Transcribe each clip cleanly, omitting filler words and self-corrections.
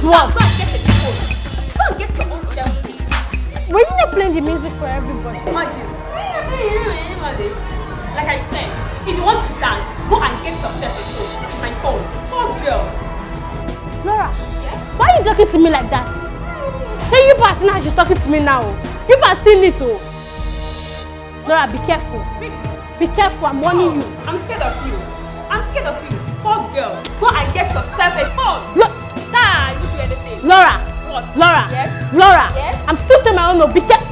what? Go and get the phone. Go and get your own cell phone. Were you not playing the music for everybody? Imagine. Like I said, if you want to dance, go and get yourself a phone. My phone. Oh, girl. Laura, Yes? why are you talking to me like that? Hey, you pass now, she's talking to me now. You pass seen it too. Laura, be careful. Be careful, I'm warning you. I'm scared of you. I'm scared of you. Oh, girl. Go and get yourself a phone. Ah, you do anything. Laura. What? Laura. Yes? Laura. Yes? I'm still saying my own no. Be careful.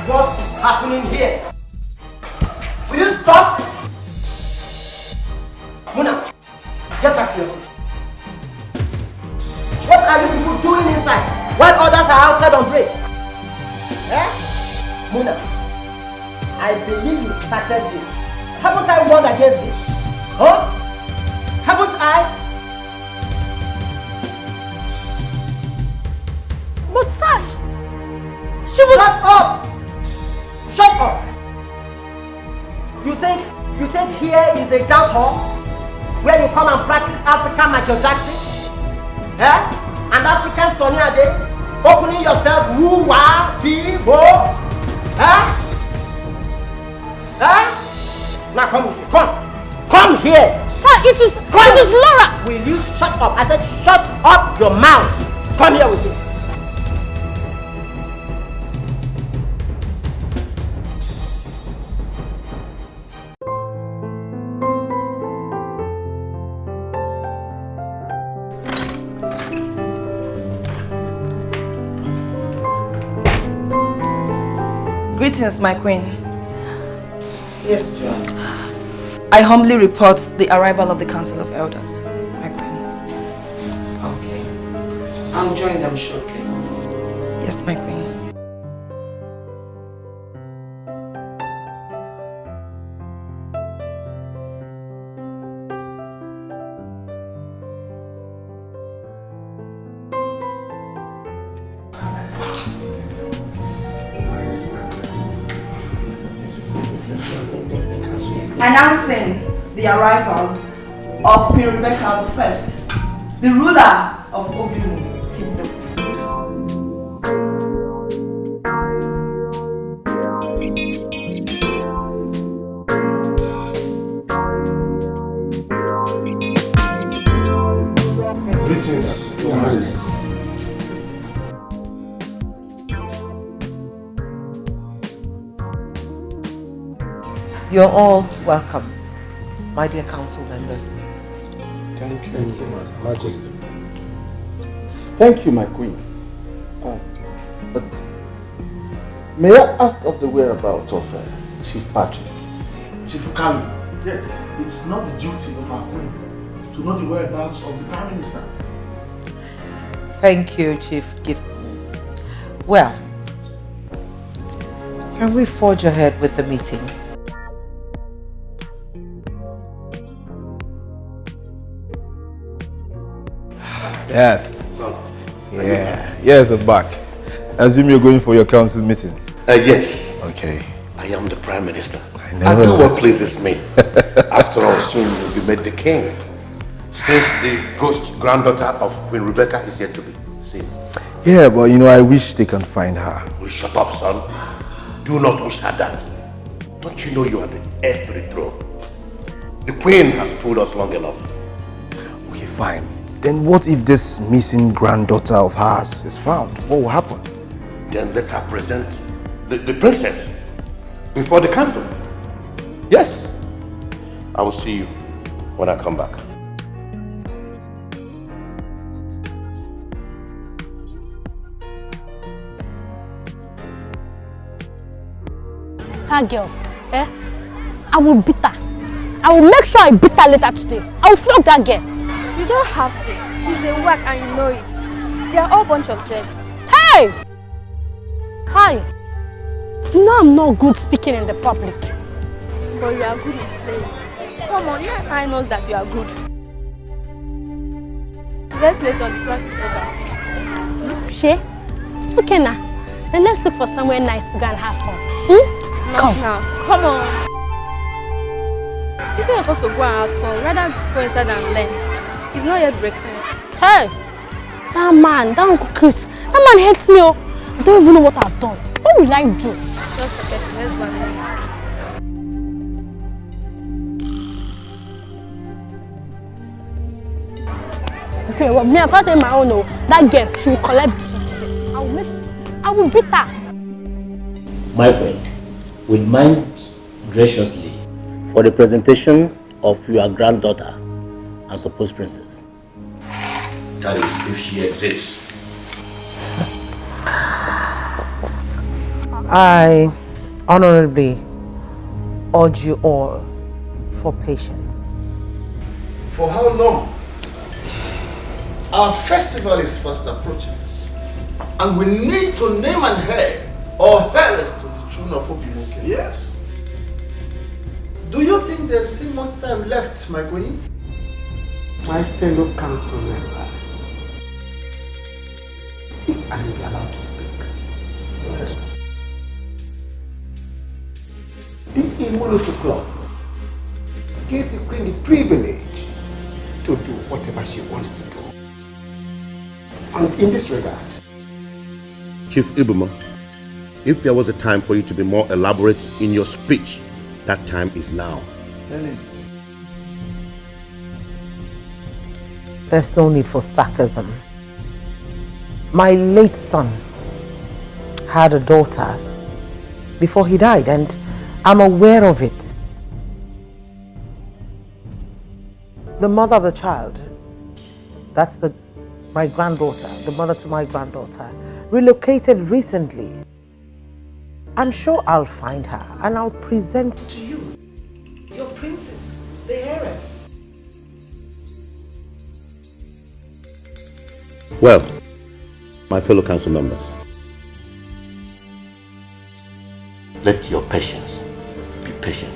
What is happening here? Will you stop? Muna, get back to your seat. What are you people doing inside while others are outside on break? Eh? Muna, I believe you started this. Haven't I warned against this? Huh? Haven't I? But Sash, she was... Shut up! Shut up! You think here is a dance hall where you come and practice African Michael Jackson? Eh? And African Sonny Ade? Opening yourself woo-wah, dee-bo? Eh? Eh? Now come here, come here! Sir, it was Laura! Will you shut up? I said shut up your mouth! Come here with me. Greetings, my queen. Yes, John. I humbly report the arrival of the Council of Elders, my queen. Okay. I'll join them shortly. Yes, my queen. Announcing the arrival of Queen Rebecca I, the ruler of Obimu Kingdom. Greetings, Your Highness. You're all welcome, my dear council members. Thank you, Majesty. Thank you, my queen. But may I ask of the whereabouts of Chief Patrick? Chief Kalu, yes, it's not the duty of our queen to know the whereabouts of the Prime Minister. Thank you, Chief Gibson. Well, can we forge ahead with the meeting? Dad. Yeah. Yes, I'm back. I assume you're going for your council meetings. Yes. Okay. I am the Prime Minister. I know. I do what pleases me. After all, soon you'll be made the king. Since the ghost granddaughter of Queen Rebecca is yet to be seen. Yeah, but you know, I wish they can find her. Well, shut up, son. Do not wish her that. Don't you know you are the heir to the throne? The queen has fooled us long enough. Okay, fine. Then what if this missing granddaughter of hers is found? What will happen? Then let her present the princess before the council. Yes. I will see you when I come back. That girl, I will beat her. I will make sure I beat her later today. I will flog that girl. You don't have to. She's a whack and you know it. They are all a bunch of dread. Hey! Hi. You know I'm not good speaking in the public. But you are good in playing. Come on, you and I know that you are good. Let's wait till the class is over. She? Okay now. Then let's look for somewhere nice to go and have fun. Not Come. now. Come on. Instead of us to go and have fun, rather go inside and learn. It's not yet break time. Hey! That man, that Uncle Chris, that man hates me. Oh. I don't even know what I've done. What will I do? Just forget it. Let's go. Okay, well, me, I can't say my own. No. That girl, she will collect today. I will beat her. My friend, will mind graciously for the presentation of your granddaughter and supposed princess. That is, if she exists. I honorably urge you all for patience. For how long? Our festival is fast approaching, and we need to name an heir or heiress to the throne of Obimoke. Yes. Do you think there's still much time left, my queen? My fellow council members, if I am allowed to speak. Yes. The immunity clause gives the queen the privilege to do whatever she wants to do. And in this regard, Chief Ibuma, if there was a time for you to be more elaborate in your speech, that time is now. There's no need for sarcasm. My late son had a daughter before he died, and I'm aware of it. The mother of the child, that's my granddaughter, the mother to my granddaughter, relocated recently. I'm sure I'll find her and I'll present To you, your princess, the heiress. Well, my fellow council members, let your patience be patient.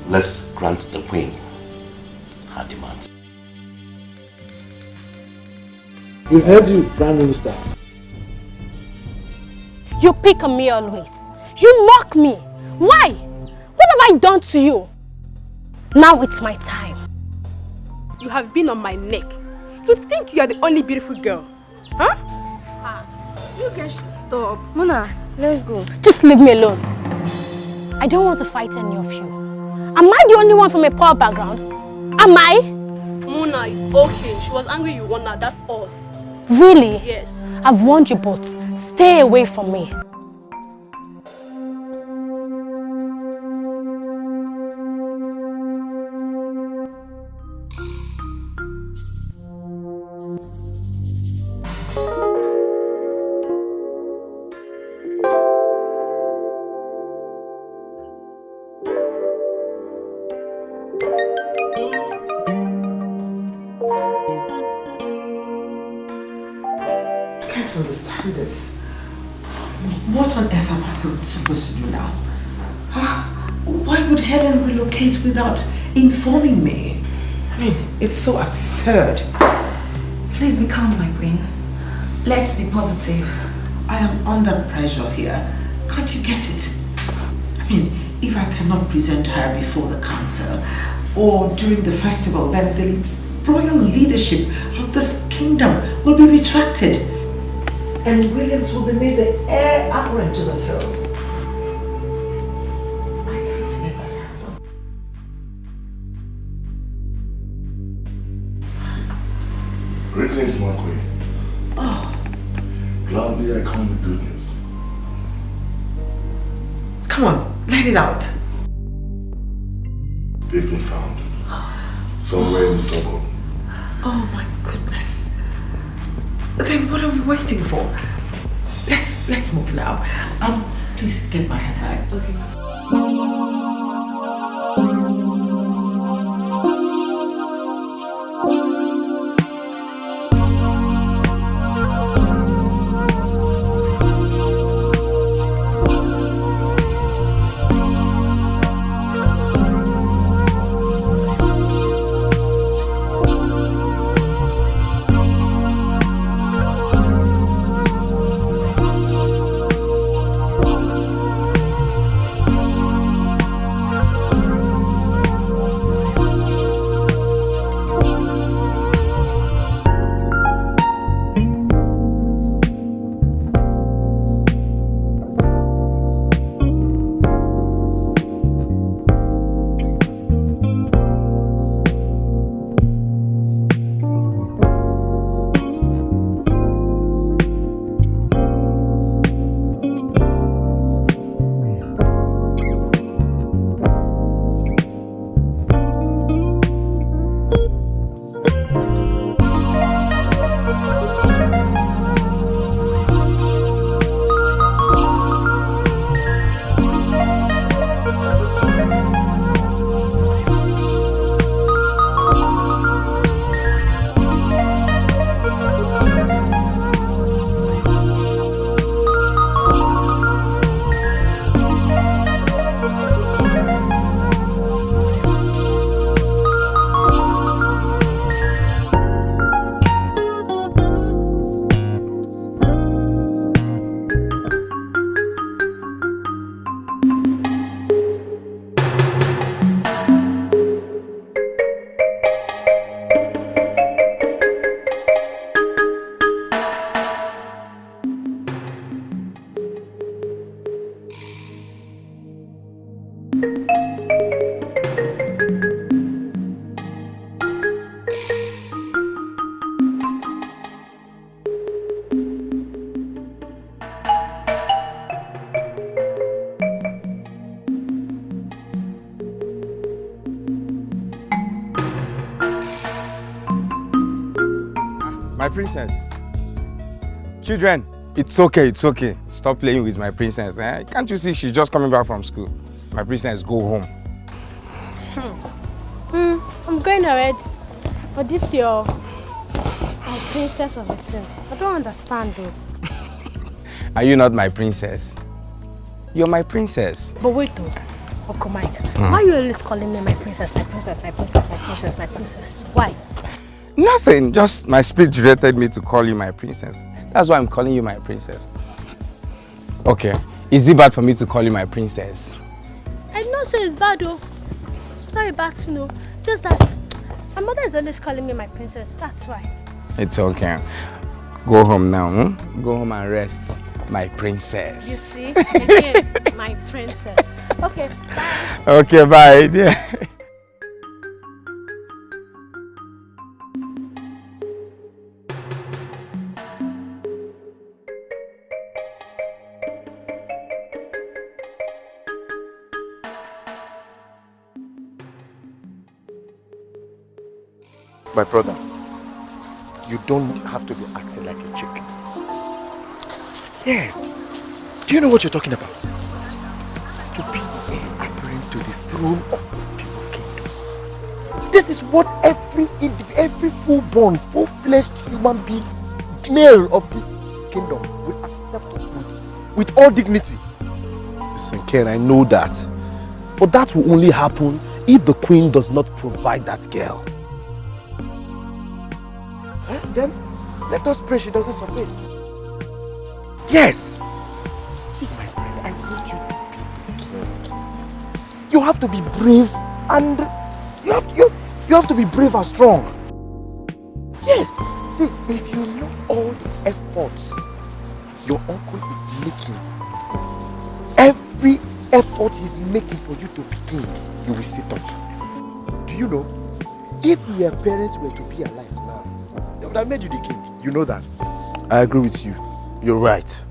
Let's grant the queen her demands. We've heard you, Prime Minister. You pick on me always. You mock me. Why? What have I done to you? Now it's my time. You have been on my neck. You think you are the only beautiful girl. Huh? You guys should stop. Mona, let's go. Just leave me alone. I don't want to fight any of you. Am I the only one from a poor background? Am I? Mona, it's okay. She was angry you won her, that's all. Really? Yes. I've warned you both. Stay away from me. I can't understand this. What on earth am I supposed to do now? Why would Helen relocate without informing me? I mean, it's so absurd. Please be calm, my queen. Let's be positive. I am under pressure here. Can't you get it? I mean, if I cannot present her before the council or during the festival, then the royal leadership of this kingdom will be retracted and Williams will be made the heir apparent to the throne. I can't see that happen. Greetings, my queen. Oh, Gladly I come with good news. come on, let it out. They've been found. Somewhere in the suburb. Oh my goodness. Then what are we waiting for? Let's move now. Please get my handbag. Okay. My princess. Children, it's okay, it's okay. Stop playing with my princess. Eh? Can't you see she's just coming back from school? My princess, go home. I'm going already. But this your princess of a thing. I don't understand though. Are you not my princess? You're my princess. But wait though, Uncle Mike. Why are you always calling me my princess, my princess, my princess, my princess, my princess? Why? Nothing, just my spirit directed me to call you my princess. That's why I'm calling you my princess. Okay, is it bad for me to call you my princess? I did not say it's bad though. It's not a bad thing, no. Just that my mother is always calling me my princess, that's why. It's okay. Go home now, Go home and rest, my princess. You see? Again, my princess. Okay, bye. Okay, bye, dear. My brother, you don't have to be acting like a chicken. Yes. Do you know what you're talking about? To be heir apparent to the throne of the pure kingdom. This is what every full-born, full-fleshed human being, male of this kingdom, will accept with all dignity. Listen, Ken, I know that. But that will only happen if the queen does not provide that girl. Then let us pray she doesn't surface. Yes. See, my friend, I want you to be the king. You have to be brave and you have to be brave and strong. Yes. See, if you know all the efforts your uncle is making, every effort he's making for you to be king, you will sit up. Do you know? If your parents were to be alive now, they would have made you the king. You know that. I agree with you. You're right.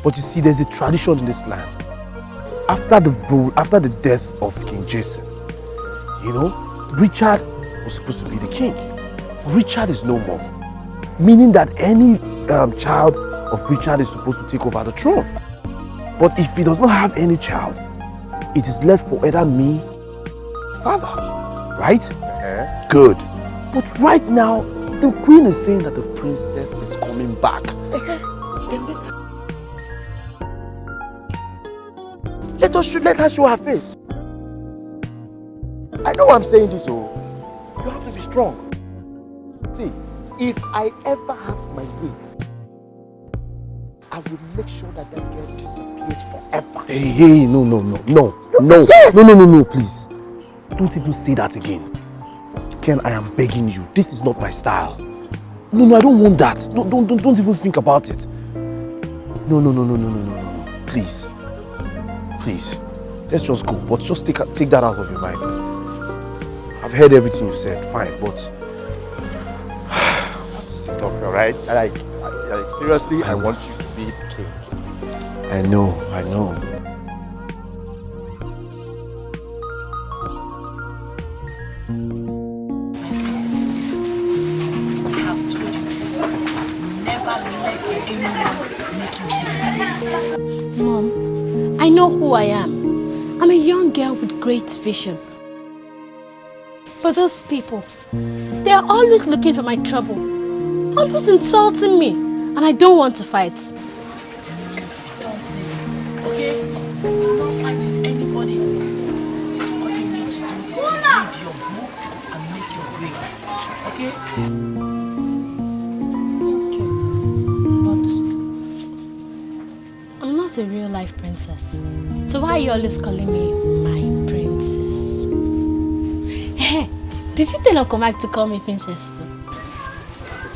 But you see, there's a tradition in this land. After the death of King Jason, you know, Richard was supposed to be the king. Richard is no more. Meaning that any child of Richard is supposed to take over the throne. But if he does not have any child, it is left for either me, father, right? Good. But right now, the queen is saying that the princess is coming back. Let her show her face. I know I'm saying this, you have to be strong. See, if I ever have my way, I will make sure that girl disappears forever. Hey, no, Yes. No, please. Don't even say that again. Ken, I am begging you. This is not my style. No, I don't want that. Don't even think about it. No. Please. Let's just go. But just take that out of your mind. I've heard everything you said. Fine, but sit up, alright? Like seriously, I want you to be the king. I know. Mom, I know who I am. I'm a young girl with great vision. But those people, they're always looking for my trouble. Always insulting me. And I don't want to fight. Don't leave it, okay? Do not fight with anybody. All you need to do is to read your books and make your grades, okay? But I'm not a real life princess. princess. So why are you always calling me my princess? Did you tell Uncle Mike to call me princess too?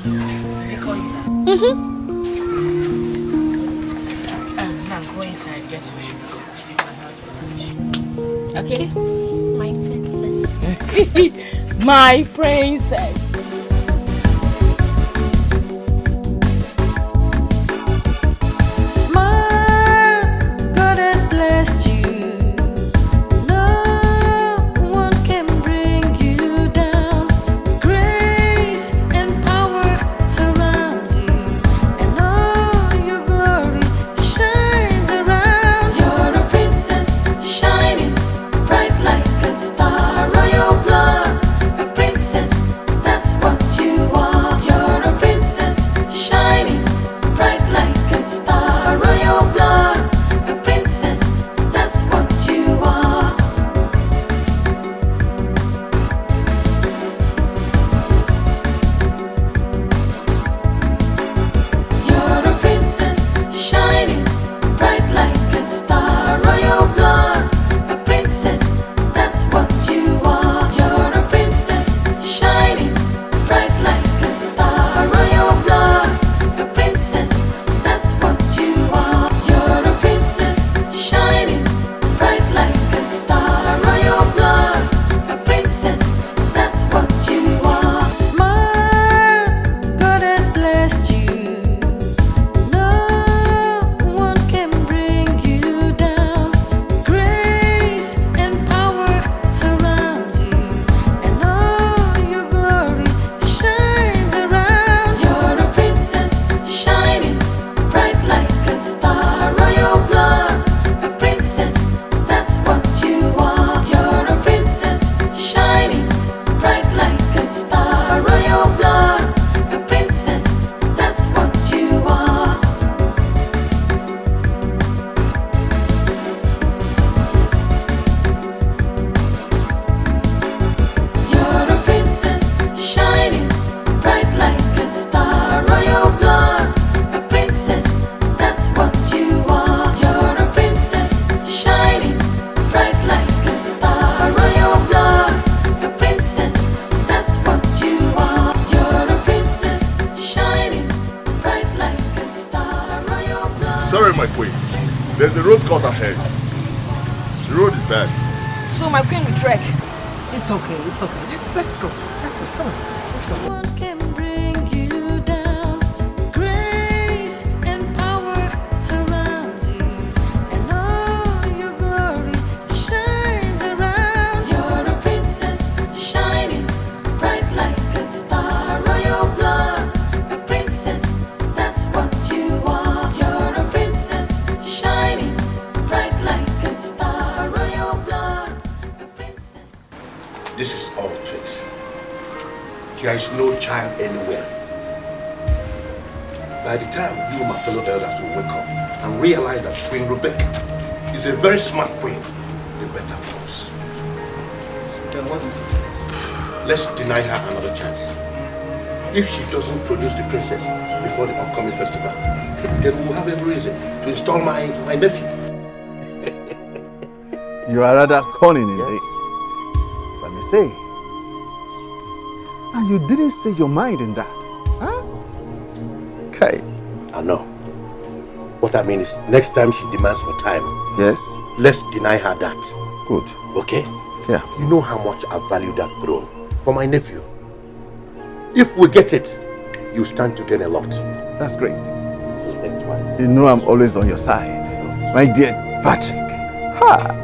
Did he call you that? Now go inside, get your sugar. You can have your lunch. Okay? My princess. My princess. Sorry, my queen. There's a road cut ahead. The road is bad. So my queen will trek. It's okay, it's okay. Let's go. Let's go. Come on. Let's go. This is all tricks. There is no child anywhere. By the time you, my fellow elders, will wake up and realize that Queen Rebecca is a very smart queen, the better for us. Then what do you suggest? Let's deny her another chance. If she doesn't produce the princess before the upcoming festival, then we'll have every reason to install my nephew. You are rather cunning indeed. Say, and you didn't say your mind in that, huh? Okay. I know. What I mean is, next time she demands for time, yes, let's deny her that. Good. Okay? Yeah. You know how much I value that throne for my nephew. If we get it, you stand to gain a lot. That's great. So think twice. You know I'm always on your side, my dear Patrick. Ha!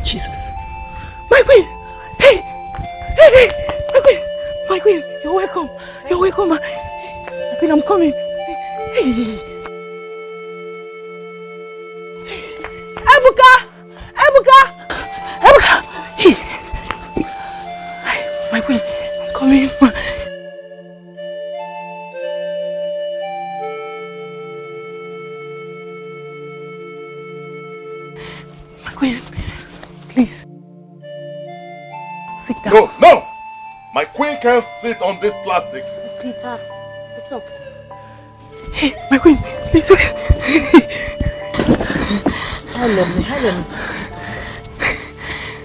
Jesus. My queen! Hey! Hey, hey! My queen! My queen! You're welcome! You're welcome! My queen, I'm coming! Hey! Ebuka! Ebuka! Ebuka! Hey! Come in, ma. My queen, please. Sit down. No, no! My queen can't sit on this plastic. Peter, it's okay. Hey, my queen, please wait. Helen.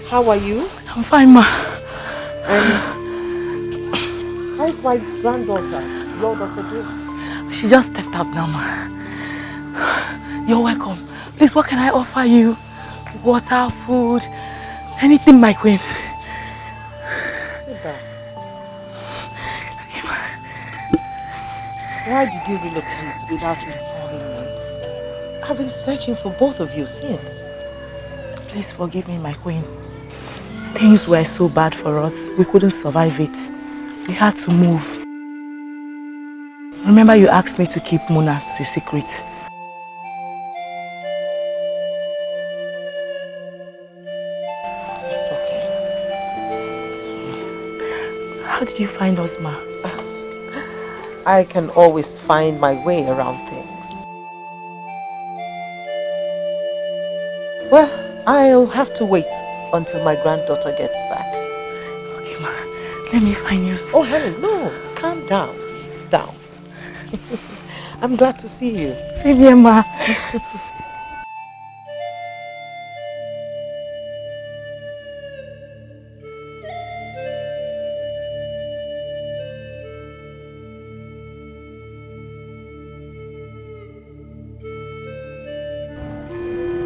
How are you? I'm fine, ma. And how's my granddaughter, your daughter doing? She just stepped up now, ma. You're welcome. Please, what can I offer you? Water, food, anything, my queen. Sit down. Why did you relocate without informing me? I've been searching for both of you since. Please forgive me, my queen. Things were so bad for us, we couldn't survive it. We had to move. Remember you asked me to keep Muna's secret. It's okay. How did you find us, ma? I can always find my way around things. Well, I'll have to wait until my granddaughter gets back. Okay, ma. Let me find you. Oh, Helen, no. Calm down. Sit down. I'm glad to see you. Same here, ma.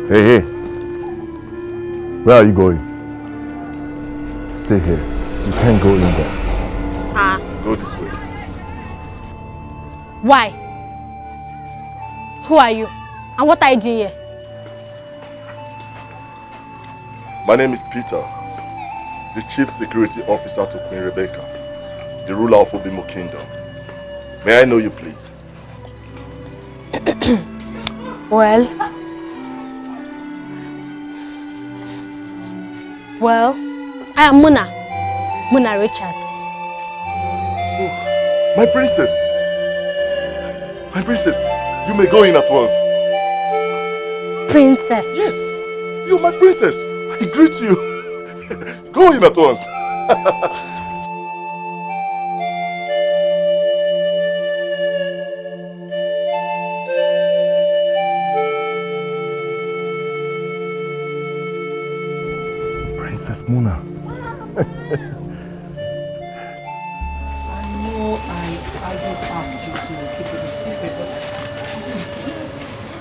Hey. Where are you going? Stay here. You can't go in there. Go this way. Why? Who are you? And what are you doing here? My name is Peter, the Chief Security Officer to Queen Rebecca, the ruler of Obimo Kingdom. May I know you, please? Well, I am Muna Richards. Oh, my princess! My princess, you may go in at once. Princess? Yes, you're my princess. I greet you. Go in at once. Princess Muna. I know I did ask you to keep it a secret, but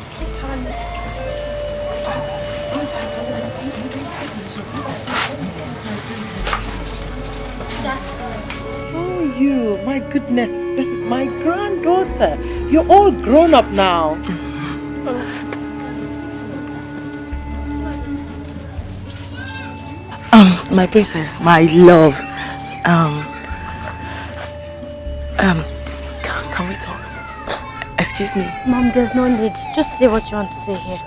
sometimes oh, you, my goodness, this is my granddaughter. You're all grown up now. My princess, my love. Can we talk? Excuse me. Mom, there's no need. Just say what you want to say here.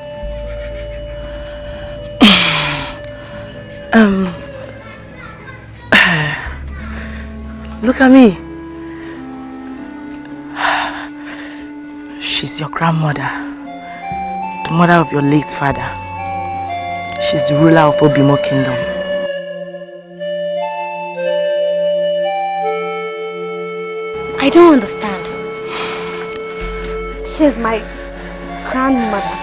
Look at me. She's your grandmother, the mother of your late father. She's the ruler of Obimo Kingdom. I don't understand. She's my grandmother,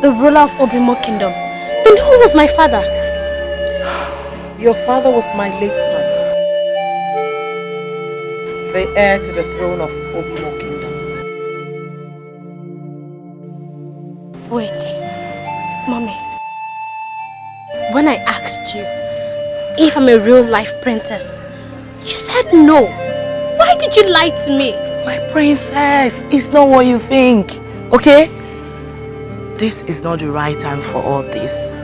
the ruler of Obimo Kingdom. And who was my father? Your father was my late son, the heir to the throne of Obimo Kingdom. Wait, Mommy. When I asked you if I'm a real-life princess, you said no. Why did you lie to me? My princess, it's not what you think, okay? This is not the right time for all this.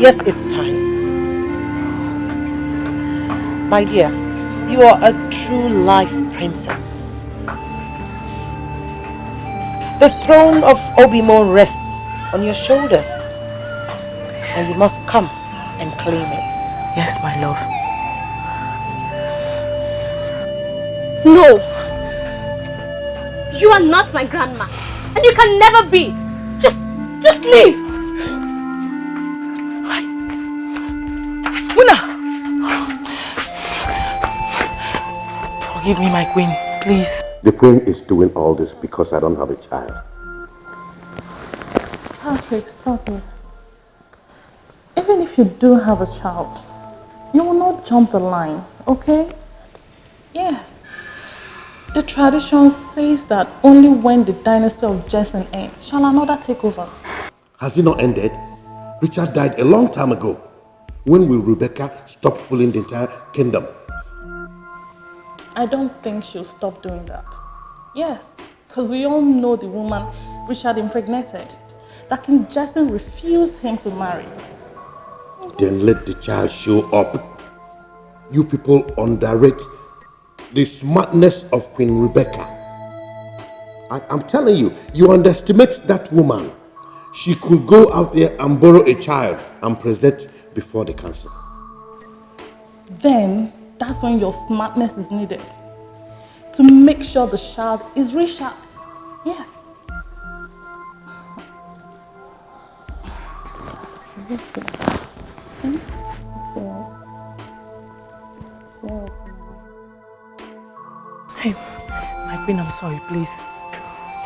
Yes, it's time. My dear, you are a true life princess. The throne of Obimo rests on your shoulders. Yes. And you must come and claim it. Yes, my love. No. You are not my grandma. And you can never be. Just leave. Muna! Forgive me, my queen, please. The queen is doing all this because I don't have a child. Patrick, stop it. Even if you do have a child, you will not jump the line, okay? Yes. The tradition says that only when the dynasty of Jason ends shall another take over. Has it not ended? Richard died a long time ago. When will Rebecca stop fooling the entire kingdom? I don't think she'll stop doing that. Yes, because we all know the woman Richard impregnated. That King Jason refused him to marry. Then let the child show up. You people underrate the smartness of Queen Rebecca. I'm telling you, you underestimate that woman. She could go out there and borrow a child and present before the council. Then, that's when your smartness is needed. To make sure the child is Richard's. Yes. Hey, my queen, I'm sorry, please.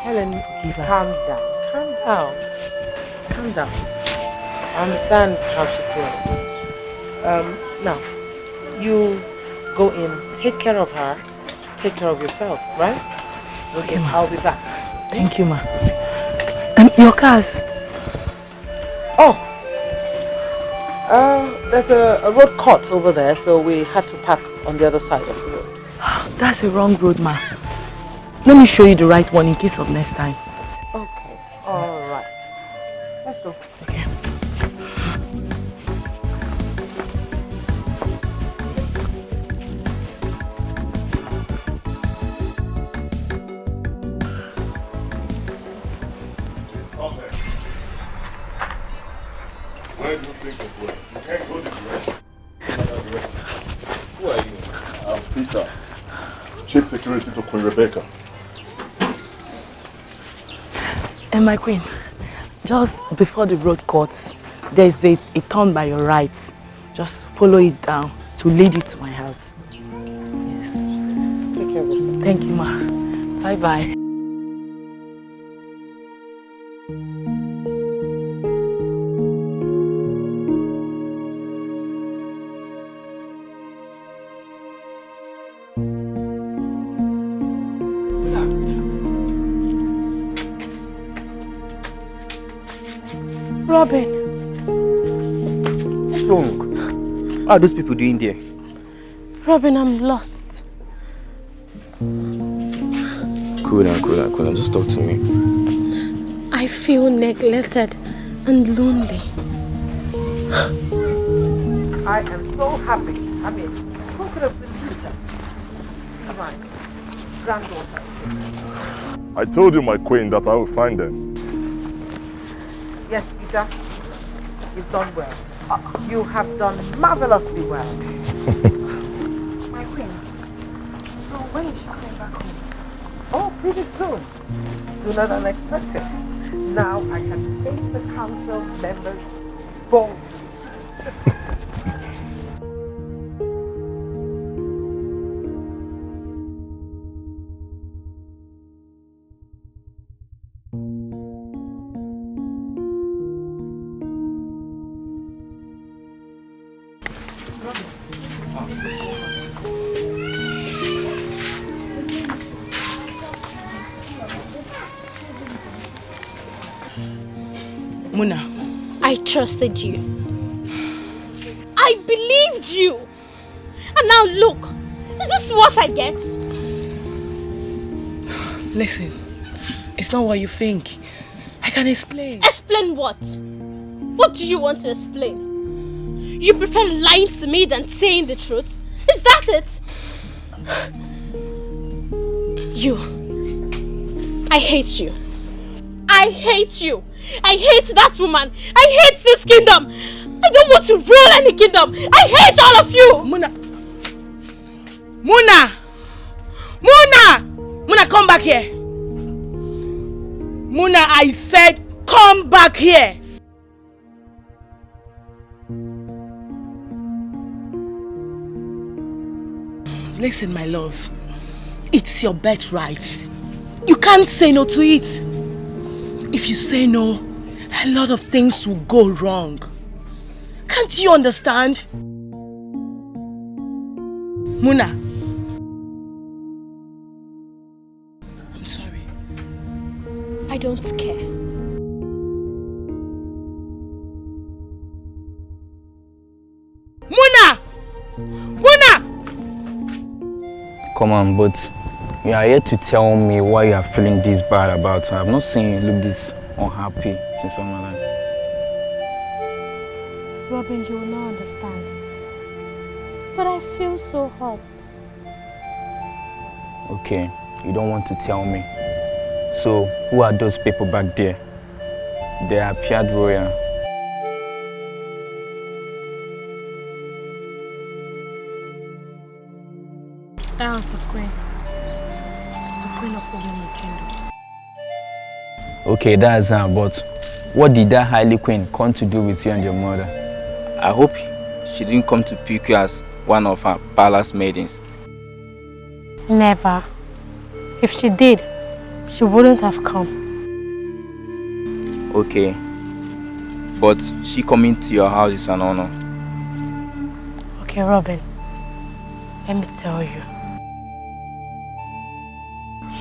Helen, forgive her. Calm down. Calm down. I understand how she feels. Now, you go in, take care of her, take care of yourself, right? Okay, I'll be back. Thank you, ma. Your cars? Oh, there's a road cut over there, so we had to park on the other side of the road. That's a wrong road, ma. Let me show you the right one in case of next time. Okay, all right. Let's go. Okay. Where do you think of going? You can't go this way. Who are you? I'm Peter, Chief Security to Queen Rebecca. And my queen, just before the road cuts, there's a turn by your right. Just follow it down to lead you to my house. Yes. Take care of yourself. Thank you, ma. Bye-bye. Robin. What's wrong? What are those people doing there? Robin, I'm lost. Cool down. Just talk to me. I feel neglected and lonely. I am so happy. I mean, who could have believed that? Come on, granddaughter. I told you, my queen, that I will find them. Yes, Peter, you've done well. You have done marvelously well. My queen, so when is she coming back home? Oh, pretty soon. Sooner than expected. Now I can face the council members boldly. Muna, I trusted you. I believed you. And now look, is this what I get? Listen, it's not what you think. I can explain. Explain what? What do you want to explain? You prefer lying to me than saying the truth? Is that it? I hate you. I hate you. I hate that woman. I hate this kingdom. I don't want to rule any kingdom. I hate all of you. Muna! here. Muna, I said, come back here. Listen, my love. It's your birthright. You can't say no to it. If you say no, a lot of things will go wrong. Can't you understand? Muna. I'm sorry. I don't care. Muna! Muna! Come on, but you are here to tell me why you are feeling this bad about her. I've not seen you look this unhappy since all my life. Robin, you will not understand. But I feel so hurt. Okay, you don't want to tell me. So, who are those people back there? They appeared royal. That was the queen. The queen of the Women Kingdom. Okay, that's her, but what did that highly queen come to do with you and your mother? I hope she didn't come to pick you as one of her palace maidens. Never. If she did, she wouldn't have come. Okay. But she coming to your house is an honor. Okay, Robin. Let me tell you.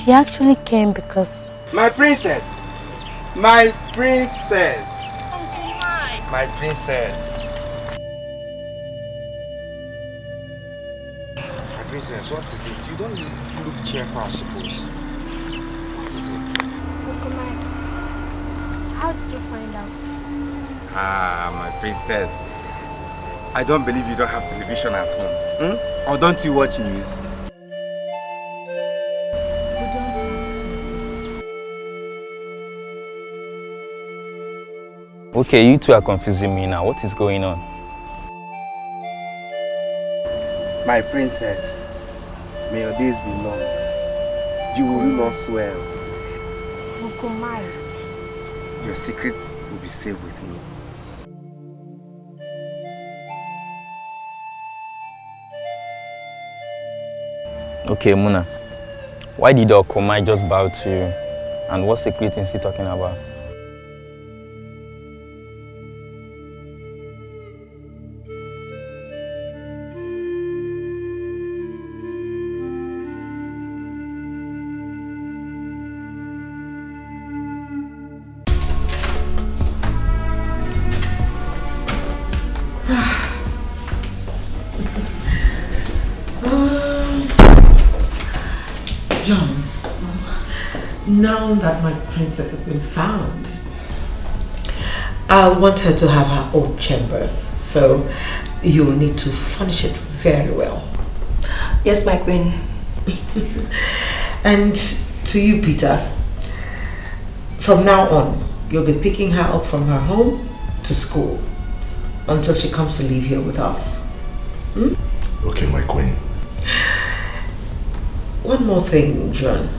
She actually came because... My princess! My princess! My princess! My princess, what is it? You don't look cheerful, I suppose. What is it? Uncle Mike, how did you find out? Ah, my princess. I don't believe you don't have television at home. Or don't you watch news? Okay, you two are confusing me now. What is going on? My princess, may your days be long. You will rule us well. Uncle Mike. Your secrets will be safe with me. Okay, Muna. Why did Okomai just bow to you? And what secret is he talking about? John, now that my princess has been found, I want her to have her own chambers, so you'll need to furnish it very well. Yes, my queen. And to you, Peter, from now on, you'll be picking her up from her home to school until she comes to live here with us. Okay, my queen. One more thing, John.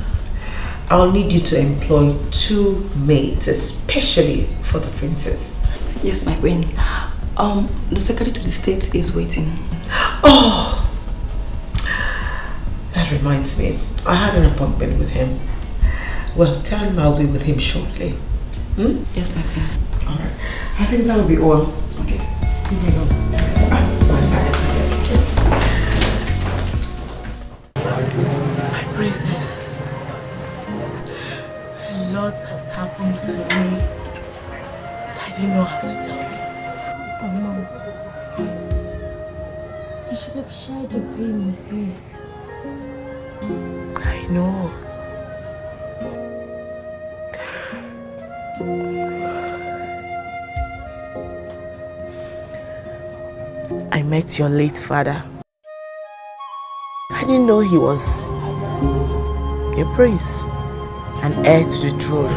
I'll need you to employ 2 maids, especially for the princess. Yes, my queen. The secretary to the state is waiting. Oh! That reminds me. I had an appointment with him. Well, tell him I'll be with him shortly. Yes, my queen. Alright. I think that'll be all. Okay. Here we go. My princess, a lot has happened to me. I didn't know how to tell you. Oh, Mom. You should have shared your pain with me. I know. I met your late father. I didn't know he was a prince, an heir to the throne.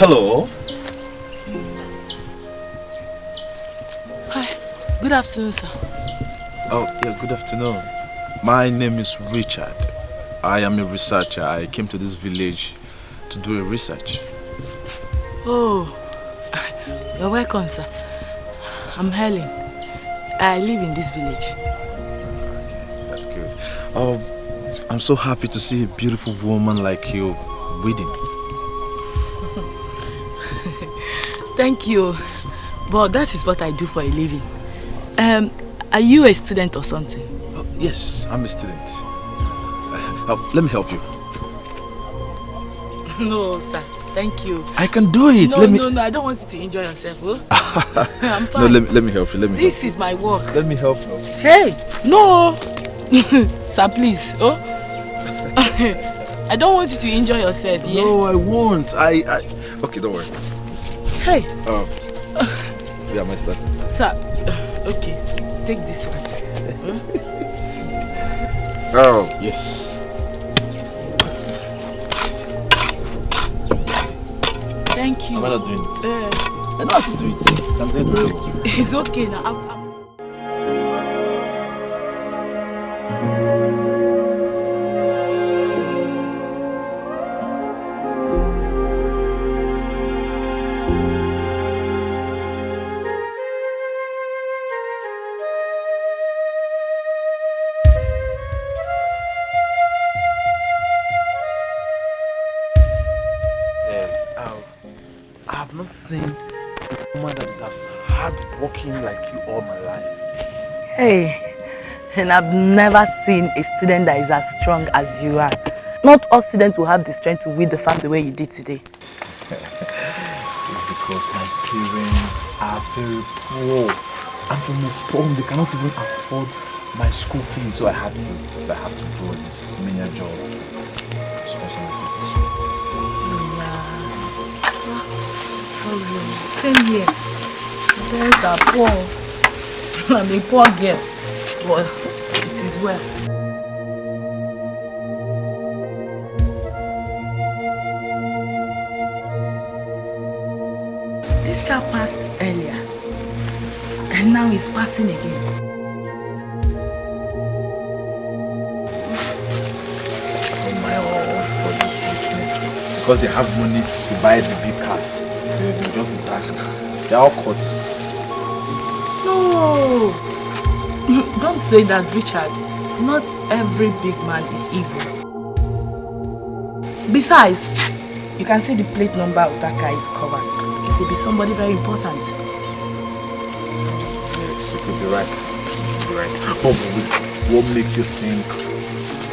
Hello. Hi. Good afternoon, sir. Oh, yeah, good afternoon. My name is Richard. I am a researcher. I came to this village to do a research. Oh, you're welcome, sir. I'm Helen. I live in this village. That's good. Oh, I'm so happy to see a beautiful woman like you reading. Thank you. But that is what I do for a living. Are you a student or something? Oh, yes, I'm a student. Let me help you. No, sir. Thank you. I can do it. No, I don't want you to enjoy yourself. Oh? I'm fine. No, let me help you. This is my work. Let me help you. Hey, no. Sir, please. Oh? I don't want you to enjoy yourself, yeah? No, I won't. Okay, don't worry. Hey. Yeah, my start. Sir, okay. Take this one. Oh, yes. Thank you. Am I not doing it? I know how to do it. I'm doing it very well. It's okay now. I have not seen a woman that is as hard-working like you all my life. Hey, and I've never seen a student that is as strong as you are. Not all students will have the strength to weed the farm the way you did today. It's because my parents are very poor. I'm from a poor home. They cannot even afford my school fees, so I have to do this menial job to sponsor myself in school. Sorry, same here. My parents are poor. I'm a poor girl, but it is well. This car passed earlier, and now it's passing again. Because they have money to buy the big cars. They just be crashing. They are all cultists. No! Don't say that, Richard. Not every big man is evil. Besides, you can see the plate number of that car is covered. It could be somebody very important. Yes, you could be right. You could be right. But what makes you think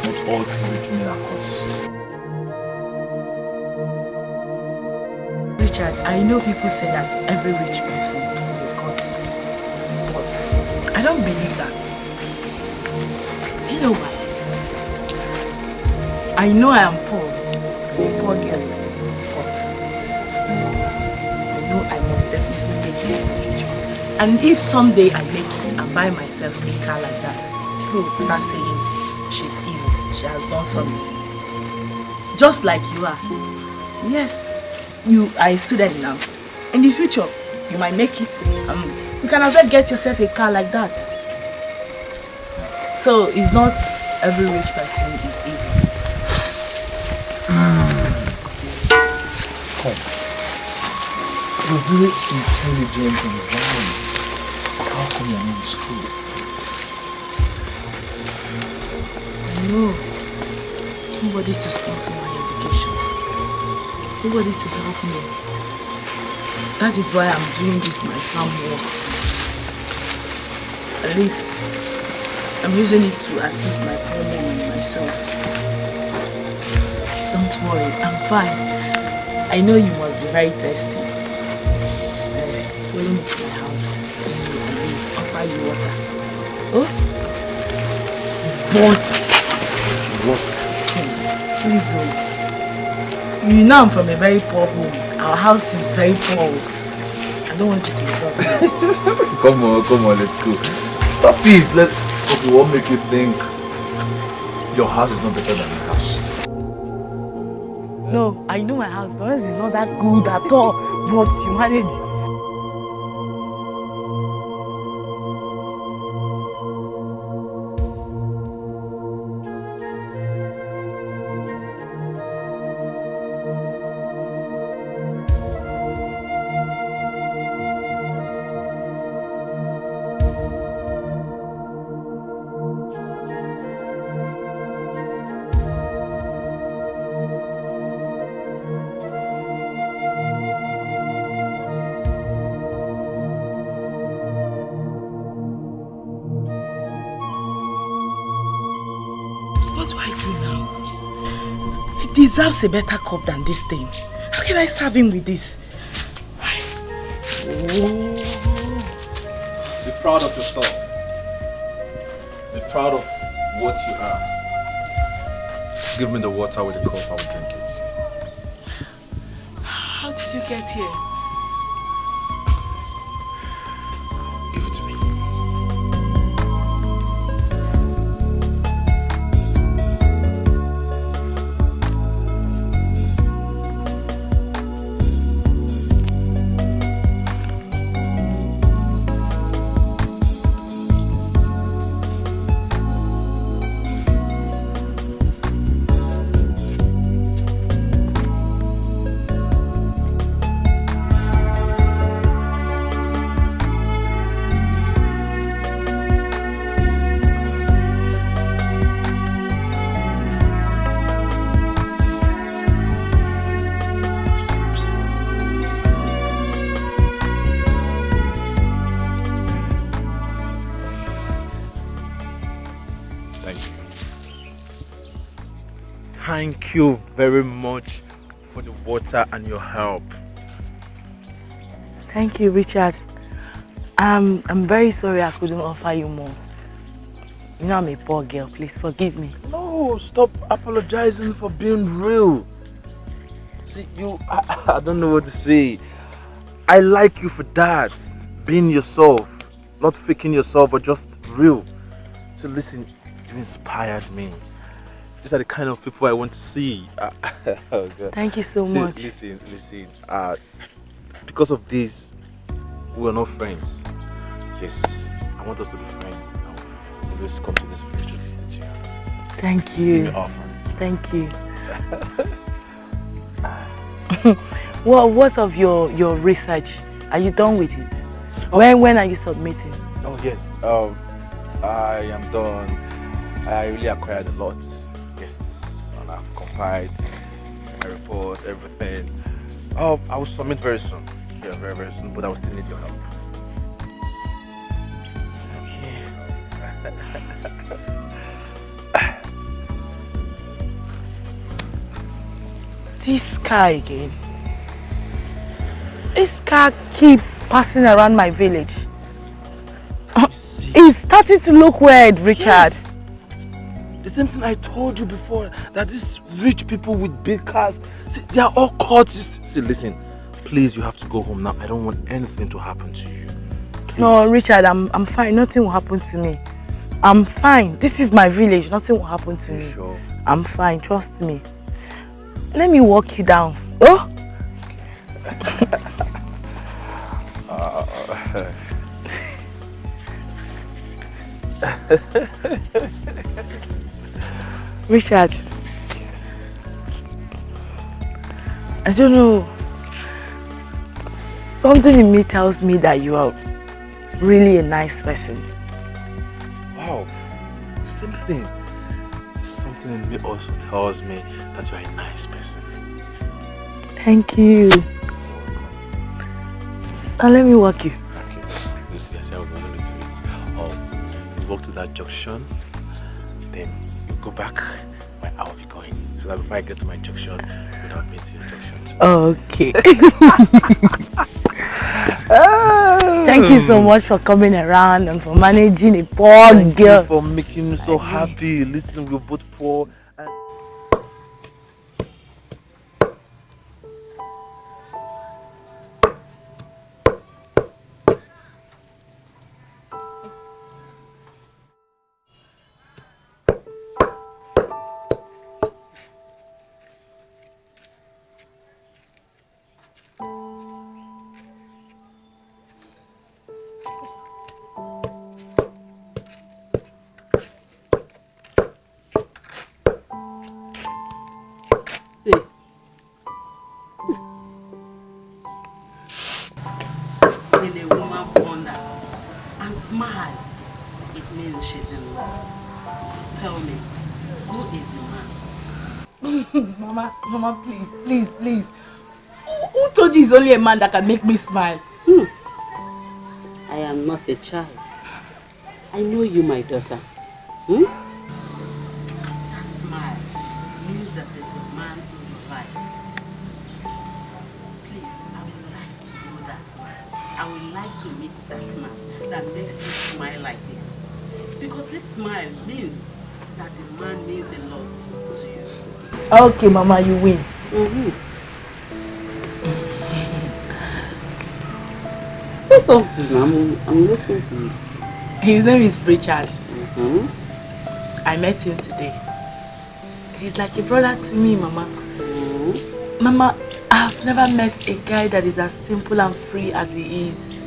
not all true rich men are cultists? Richard, I know people say that every rich person is a cultist, but I don't believe that. Do you know why? I know I am poor, a poor girl, but I know I must definitely make it in the future. And if someday I make it and buy myself a car like that, people will start saying she's evil, she has done something. Just like you are. Yes. You are a student now. In the future, you might make it. You can as well get yourself a car like that. So it's not every rich person is evil. Come. You're very intelligent and wise. How come you're not in school? No. Nobody to sponsor my education. Nobody to help me. That is why I'm doing this my farm work. At least I'm using it to assist my poor mom and myself. Don't worry, I'm fine. I know you must be very thirsty. Follow me to my house. At least offer you water. Oh? What? Please, oh. You know I'm from a very poor home. Our house is very poor. I don't want you to insult me. Come on, let's go. Stop it. Okay, what make you think your house is not better than my house? No, I know my house. Florence is not that good at all, but you manage it. What do I do now? He deserves a better cup than this thing. How can I serve him with this? Be proud of yourself. Be proud of what you are. Give me the water with the cup, I will drink it. How did you get here? Give it to me. Thank you very much for the water and your help. Thank you, Richard. I'm very sorry I couldn't offer you more. You know I'm a poor girl. Please forgive me. No, stop apologizing for being real. See, I don't know what to say. I like you for that. Being yourself. Not faking yourself, but just real. So listen, you inspired me. These are the kind of people I want to see. Oh God. Thank you so much. Listen. Because of this, we are not friends. Yes, I want us to be friends. I will always come to this place to visit you. Thank you. See me often. Thank you. Well, what of your research? Are you done with it? When are you submitting? Oh yes. I am done. I really acquired a lot. Yes, and I've compiled my report, everything. I will submit very soon. Yeah, very, very soon, but I will still need your help. This car again. This car keeps passing around my village. It's starting to look weird, Richard. Yes. The same thing I told you before, that these rich people with big cars, see, they are all cultists. See, listen, please, you have to go home now. I don't want anything to happen to you. Please. No, Richard, I'm fine. Nothing will happen to me. I'm fine. This is my village. Nothing will happen to me. Sure? I'm fine. Trust me. Let me walk you down. Oh? Richard. Yes. I don't know. Something in me tells me that you are really a nice person. Wow. Same thing. Something in me also tells me that you're a nice person. Thank you. Now let me walk you. Okay. You see, I said, let me do it. You walk to that junction, then you go back where I'll be going. So that before I get to my junction, you'll have been to your junction too. Okay. Thank you so much for coming around and for managing a poor girl. Thank you for making me so happy. Listen, we're both poor. See. When a woman wonders and smiles, it means she's in love. Tell me, who is the man? Mama, please. Who told you it's only a man that can make me smile? I am not a child. I know you, my daughter. That smile means that there's a man in your life. Please, I would like to know that man. I would like to meet that man that makes you smile like this. Because this smile means that the man means a lot to you. Okay, Mama, you win. Say something, I'm listening to you. His name is Richard. I met him today. He's like a brother to me, Mama. Mama, I've never met a guy that is as simple and free as he is.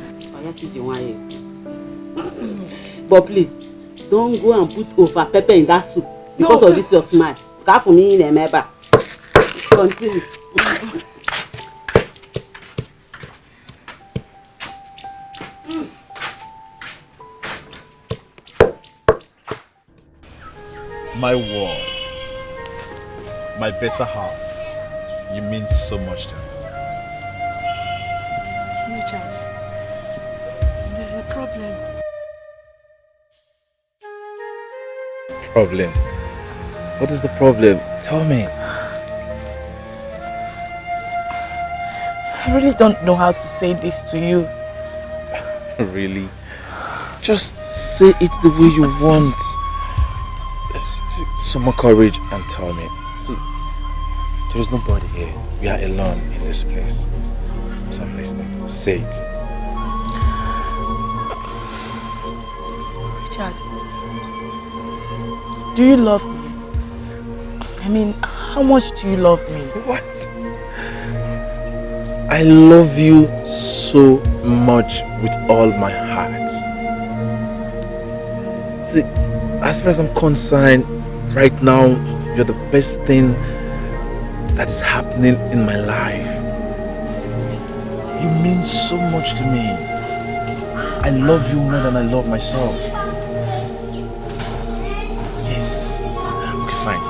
But please, don't go and put over pepper in that soup because of this your smile. That for me in a member. Continue. My world, my better half, you mean so much to me. Richard, there's a problem. Problem? What is the problem? Tell me. I really don't know how to say this to you. Really? Just say it the way you want. Some more courage and tell me. See, there is nobody here. We are alone in this place. So I'm listening. Say it. Richard, do you love me? I mean, how much do you love me? What? I love you so much with all my heart. See, as far as I'm concerned, right now, you're the best thing that is happening in my life. You mean so much to me. I love you more than I love myself. Yes. Okay, fine.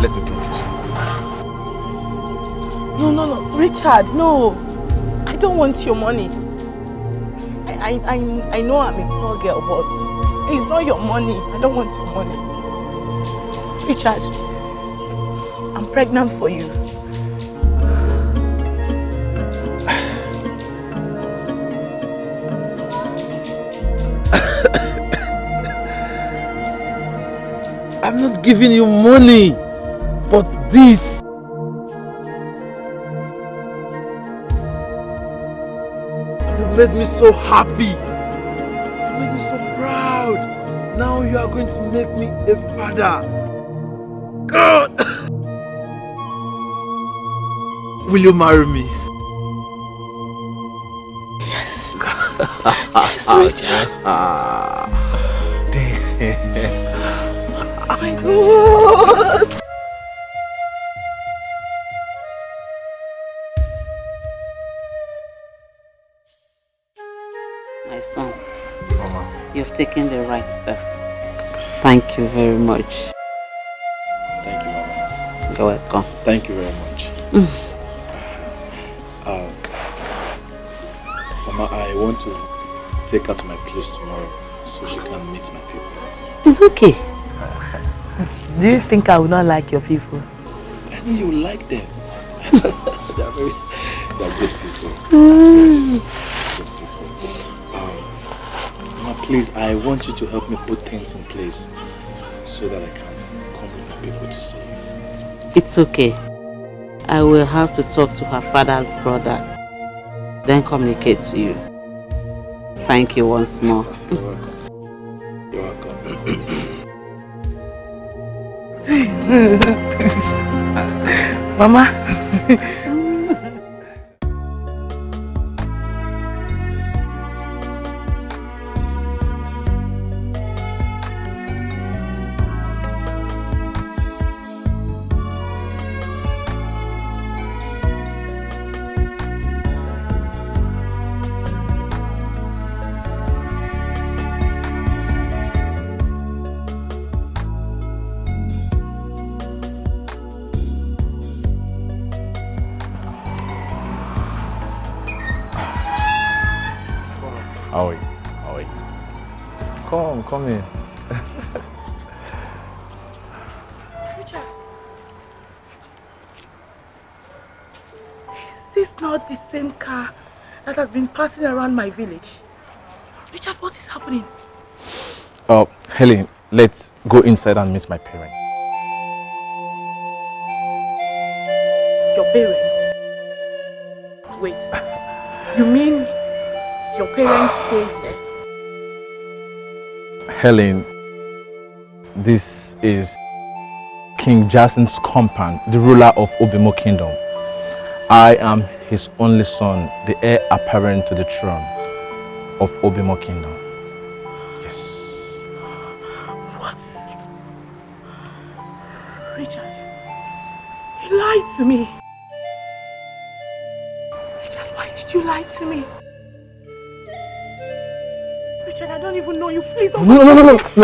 Let me prove it to you. No, Richard, no. I don't want your money. I know I'm a poor girl, but it's not your money. I don't want your money. Richard, I'm pregnant for you. I'm not giving you money, but this. You made me so happy. You made me so proud. Now you are going to make me a father. God! Will you marry me? Yes. Yes, Richard. Damn. Oh my God. My son, Mama, you've taken the right step. Thank you very much. Thank you, Mama. You're welcome. Thank you very much. Mama, I want to take her to my place tomorrow so she can meet my people. It's okay. Do you think I would not like your people? I know you like them. They are good people. Yes, good people. Mama, please, I want you to help me put things in place so that I can come with my people to see you. It's okay. I will have to talk to her father's brothers, then communicate to you. Thank you once more. You're welcome. You're welcome. Mama. How are you? How are you? Come in. Richard. Is this not the same car that has been passing around my village? Richard, what is happening? Helen, let's go inside and meet my parents. Your parents? Wait, you mean your parents stays there? Helen, this is King Jason's compound, the ruler of Obimo Kingdom. I am his only son, the heir apparent to the throne of Obimo Kingdom. Yes. What? Richard, you lied to me. Richard, why did you lie to me? Richard, I don't even know you. Please don't. No. Stop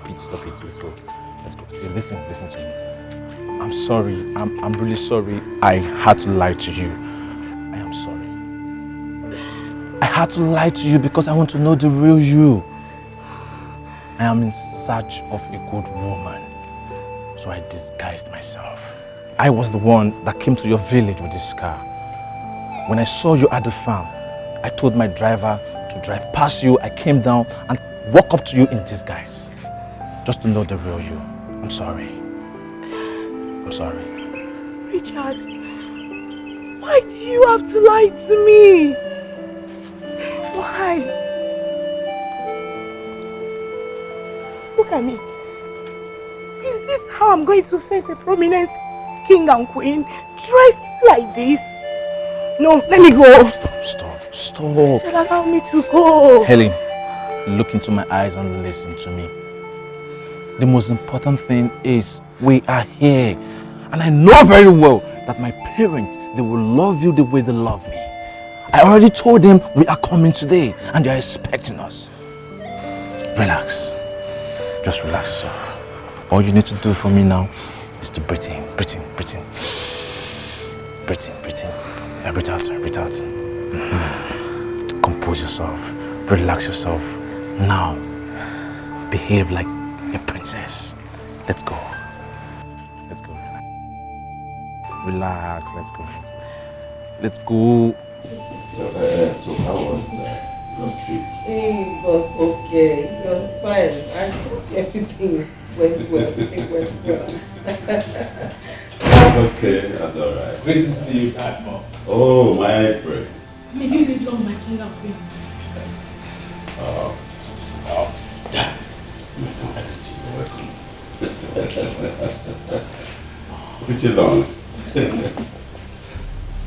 it. Let's go. See, listen to me. I'm sorry. I'm really sorry. I had to lie to you. I am sorry. I had to lie to you because I want to know the real you. I am in search of a good woman. So I disguised myself. I was the one that came to your village with this car. When I saw you at the farm, I told my driver to drive past you. I came down and walked up to you in disguise. Just to know the real you. I'm sorry. I'm sorry. Richard, why do you have to lie to me? Why? Look at me. Is this how I'm going to face a prominent king and queen dressed like this? No, let me go. Stop. Richard, allow me to go. Helen, look into my eyes and listen to me. The most important thing is we are here. And I know very well that my parents, they will love you the way they love me. I already told them we are coming today and they are expecting us. Relax. Just relax yourself. All you need to do for me now is to breathe in. Breathe in. Yeah, breathe out. Compose yourself. Relax yourself. Now, behave like a princess. Let's go. Relax. Let's go. So how was your trip? It was okay. It was fine. I thought everything went well. It went well. Okay, that's all right. Greetings to you, Dad, Mom. Oh, my praise. May you live long, my king and queen. Dad. You're welcome. Pretty long.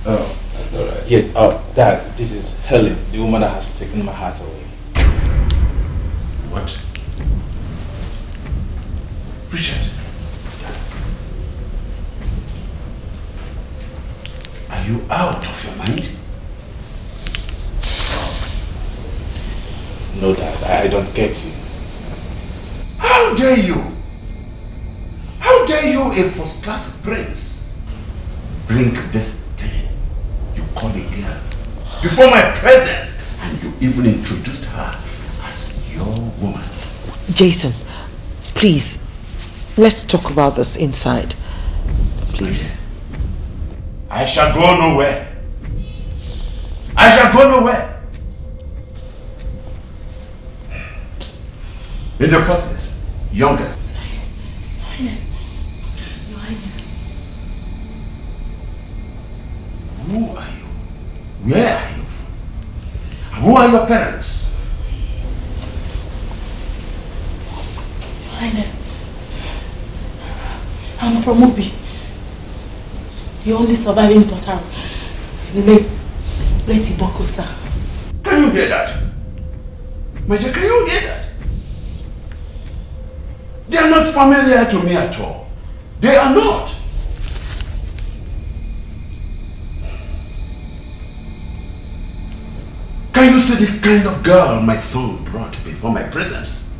Oh, that's all right. Yes, Dad, this is Helen, the woman that has taken my heart away. What? Richard? Are you out of your mind? No, Dad, I don't get you. How dare you? How dare you, a first-class prince, bring this thing you call a girl before my presence, and you even introduced her as your woman? Jason, please, let's talk about this inside. Please. I shall go nowhere. In the first place, younger. Highness. Your Highness. Who are you? Where are you from? And who are your parents? Your Highness. I'm from Ubi. The only surviving daughter of the late Iboko, sir. Can you hear that? My dear, can you hear that? They are not familiar to me at all. They are not. Can you see the kind of girl my son brought before my presence?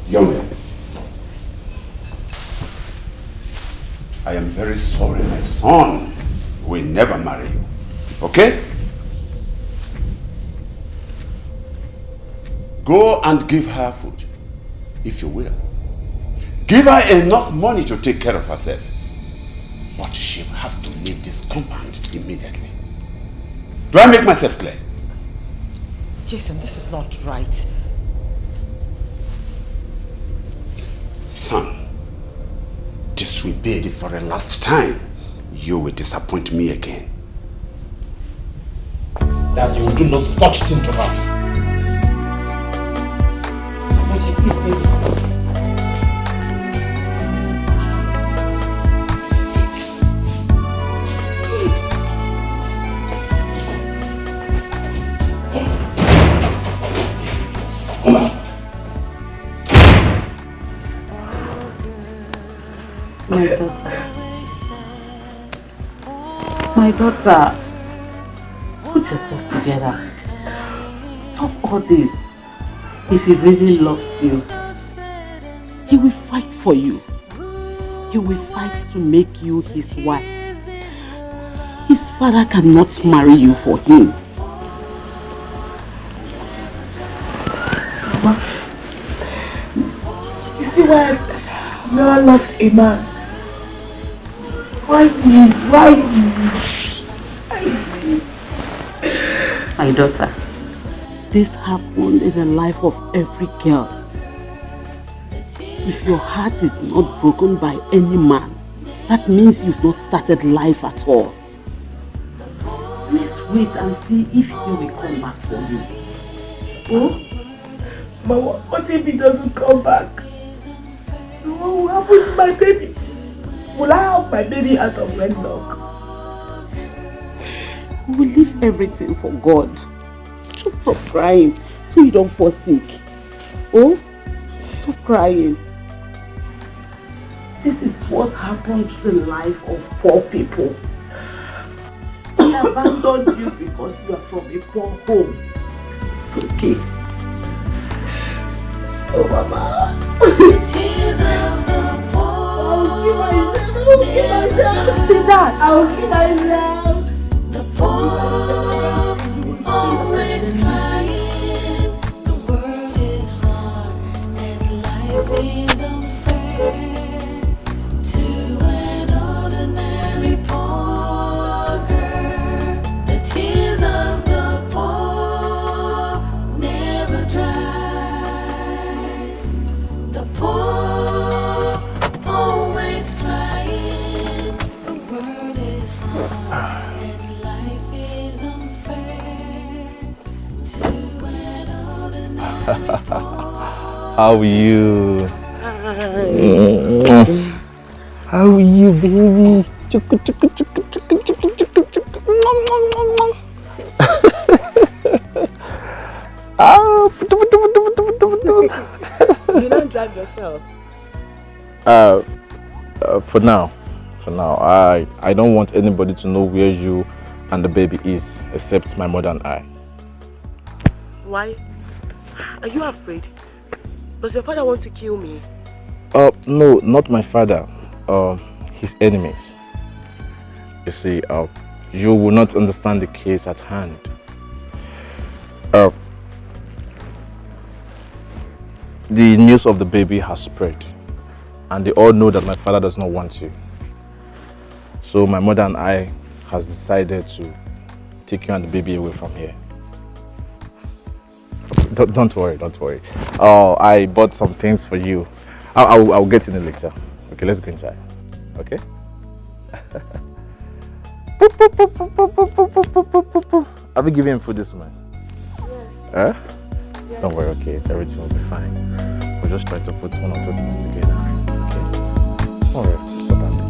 Young man, very sorry. My son will never marry you. Okay? Go and give her food, if you will. Give her enough money to take care of herself. But she has to leave this compound immediately. Do I make myself clear? Jason, this is not right. Son, this will be it for the last time. You will disappoint me again. That you will do no such thing to her. My daughter, put yourself together. Stop all this. If he really loves you, he will fight for you. He will fight to make you his wife. His father cannot marry you for him. Mama, you see why I've never loved a man? Why My daughter, this happened in the life of every girl. If your heart is not broken by any man, that means you've not started life at all. Please wait and see if he will come back for you. Oh? Mama, what if he doesn't come back? What will happen to my baby? Will I have my baby out of wedlock? We will leave everything for God. Just stop crying so you don't fall sick. Oh? Stop crying. This is what happened to the life of poor people. They abandoned you because you are from a poor home. It's okay. Oh, Mama. The tears of the poor. I'll give myself. See that? I'll give myself. The poor always crying. The world is hard and life is unfair to an ordinary poor girl. The tears of the poor never dry. The poor always crying. The world is hard. How are you? How are you, baby? Chuku, chuku, chuku, chuku, chuku, chuku, chuku. You don't drive yourself? For now. I don't want anybody to know where you and the baby is, except my mother and I. Why? Are you afraid? Does your father want to kill me? No, not my father. His enemies. You see, you will not understand the case at hand. The news of the baby has spread, and they all know that my father does not want you. So my mother and I has decided to take you and the baby away from here. Don't worry. I bought some things for you. I'll get in it later. Okay, let's go inside. Okay? Have you given him food this morning? Yes. Yeah. Don't worry, okay. Everything will be fine. We'll just try to put one or two things together. Okay? Don't worry, just about it.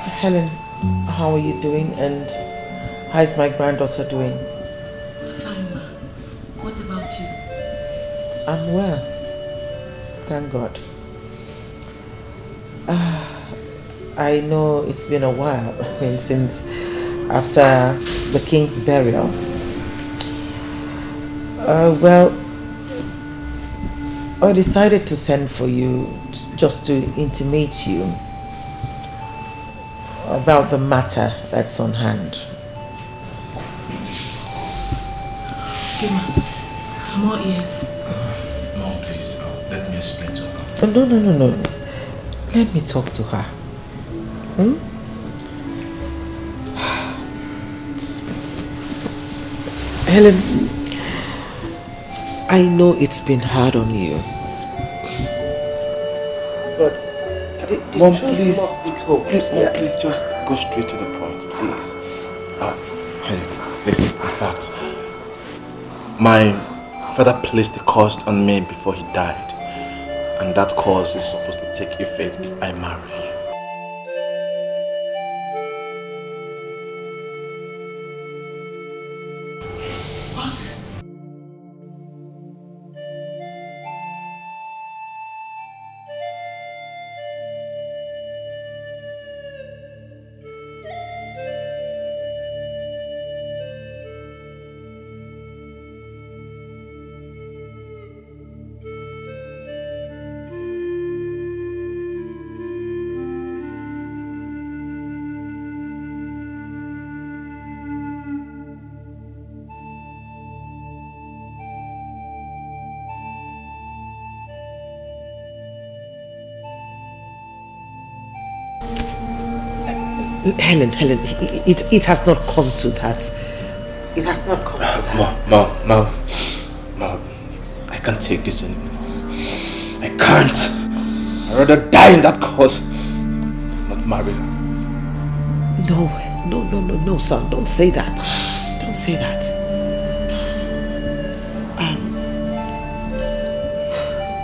Helen, how are you doing? And how is my granddaughter doing? Fine, ma. What about you? I'm well. Thank God. I know it's been a while, since after the king's burial. Well, I decided to send for you just to intimate you about the matter that's on hand. Okay, ma. I'm all ears. Mom, please, let me explain to her. No. Let me talk to her. Helen, I know it's been hard on you. But Mom, please, Mom, please just go straight to the point, please. Helen, listen, in fact, my father placed a curse on me before he died. And that curse is supposed to take effect if I marry you. Helen, it has not come to that. It has not come to that. Mom, I can't take this anymore. I can't. I'd rather die in that cause, not marry her. No, son, don't say that. Don't say that.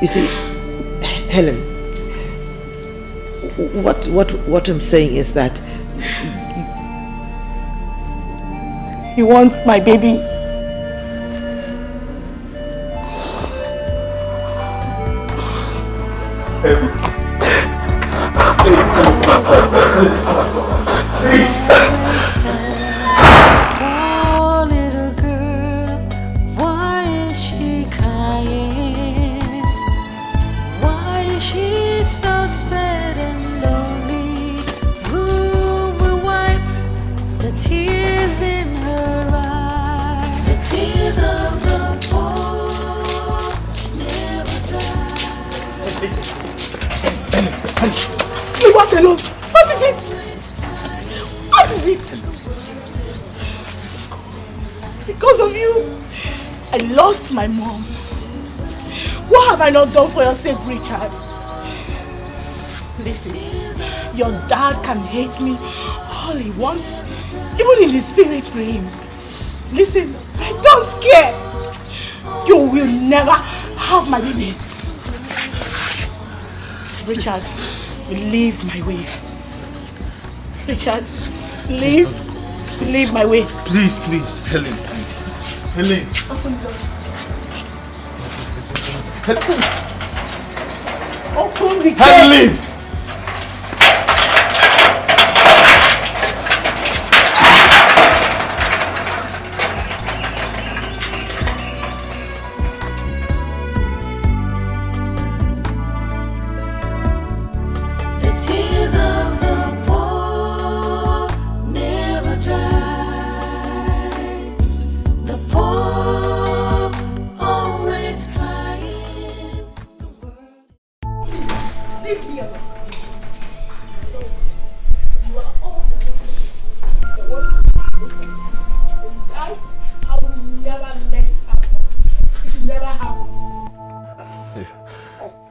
You see, Helen, what I'm saying is that He wants my baby. Poor little girl, why is she crying? Why is she so sad and lonely? Who will wipe the tears in her eyes? The tears of the poor never dry. Leave us alone. What is it? What is it? Because of you, I lost my mom. What have I not done for your sake, Richard? Listen, your dad can hate me all he wants, even in the spirit for him. Listen, I don't care. You will never have my baby. Richard, leave my way. Richard, leave my way. Please, Helen, please. Helen. Open the door. Helen. Open the gate. Helen. The tears of the poor never dry. The poor always crying. Leave me alone. You are all the ones. That I will never let happen. It will never happen.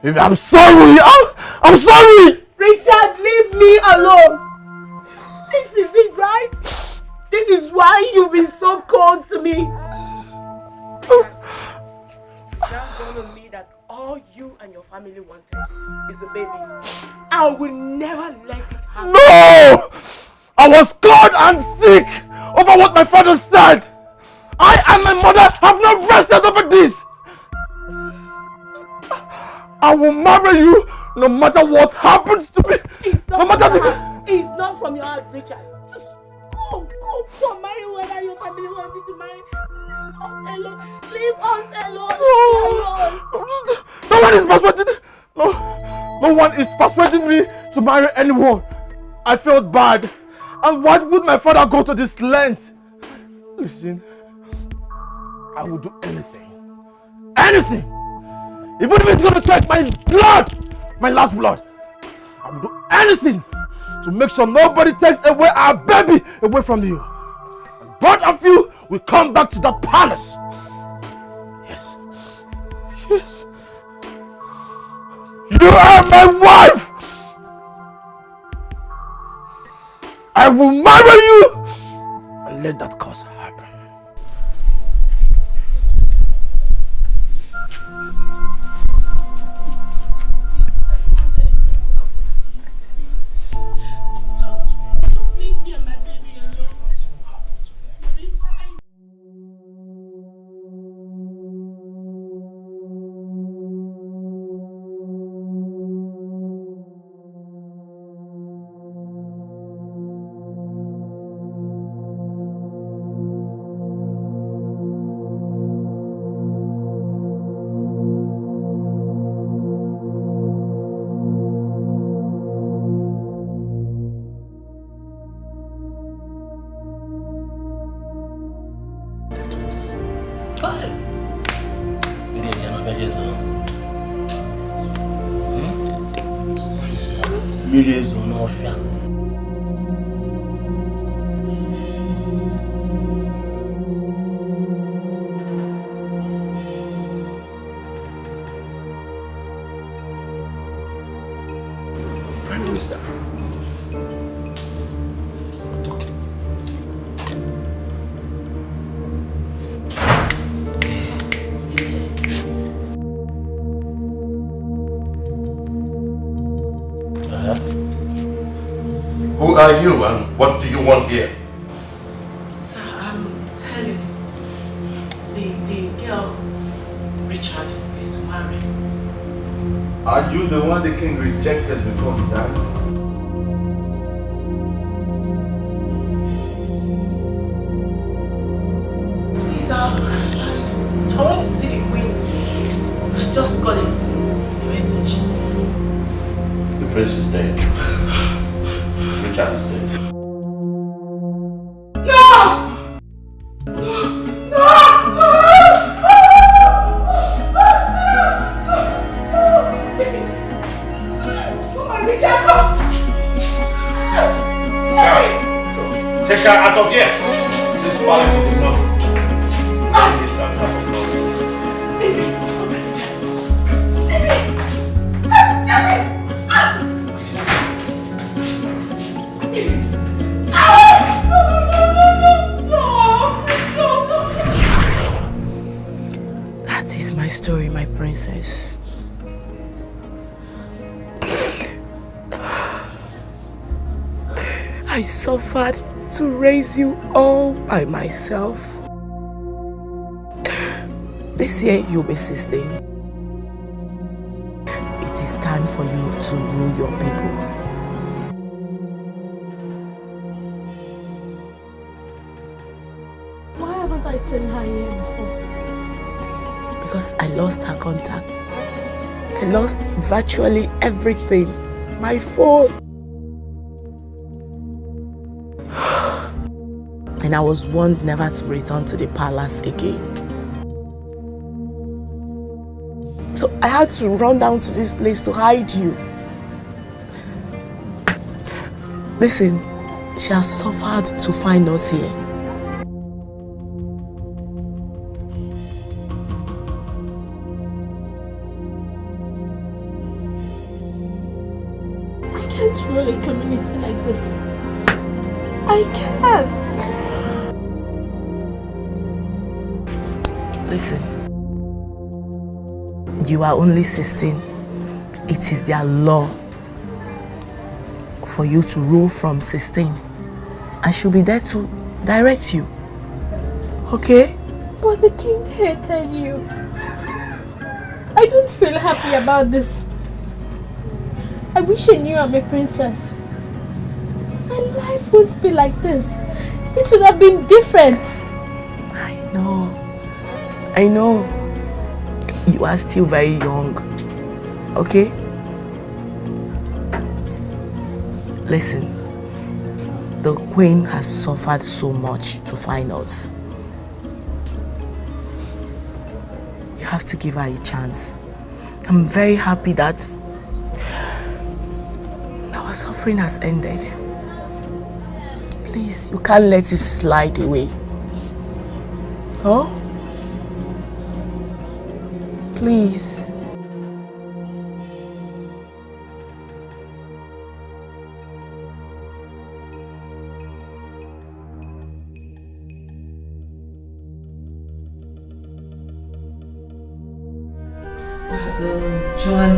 Baby, I'm sorry! I'm sorry! Richard, leave me alone. This is it, right? This is why you've been so cold to me. Now gonna me that all you and your family wanted is the baby. I will never let it happen. No! I was scared and sick over what my father said. I and my mother have not rested over this. I will marry you no matter what happens to me. It's not, no matter it's not from your heart, Richard. Just go, marry whoever your family wants you to marry. Leave us alone. No one is persuading. No one is persuading me to marry anyone. I felt bad. And why would my father go to this length? Listen, I will do anything. Anything! Even if it's going to take my blood, my last blood, I will do anything to make sure nobody takes away our baby away from you. And both of you will come back to that palace. Yes. Yes. You are my wife! I will marry you and let that curse happen. Prime Minister. Stop talking. Who are you and what do you want here? Sir, I'm Helen. The girl Richard is to marry. Are you the one the king rejected before he died? Please, I want to see the queen. I just got a message. The prince is dead. Richard is dead. Take her out of here. This palace is enough. Finish that type of That is my story, my princess. I suffered to raise you all by myself. This year you'll be 16. It is time for you to rule your people. Why haven't I seen her here before? Because I lost her contacts. I lost virtually everything. My phone. And I was warned never to return to the palace again. So I had to run down to this place to hide you. Listen, she has suffered to find us here. I can't rule a community like this. I can't. Listen, you are only 16. It is their law for you to rule from 16. and she'll be there to direct you. Okay? But the king hated you. I don't feel happy about this. I wish he knew I'm a princess. My life won't be like this. It would have been different. I know. You are still very young. Okay? Listen. The queen has suffered so much to find us. You have to give her a chance. I'm very happy that our suffering has ended. Please, you can't let it slide away. Huh? Please. John,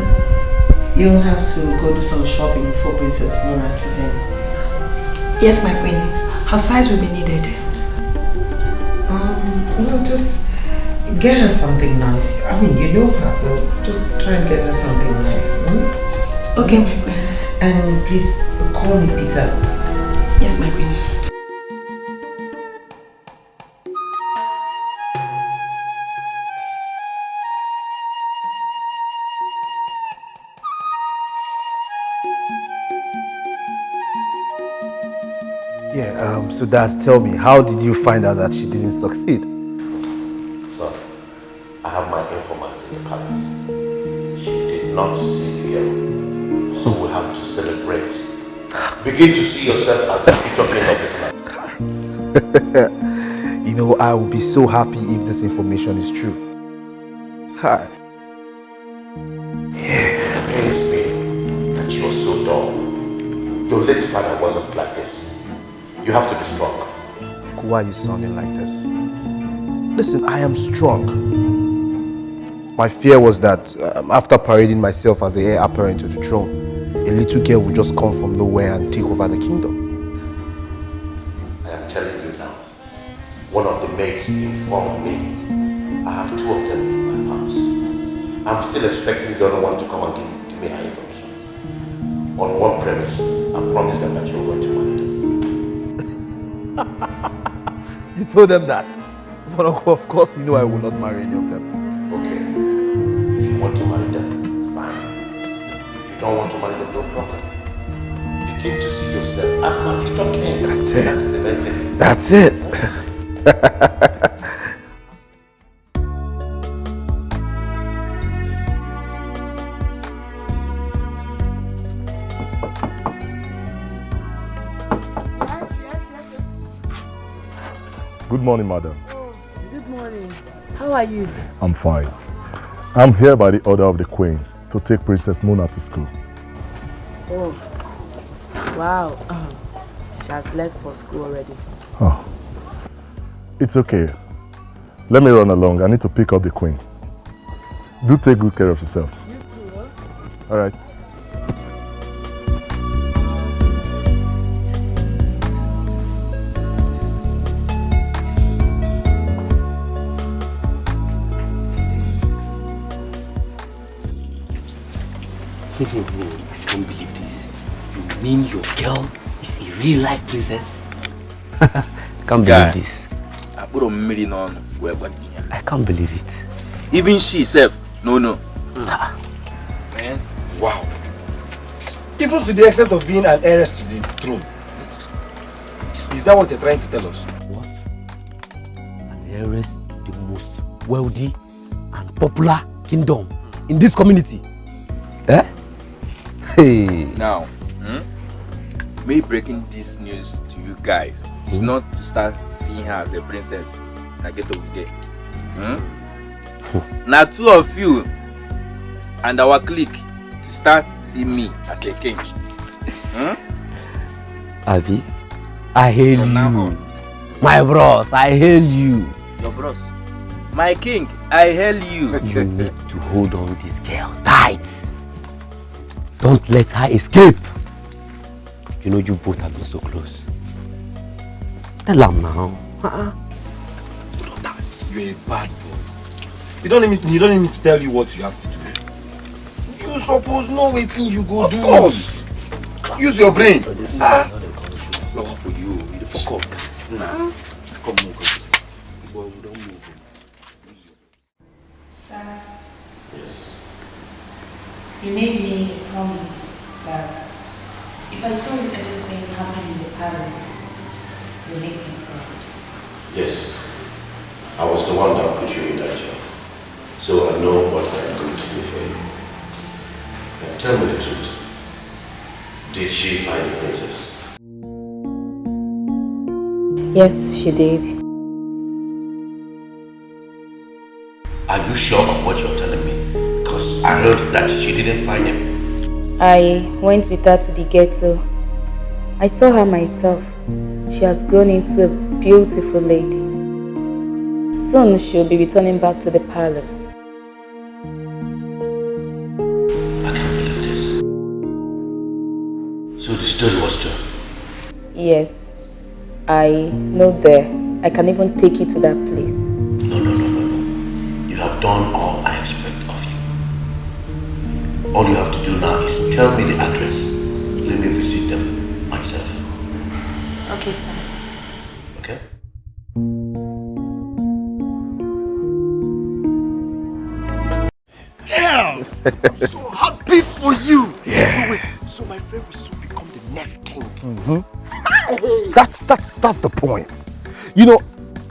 you'll have to go do some shopping for Princess Mona today. Yes, my queen. Her size will be needed. Just get her something nice. I mean, you know her, so just try and get her something nice. Okay, my queen. And please call me Peter. Yes, my queen. Yeah, so Dad, tell me, how did you find out that she didn't succeed? Son, I have my informants in the palace. She did not see the girl. So we have to celebrate. Begin to see yourself as the future king of this land. You know, I will be so happy if this information is true. Hi. It pains me that you are so dull. Your late father wasn't like this. You have to be strong. Why are you sounding like this? Listen, I am strong. My fear was that after parading myself as the heir apparent to the throne, a little girl would just come from nowhere and take over the kingdom. I am telling you now, one of the maids informed me. I have 2 of them in my palace. I'm still expecting the other one to come and give me her information. On one premise, I promise them that you're going to marry them. You told them that? But of course you know I will not marry any of them. Okay. If you want to marry them, fine. If you don't want to marry them, no problem. Begin to see yourself as my future king. That's it. That is the main thing. That's it. Good morning, madam. Good morning. How are you? I'm fine. I'm here by the order of the Queen to take Princess Mona to school. Oh, wow. She has left for school already. Oh, it's okay. Let me run along. I need to pick up the Queen. Do take good care of yourself. You too, huh? All right. I don't believe this. You mean your girl is a real life princess? Can't believe this. I can't believe it. Even she self, no. Man, wow. Even to the extent of being an heiress to the throne. Is that what you're trying to tell us? What? An heiress to the most wealthy and popular kingdom in this community. Eh? Hey. Now, me breaking this news to you guys is not to start seeing her as a princess and get over there. Now 2 of you and our clique to start seeing me as a king. Abi, I hail you. My bros, I hail you. Your bros. My king, I hail you. You need to hold on this girl tight. Don't let her escape. You know you both have been so close. Tell him now. You're a bad boy. You don't need me to tell you what you have to do. You suppose know what you go do. Of course. Use your brain. Not for you. You fuck up. Nah. Come on, boy, we don't move. Sir, Yes. you made me a promise that if I told you everything happening in the palace, you'll make me proud. Yes. I was the one that put you in that job. So I know what I'm going to do for you. Now tell me the truth. Did she find the princess? Yes, she did. Are you sure of what you're telling me? Because I heard that she didn't find him. I went with her to the ghetto. I saw her myself. She has grown into a beautiful lady. Soon she'll be returning back to the palace. I can't believe this. So the story was true? Yes, I know there. I can even take you to that place. No. You have done all I expect of you. All you have to do now is tell me the address. Let me visit them myself. Okay, sir. Okay? Damn! I'm so happy for you! Yeah. Wait, so my friend will soon become the next king. That's the point. You know,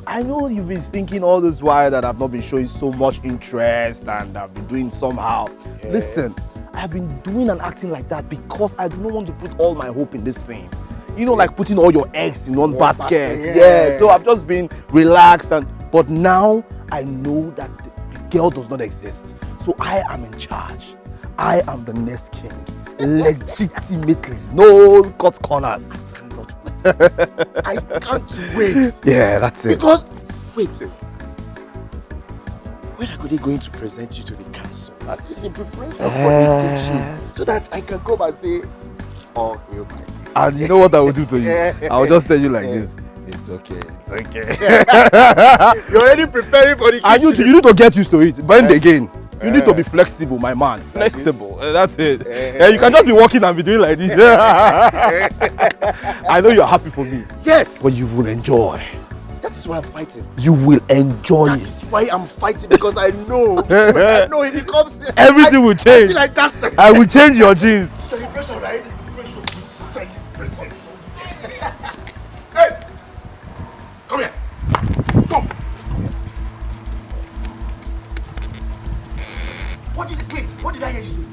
I know you've been thinking all this while that I've not been showing so much interest and I've been doing somehow. Yes. Listen, I've been doing and acting like that because I do not want to put all my hope in this thing. You know, like putting all your eggs in one basket. Yes. Yeah, so I've just been relaxed but now I know that the girl does not exist. So I am in charge. I am the next king. Legitimately. No cut corners. I can't wait. Yeah, that's it. Because, wait, when are they going to present you to the council? At least in preparation for the kingship, so that I can come and say, oh, you my king. And you know what I will do to you? I will just tell you like this. It's okay. It's okay. You're already preparing for the kingship. And you need to get used to it. Bend again. You need to be flexible, my man. Flexible. That's it. You can just be walking and be doing like this. I know you're happy for me. Yes. But you will enjoy. That's why I'm fighting. You will enjoy it. That's why I'm fighting, because I know. I know if it comes. Everything will change. I feel like that's I will change your genes. Celebration, right? Celebration. We celebrate it. Hey! Come here. Come. What did I hear you say?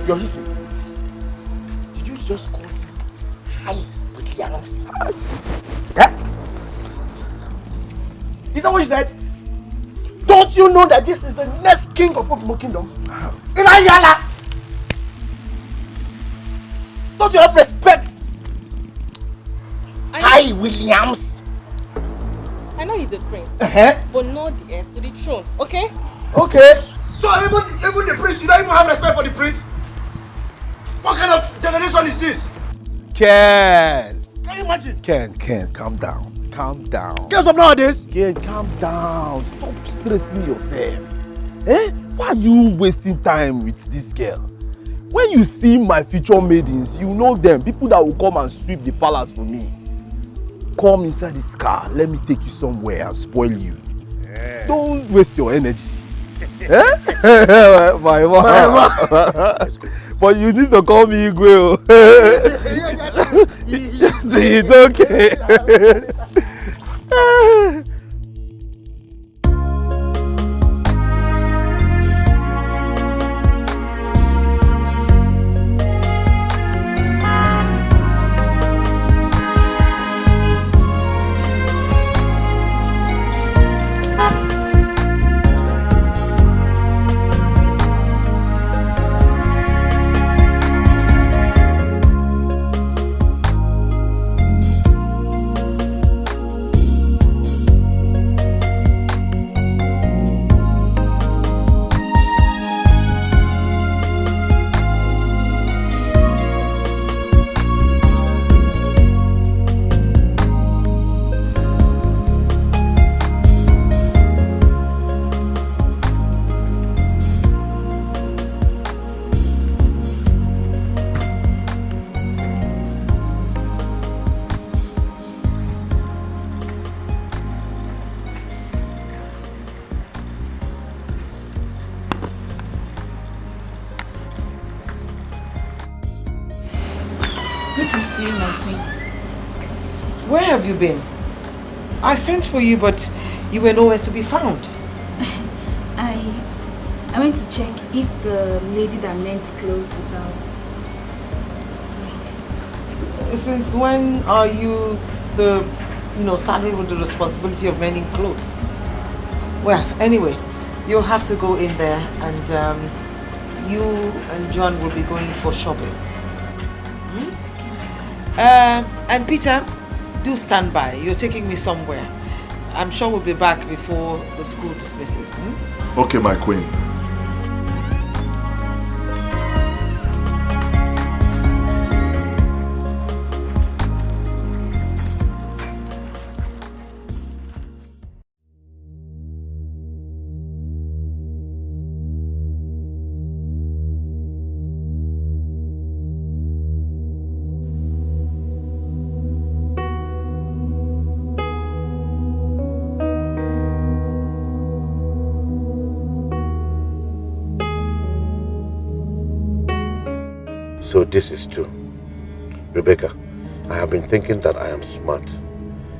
You're listening. Did you just call him? With Williams? Yeah? Is that what you said? Don't you know that this is the next king of Obumo Kingdom? Ilayala! Don't you have respect? Hi, Williams. I know he's a prince, Uh-huh. but not the heir to the throne, okay? Okay. So even the prince, you don't even have respect for the prince? What kind of generation is this? Ken, Can you imagine? Ken, calm down. Calm down. Girls of nowadays? Ken, calm down. Stop stressing yourself. Why are you wasting time with this girl? When you see my future maidens, you know them. People that will come and sweep the palace for me. Come inside this car. Let me take you somewhere and spoil you. Yeah. Don't waste your energy. My man. But you need to call me Igwe. It's okay. Greetings to you, my queen. Where have you been? I sent for you, but you were nowhere to be found. I went to check if the lady that mends clothes is out. So. Since when are you saddled with the responsibility of mending clothes? Well, anyway, you'll have to go in there and you and John will be going for shopping. And Peter, do stand by. You're taking me somewhere. I'm sure we'll be back before the school dismisses. Okay, my queen. So this is true. Rebecca, I have been thinking that I am smart.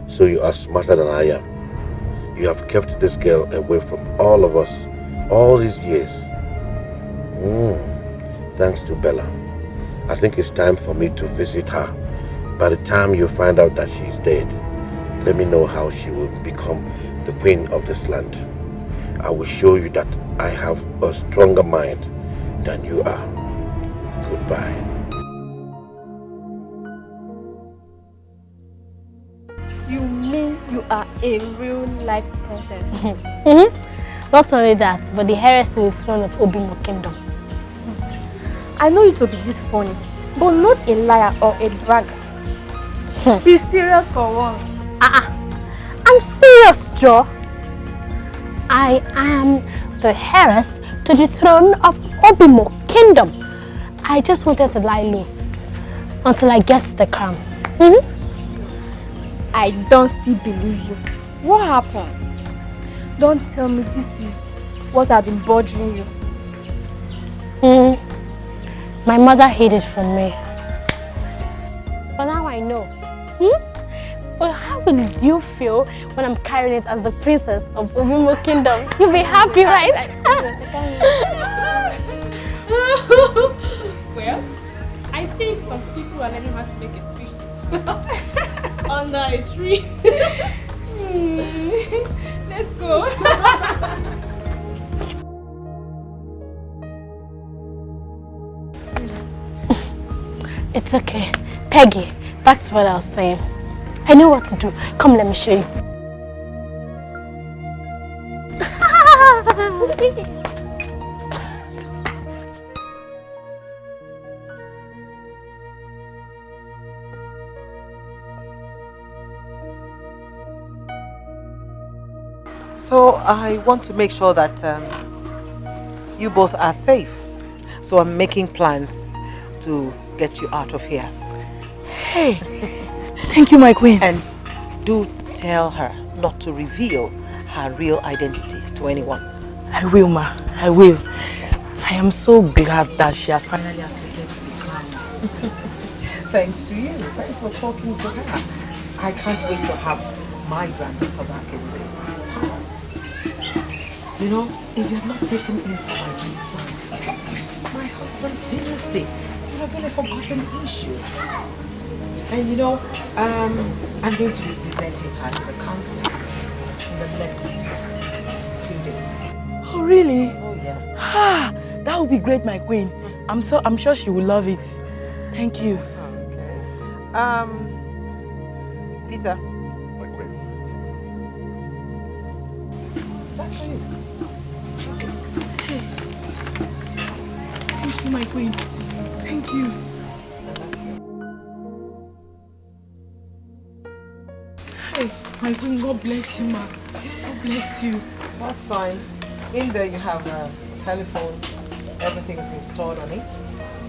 So you are smarter than I am. You have kept this girl away from all of us all these years. Thanks to Bella. I think it's time for me to visit her. By the time you find out that she's dead, let me know how she will become the queen of this land. I will show you that I have a stronger mind than you are. Goodbye. You mean you are a real life princess? Not only that, but the heiress to the throne of Obimo Kingdom. I know you to be this funny, but not a liar or a braggart. Be serious for once. I'm serious, Joe. I am the heiress to the throne of Obimo Kingdom. I just wanted to lie low until I get the crown. I don't still believe you. What happened? Don't tell me this is what I've been bothering you. My mother hid it from me. But now I know. Well, how will you feel when I'm carrying it as the princess of Obimo Kingdom? You'll be happy, right? Well, I think some people are learning how to make a speech under a tree. Let's go. It's okay. Peggy, back to what I was saying. I know what to do. Come, let me show you. So I want to make sure that you both are safe. So I'm making plans to get you out of here. Hey, thank you, my queen. And do tell her not to reveal her real identity to anyone. I will, ma. I will. I am so glad that she has finally accepted to be crowned. Thanks to you. Thanks for talking to her. I can't wait to have my granddaughter back in the palace. You know, if you had not taken in for my great son, my husband's dynasty would have been a forgotten issue. And you know, I'm going to be presenting her to the council in the next few days. Oh, really? Oh, yes. Ah, that would be great, my queen. I'm sure she will love it. Thank you. Okay. Peter. My queen. That's for you. Thank you, my queen. Thank you. Hey, my queen, God bless you, ma. God bless you. That's fine. In there you have a telephone. Everything has been stored on it.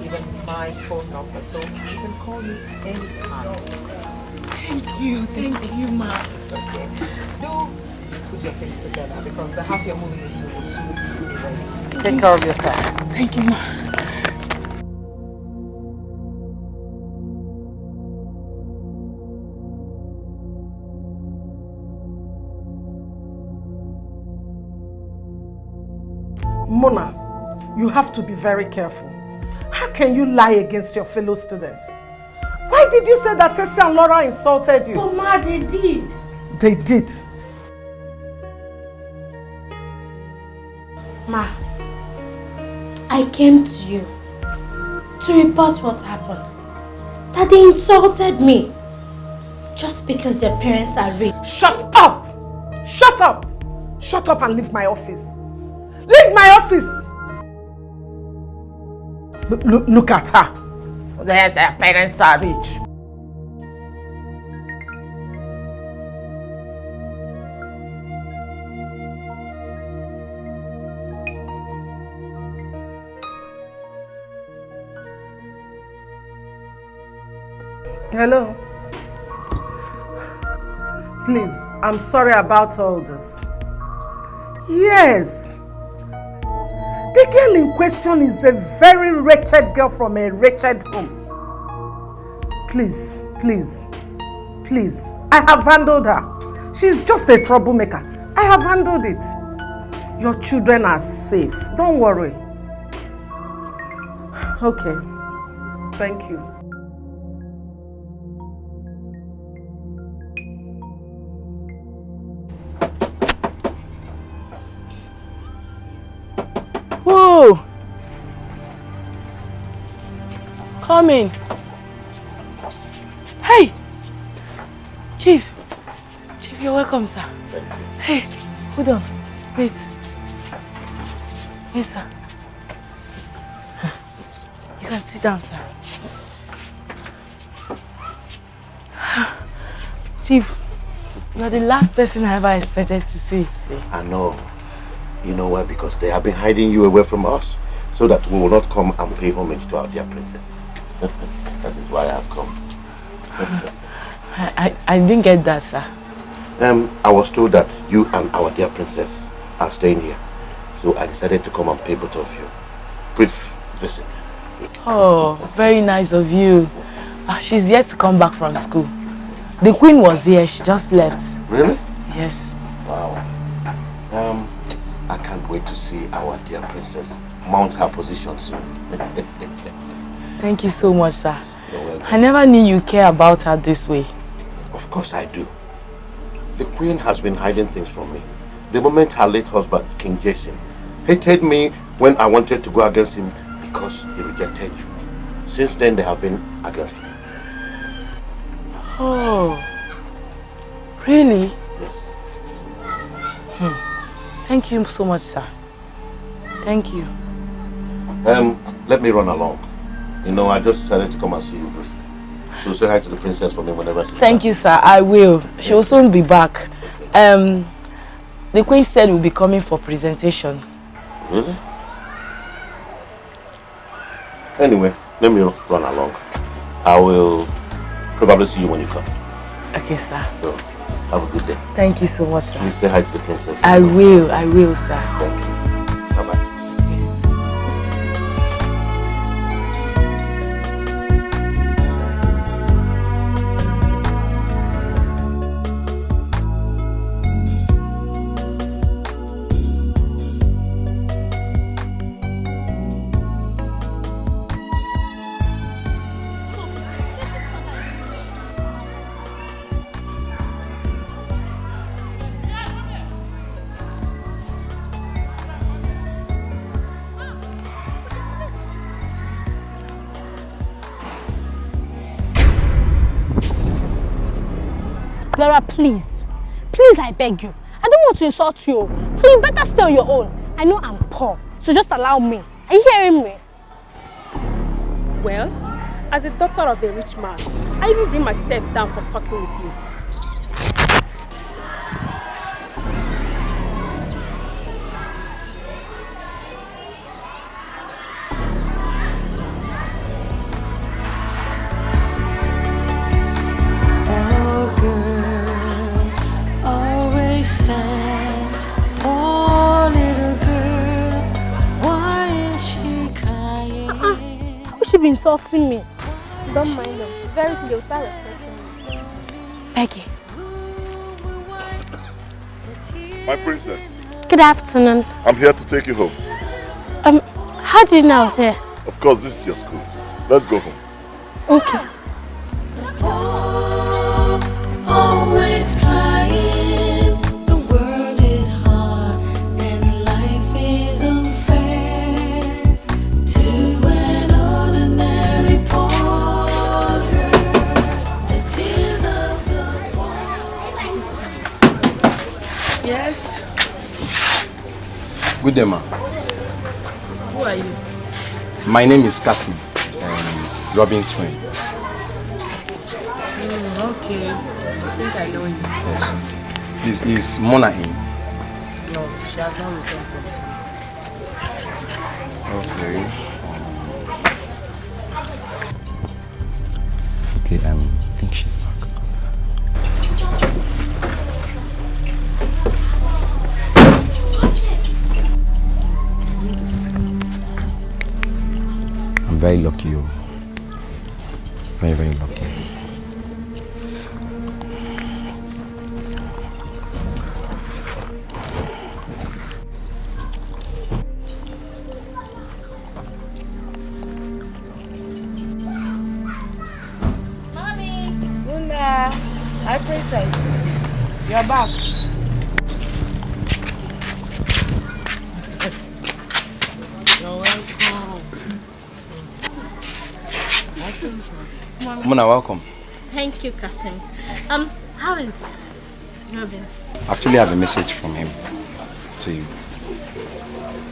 Even my phone number. So you can call me anytime. Thank you, ma. It's okay. Do put your things together because the house you're moving into will soon be ready. Take care of yourself. Thank you, ma. Mona, you have to be very careful. How can you lie against your fellow students? Why did you say that Tessie and Laura insulted you? But Ma, they did. They did. Ma, I came to you to report what happened. That they insulted me just because their parents are rich. Shut up! Shut up! Shut up and leave my office. Leave my office! Look at her. Their parents are rich. Hello. Please, I'm sorry about all this. Yes. The girl in question is a very wretched girl from a wretched home. Please, please, please. I have handled her. She's just a troublemaker. I have handled it. Your children are safe. Don't worry. Okay. Thank you. Whoa! Come in. Hey! Chief, you're welcome, sir. Hey, hold on. Wait. Yes, sir. You can sit down, sir. Chief, you're the last person I ever expected to see. I know. You know why? Because they have been hiding you away from us, so that we will not come and pay homage to our dear princess. That is why I have come. I didn't get that, sir. I was told that you and our dear princess are staying here, so I decided to come and pay both of you brief visit. Oh, very nice of you. She's yet to come back from school. The queen was here, she just left. Really? Yes. Wow. I can't wait to see our dear princess mount her position soon. Thank you so much, sir. You're welcome. I never knew you care about her this way. Of course I do. The queen has been hiding things from me. The moment her late husband, King Jason, hated me when I wanted to go against him because he rejected you. Since then, they have been against me. Oh, really? Yes. Thank you so much, sir. Thank you. Let me run along. You know, I just decided to come and see you briefly. So say hi to the princess for me whenever she's Thank you, sir. I will. She will soon be back. The queen said we'll be coming for presentation. Really? Anyway, let me run along. I will probably see you when you come. Okay, sir. So, have a good day. Thank you so much, sir. Please say hi to the princess. I will, sir. Thank you. Bye-bye. Laura, please. Please, I beg you. I don't want to insult you. So you better stay on your own. I know I'm poor, so just allow me. Are you hearing me? Well, as a daughter of a rich man, I even bring myself down for talking with you. Insulting me. Don't mind them. Very soon they'll start respecting me. Peggy. My princess. Good afternoon. I'm here to take you home. How do you know I was here? Of course, this is your school. Let's go home. Okay. Always crying, the world is hard and life is unfair to an ordinary poor girl. The tears of the poor. Yes. Good day, ma. Who are you? My name is Kasim, Robin's friend. Okay. I think I know you. Yes. This is Mona in. No, she has not returned from school. Okay. Okay, I think she's back. I'm very lucky, you. Very, very lucky. Hi, princess. You're back. You're welcome. Mona, welcome. Thank you, Kasim. How is Robin? Actually, I have a message from him to you.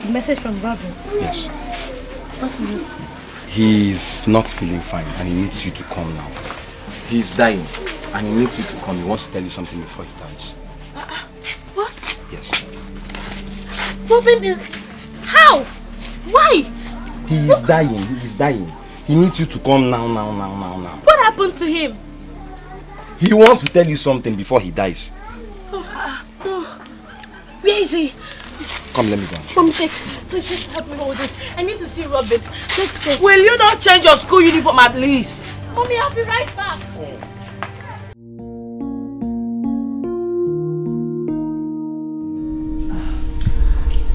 A message from Robin? Yes. What is it? He's not feeling fine and he needs you to come now. He's dying and he needs you to come. He wants to tell you something before he dies. What? Yes. Robin is... How? Why? He is dying. He is dying. He needs you to come now. What happened to him? He wants to tell you something before he dies. Oh, no. Where is he? Come, let me go. Mommy, please just help me hold this. I need to see Robin. Let's go. Will you not change your school uniform at least? Mommy, I'll be right back.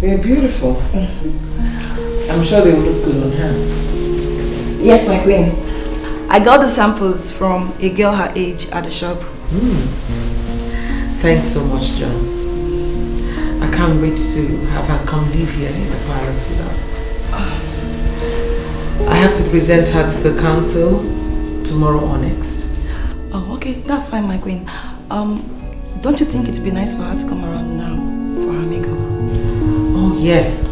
They're beautiful. I'm sure they will look good on her. Yes, my queen. I got the samples from a girl her age at the shop. Thanks so much, John. I can't wait to have her come live here in the palace with us. I have to present her to the council tomorrow or next. Oh, okay. That's fine, my queen. Don't you think it would be nice for her to come around now for her makeup? Oh, yes.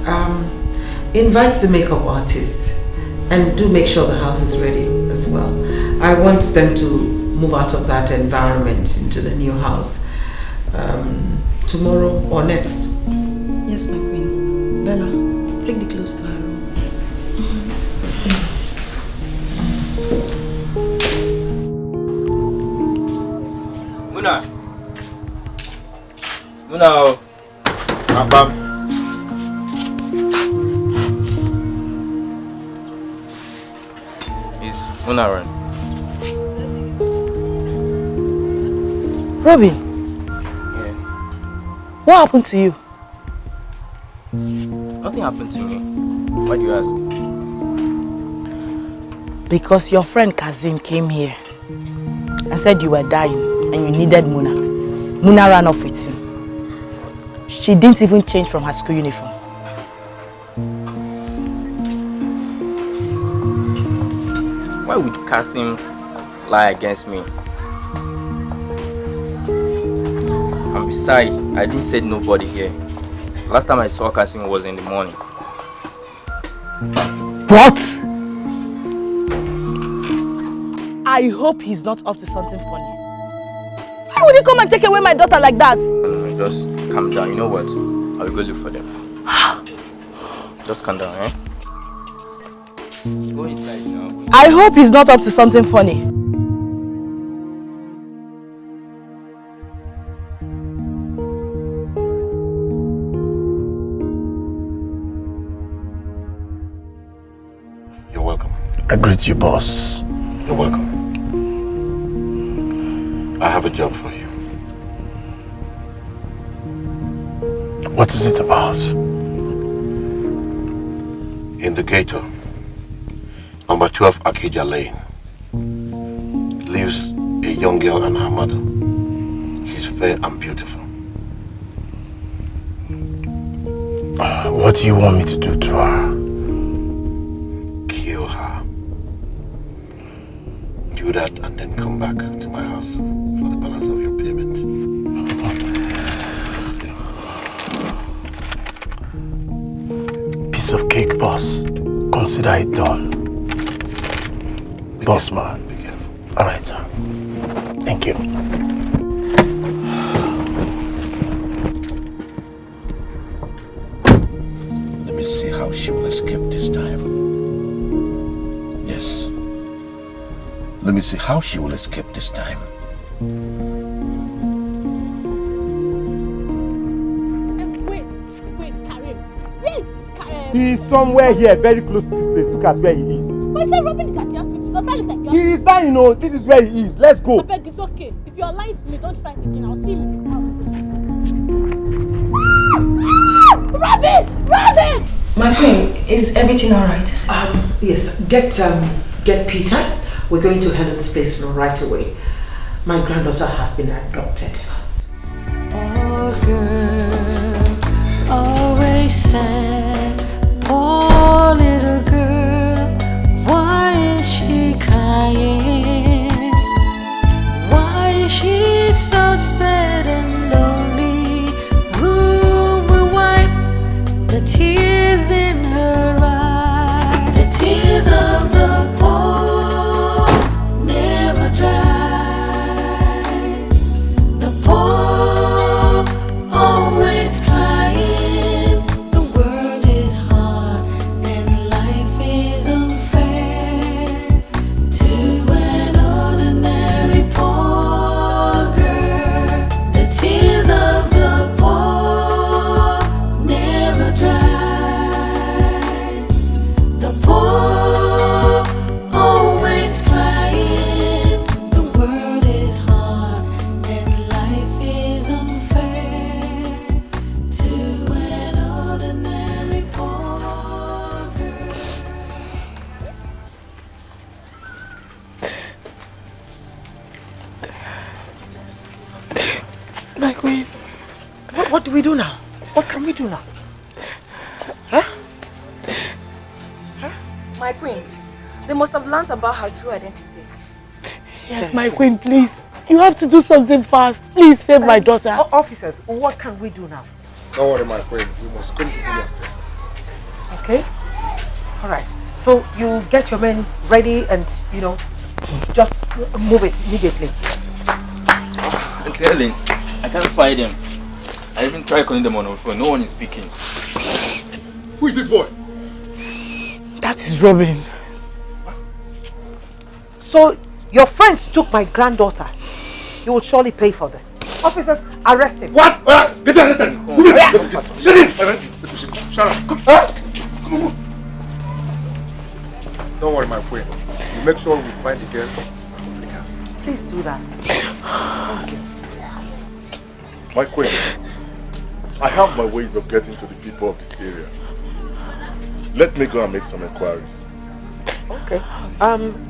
Invite the makeup artist and do make sure the house is ready as well. I want them to move out of that environment into the new house tomorrow or next. Yes, my queen. Bella, take the clothes to her room. Muna. Abam. Is Muna run? Robin. Yeah. What happened to you? Nothing happened to me. Why do you ask? Because your friend Kazim came here and said you were dying and you needed Muna. Muna ran off with him. She didn't even change from her school uniform. Why would Kasim lie against me? And besides, I didn't say nobody here. Last time I saw Kasim was in the morning. What? I hope he's not up to something funny. Why would he come and take away my daughter like that? No, just calm down. You know what? I will go look for them. Just calm down, eh? Go inside now. I hope he's not up to something funny. You're welcome. I greet you, boss. You're welcome. I have a job for you. What is it about? In the ghetto, number 12 Akeja Lane, lives a young girl and her mother. She's fair and beautiful. What do you want me to do to her? Kill her. Do that and then come back to my house for the balance of your payment. Piece of cake, boss. Consider it done. Boss man. Be careful. All right, sir. Thank you. Let me see how she will escape this time. Yes. Let me see how she will escape this time. Wait, Karim. Where is Karim? He is somewhere here, very close to this place. Look at where he is. Why say Robin is at the hospital? Does that look like He is dying, you know. This is where he is. Let's go. I beg, it's okay. If you are lying to me, don't try it again. I'll see you in his house. Robin! My queen, is everything alright? Yes, get Peter. We're going to Helen's place right away. My granddaughter has been adopted. Oh girl, always sad. Oh little girl, why is she crying? Why is she so sad and lonely? Who will wipe the tears in her eyes? The tears of the poor never dry. The poor always crying. The world is hard and life is unfair to an ordinary poor girl. The tears of the poor never dry. The poor always crying. The world is hard and life is unfair to an ordinary poor girl. My queen. What do we do now? What can we do now? My queen, they must have learnt about her true identity. Yes, my queen, please. You have to do something fast. Please save my daughter. Officers, what can we do now? Don't worry, my friend. We must come to you first. Okay? Alright. So you get your men ready and, just move it immediately. It's Helen. I can't find them. I even tried calling them on the phone. No one is speaking. Who is this boy? That is Robin. So your friends took my granddaughter. You will surely pay for this. Officers, arrest him. What? Get arrested! Shut up! Come on. Don't worry, my queen. We'll make sure we find the girl. Please do that. Thank you. My queen, I have my ways of getting to the people of this area. Let me go and make some inquiries. Okay.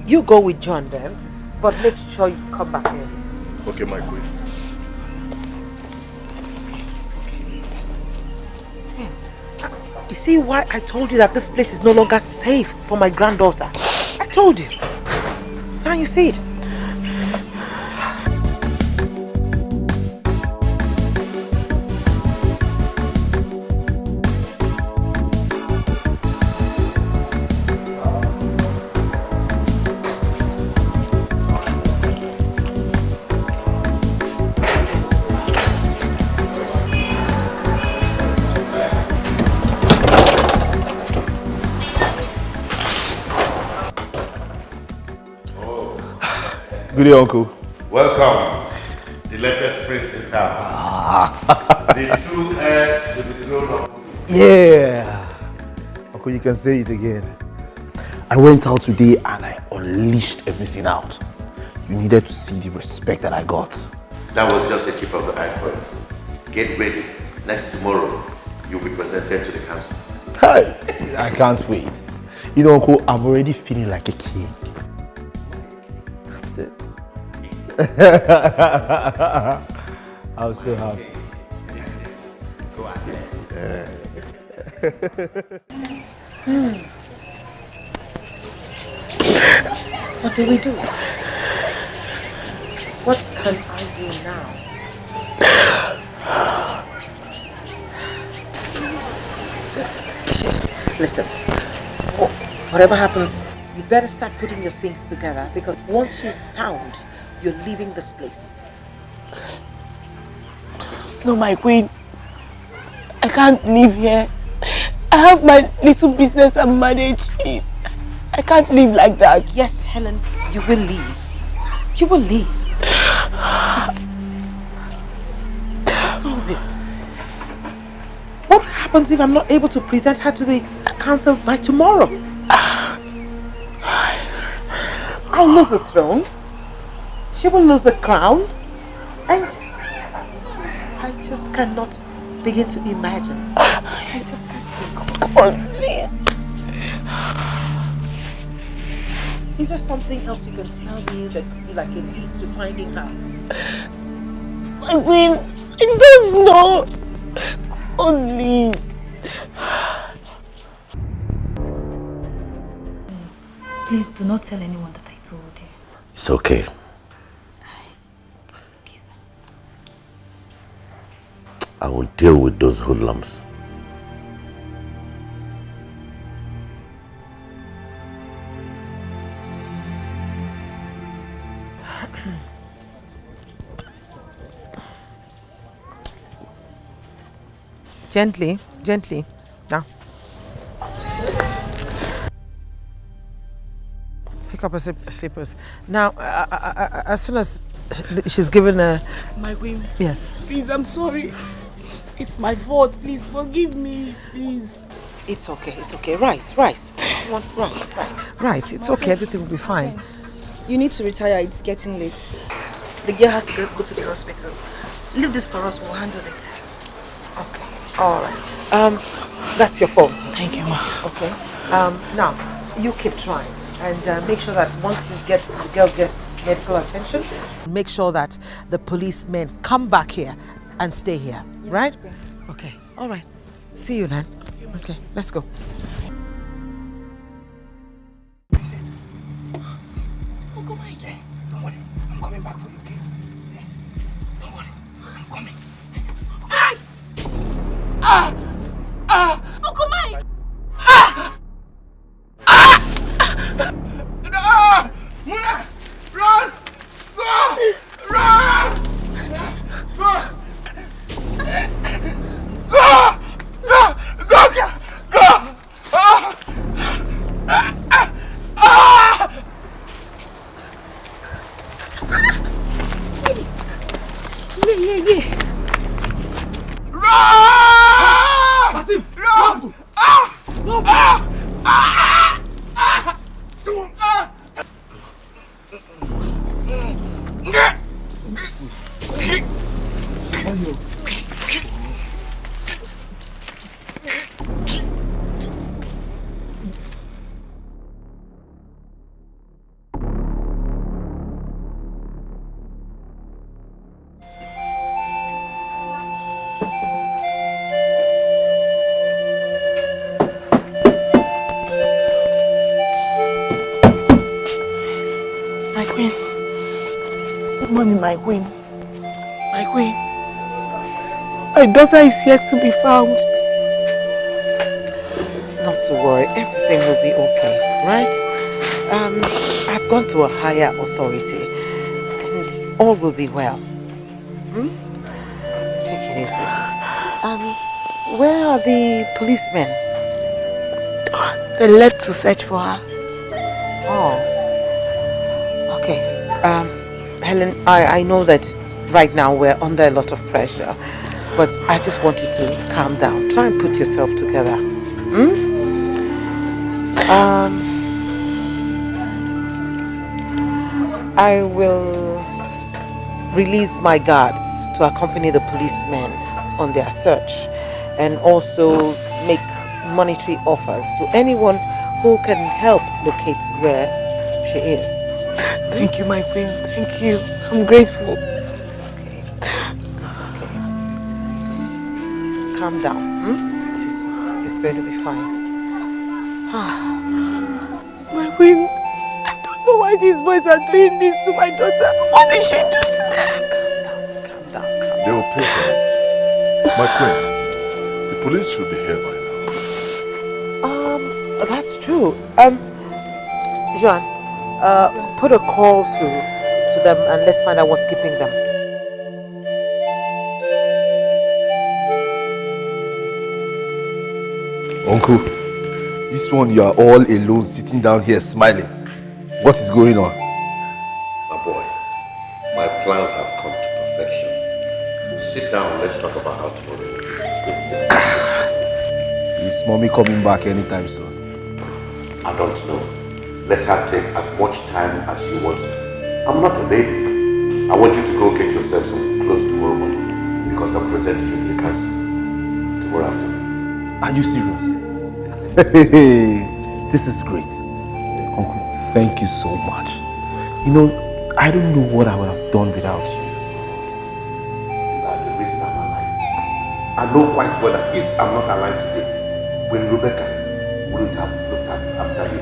You go with John then, but make sure you come back here. Okay, my queen. You see why I told you that this place is no longer safe for my granddaughter? I told you. Can't you see it? Good day, Uncle. Welcome, the latest prince in town. The true heir to the throne of... Yeah. Uncle, you can say it again. I went out today and I unleashed everything out. You needed to see the respect that I got. That was just a tip of the iceberg. Get ready. Next tomorrow, you'll be presented to the council. Hey, I can't wait. You know, Uncle, I'm already feeling like a king. That's it. I'm so happy. Go ahead. What do we do? What can I do now? Listen, whatever happens, you better start putting your things together because once she's found, you're leaving this place. No, my queen. I can't live here. I have my little business and manage it. I can't live like that. Yes, Helen, you will leave. You will leave. What's all this? What happens if I'm not able to present her to the council by tomorrow? I'll lose the throne. She will lose the crown. And I just cannot begin to imagine. I just can't think. Come on, please. Is there something else you can tell me that could be like a lead to finding her? My queen, I don't know. Oh, please. Please do not tell anyone that I told you. It's okay. I will deal with those hoodlums. Gently, gently. Now. Pick up her slippers. Now, as soon as she's given a... My queen. Yes. Please, I'm sorry. It's my fault. Please, forgive me. Please. It's okay, it's okay. Rice. Come on, rice. It's okay, everything will be fine. You need to retire, it's getting late. The girl has to go to the hospital. Leave this for us, we'll handle it. Okay. All right. That's your phone. Thank you, ma. Okay. Now, you keep trying and make sure that once the girl gets medical attention, make sure that the policemen come back here and stay here, yes, right? Okay. All right. See you then. Okay, let's go. Don't worry, I'm coming back for you, okay? Don't worry, I'm coming. Uncle Mike! Muna! Run! Go! Run! Go! Go! Go! Go! Yeah. Run! Basim! Run! My queen. Good morning, my queen. My queen. My daughter is yet to be found. Not to worry, everything will be okay, right? I've gone to a higher authority and all will be well. Take it easy. Where are the policemen? They left to search for her. Oh. Okay. Helen, I know that right now we're under a lot of pressure, but I just want you to calm down. Try and put yourself together. I will release my guards to accompany the policemen on their search and also make monetary offers to anyone people can help locate where she is. Thank you, my queen. Thank you. I'm grateful. It's okay. It's okay. Calm down. It's going to be fine. My queen, I don't know why these boys are doing this to my daughter. What did she do to them? Calm down. They will pay for it. My queen, the police should be here by now. That's true. Joan, put a call through to them and let's find out what's keeping them. Uncle, this one you are all alone sitting down here smiling. What is going on? My boy, my plans have come to perfection. Sit down and let's talk about how tomorrow will be. Is mommy coming back anytime soon? I don't know. Let her take as much time as she wants to. I'm not a lady. I want you to go get yourself some clothes tomorrow morning because I'm presenting you to the council tomorrow afternoon. Are you serious? This is great. Uncle, thank you so much. You know, I don't know what I would have done without you. You are the reason I'm alive. I know quite well that if I'm not alive today, when Rebecca wouldn't have looked after you.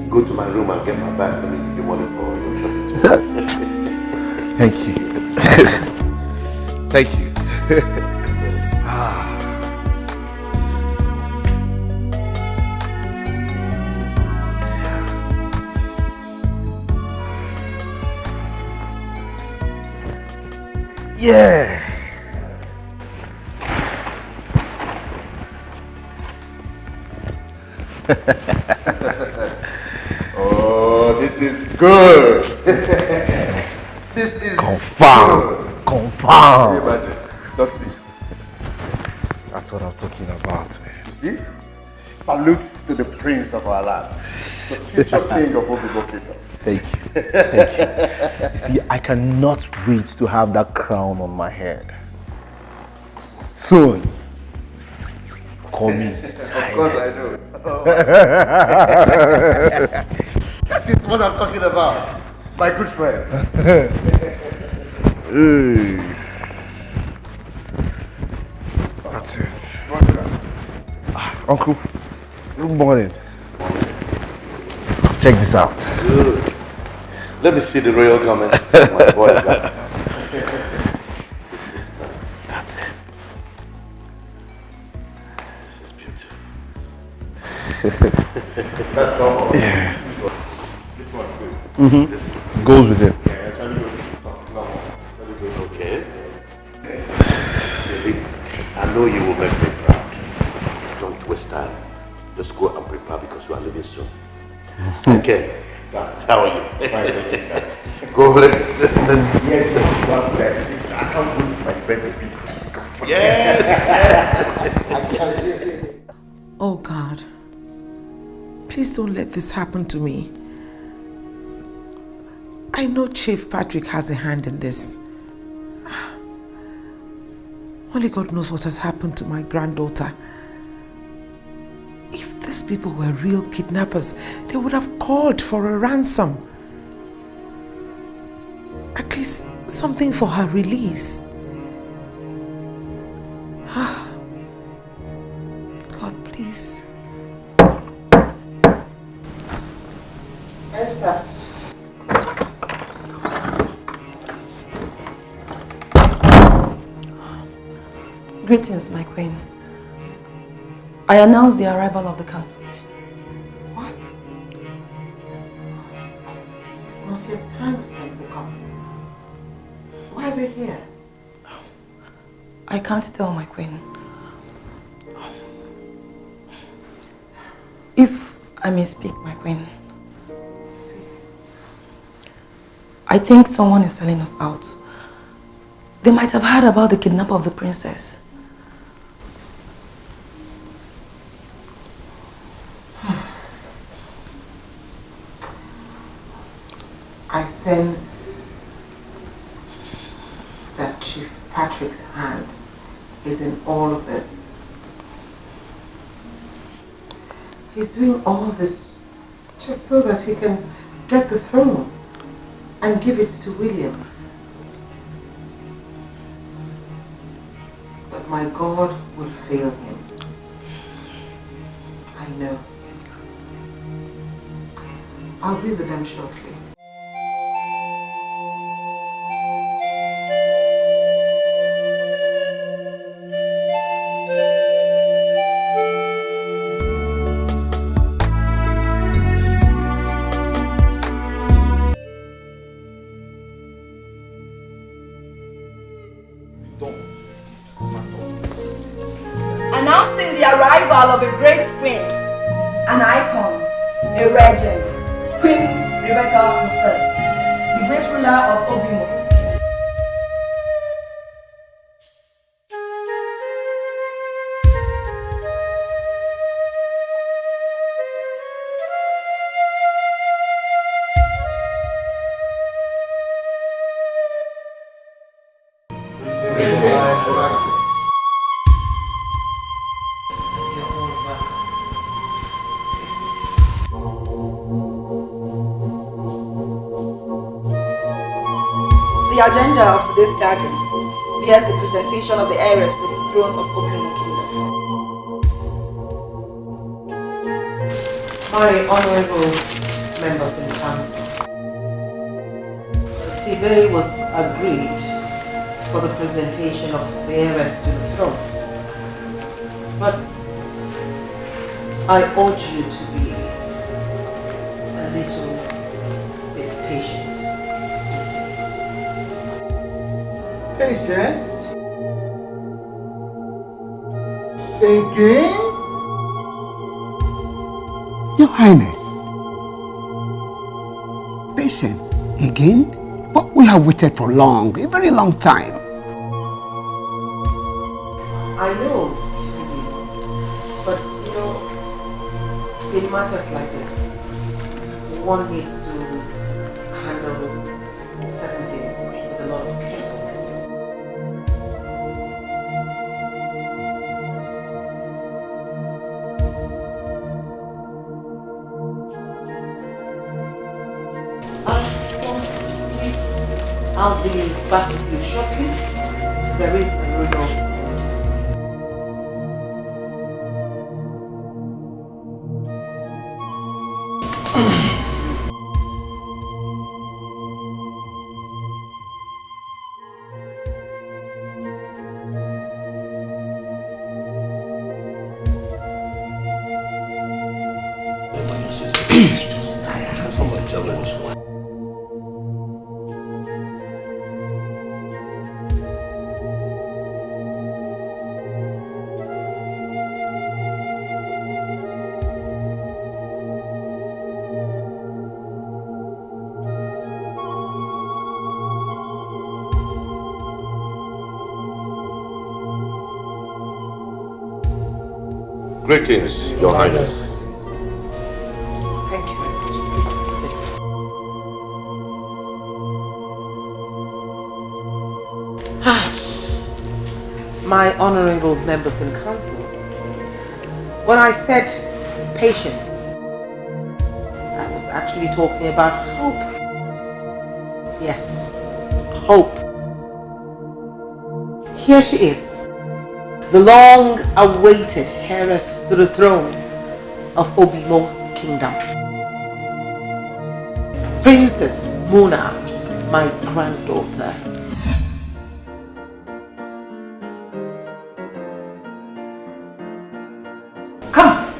Go to my room and get my bag. Let me give you money for your shopping. Thank you. Thank you. Yeah. Oh, this is good. This is confirm. Confirm. Imagine. Just see. That's what I'm talking about, man. You see? Salutes to the prince of our land. The future king of Obibo Kingdom. Thank you. Thank you. You see, I cannot wait to have that crown on my head. Soon. Call me His Of course I know. That is what I'm talking about. My good friend. That's it. Uncle, good morning. Check this out. Good. Let me see the royal comments of my boy. That's it. That's all. Yeah. This one too. Goes with it. Yeah, actually with this particular one. Very good. Okay. I know you will make me proud. Don't waste time. Just go and prepare because you are leaving soon. Okay. How are you? Fine, go, let's yes, I can't go with my friend with people. Yes! Oh God, please don't let this happen to me. I know Chief Patrick has a hand in this. Only God knows what has happened to my granddaughter. If these people were real kidnappers, they would have called for a ransom. At least something for her release. God, please. Enter. Greetings, my queen. I announce the arrival of the councilmen. What? It's not yet time for them to come. Why are they here? I can't tell, my queen. If I may speak, my queen. I think someone is selling us out. They might have heard about the kidnap of the princess. I sense that Chief Patrick's hand is in all of this. He's doing all this just so that he can get the throne and give it to Williams. But my God will fail him. I know. I'll be with them shortly. Announcing the arrival of a great queen, an icon, a regent, Queen Rebecca I, the great ruler of Obimo. The agenda of today's gathering bears the presentation of the heiress to the throne of Obimo Kingdom. My honorable members in council, today was agreed for the presentation of the heiress to the throne. But I urge you to be a little bit patient. Patience? Again? Your Highness. Patience again? But we have waited for long, a very long time. I know, but you know, in matters like this, one needs to handle certain things with a lot of carefulness. So please, I'll be back with you shortly. There is a real Somebody tell me what's going on. Greetings, Your Highness. Thank you very much. Please sit. My honorable members in council, when I said patience, I was actually talking about hope. Yes, hope. Here she is, the long-awaited heiress to the throne of Obimo Kingdom. Princess Muna, my granddaughter. Come.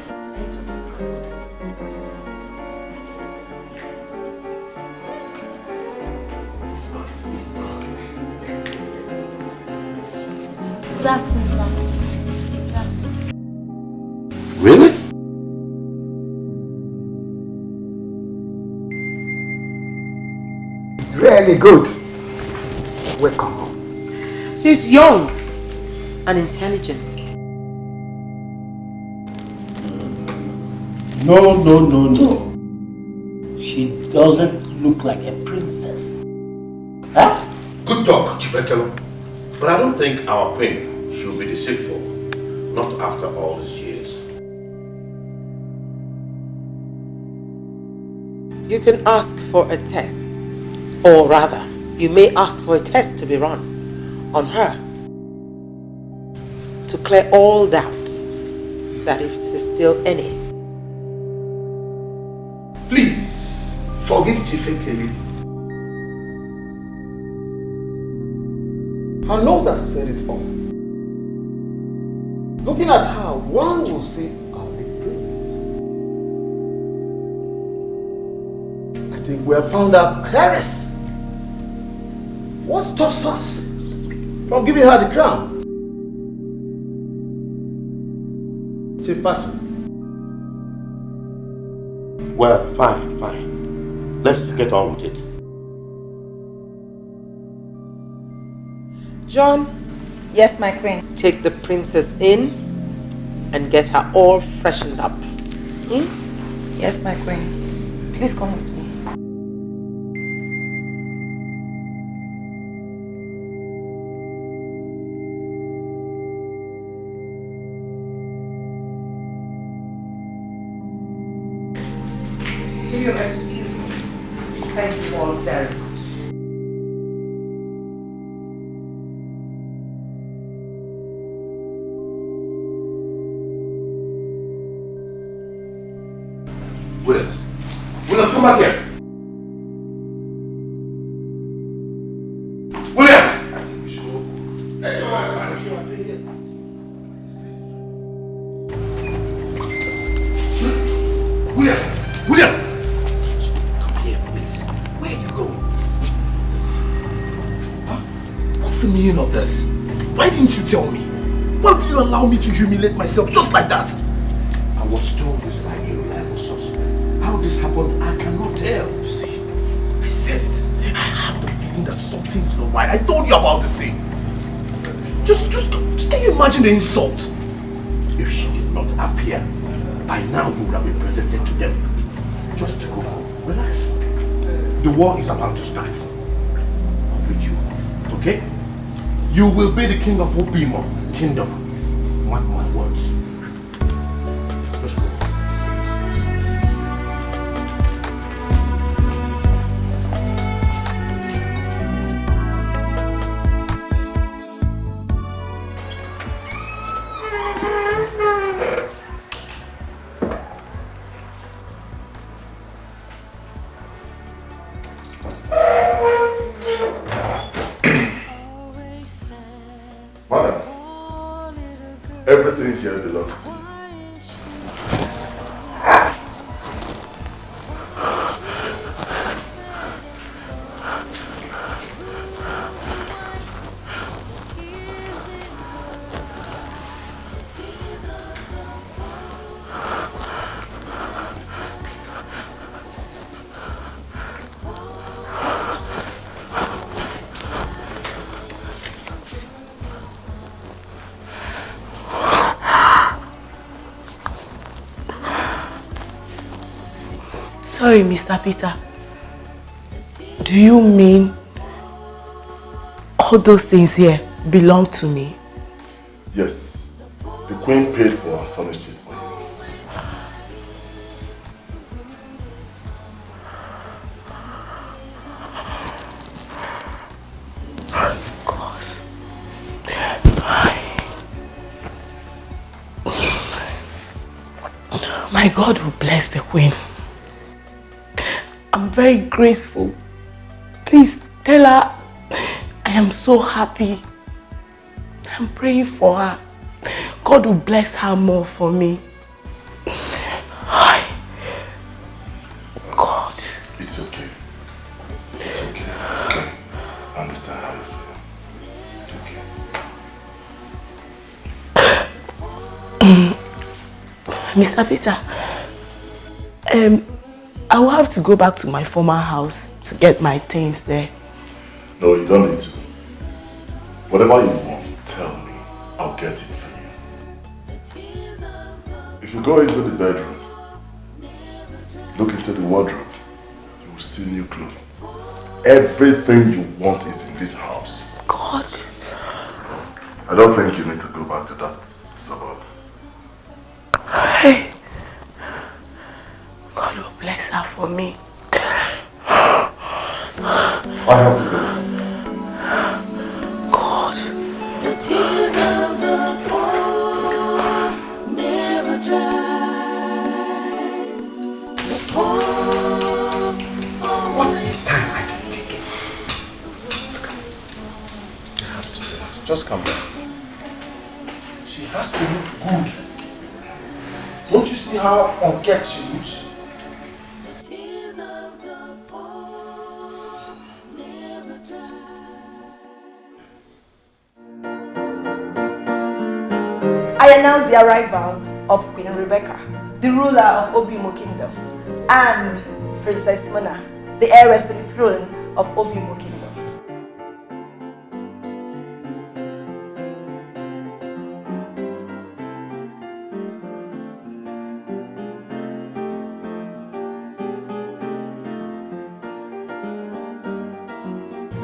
Good afternoon, sir. Good afternoon. Really? It's really good. Welcome home. She's young and intelligent. No. She doesn't look like a princess. Huh? Good talk, Chief Ekelo. But I don't think our queen should be deceitful. Not after all these years. You can ask for a test. Or rather, you may ask for a test to be run on her to clear all doubts that if there's still any. Please, forgive Chifekele. Her nose has said it all. Looking at her, one will say our big prince. I think we have found our heiress. What stops us from giving her the crown? Chief Patrick. Well, fine. Let's get on with it. John. Yes, my queen. Take the princess in and get her all freshened up. Yes, my queen. Please come with me. If you'll excuse me. Thank you all very much. William, come back here. William! I think we should go. Let's go. William! Come here, please. Where are you going? Huh? What's the meaning of this? Why didn't you tell me? Why will you allow me to humiliate myself just like that? I was told this like a reliable suspect. How this happened, I cannot tell. You see, I said it. I had the feeling that something's not right. I told you about this thing. Just can you imagine the insult? If she did not appear, by now you would have been presented to them. Just to go home. Relax. The war is about to start. I'm with you. Okay? You will be the king of Obimo Kingdom. Mark my words. Let's go. Everything here belongs to you. Sorry, Mr. Peter. Do you mean all those things here belong to me? Yes. The queen paid for and furnished it for you. My God will bless the queen. I'm very grateful. Please tell her I am so happy. I'm praying for her. God will bless her more for me. God. It's okay. It's okay. Okay. I understand how you feel. It's okay. Mr. Peter, I will have to go back to my former house to get my things there. No, you don't need to. Whatever you want, tell me. I'll get it for you. If you go into the bedroom, look into the wardrobe, you will see new clothes. Everything you want is in this house. God. I don't think you need to go back to that suburb. Hey. God will bless her for me. I have to go. God. The tears of the poor never dry. The poor. What is time I can take it? You have to. Just come back. She has to look good. Don't you see how unkempt she looks? I announce the arrival of Queen Rebecca, the ruler of Obimo Kingdom, and Princess Mona, the heiress to the throne of Obimo Kingdom.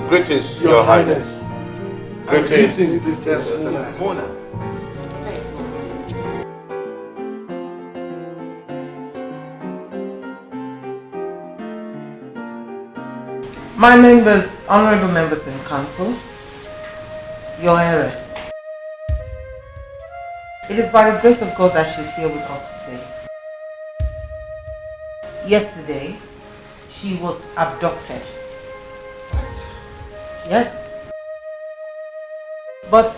Greetings, Your Highness. Greetings, Princess Mona. My members, honorable members in council, your heiress. It is by the grace of God that she's here with us today. Yesterday, she was abducted. Yes. But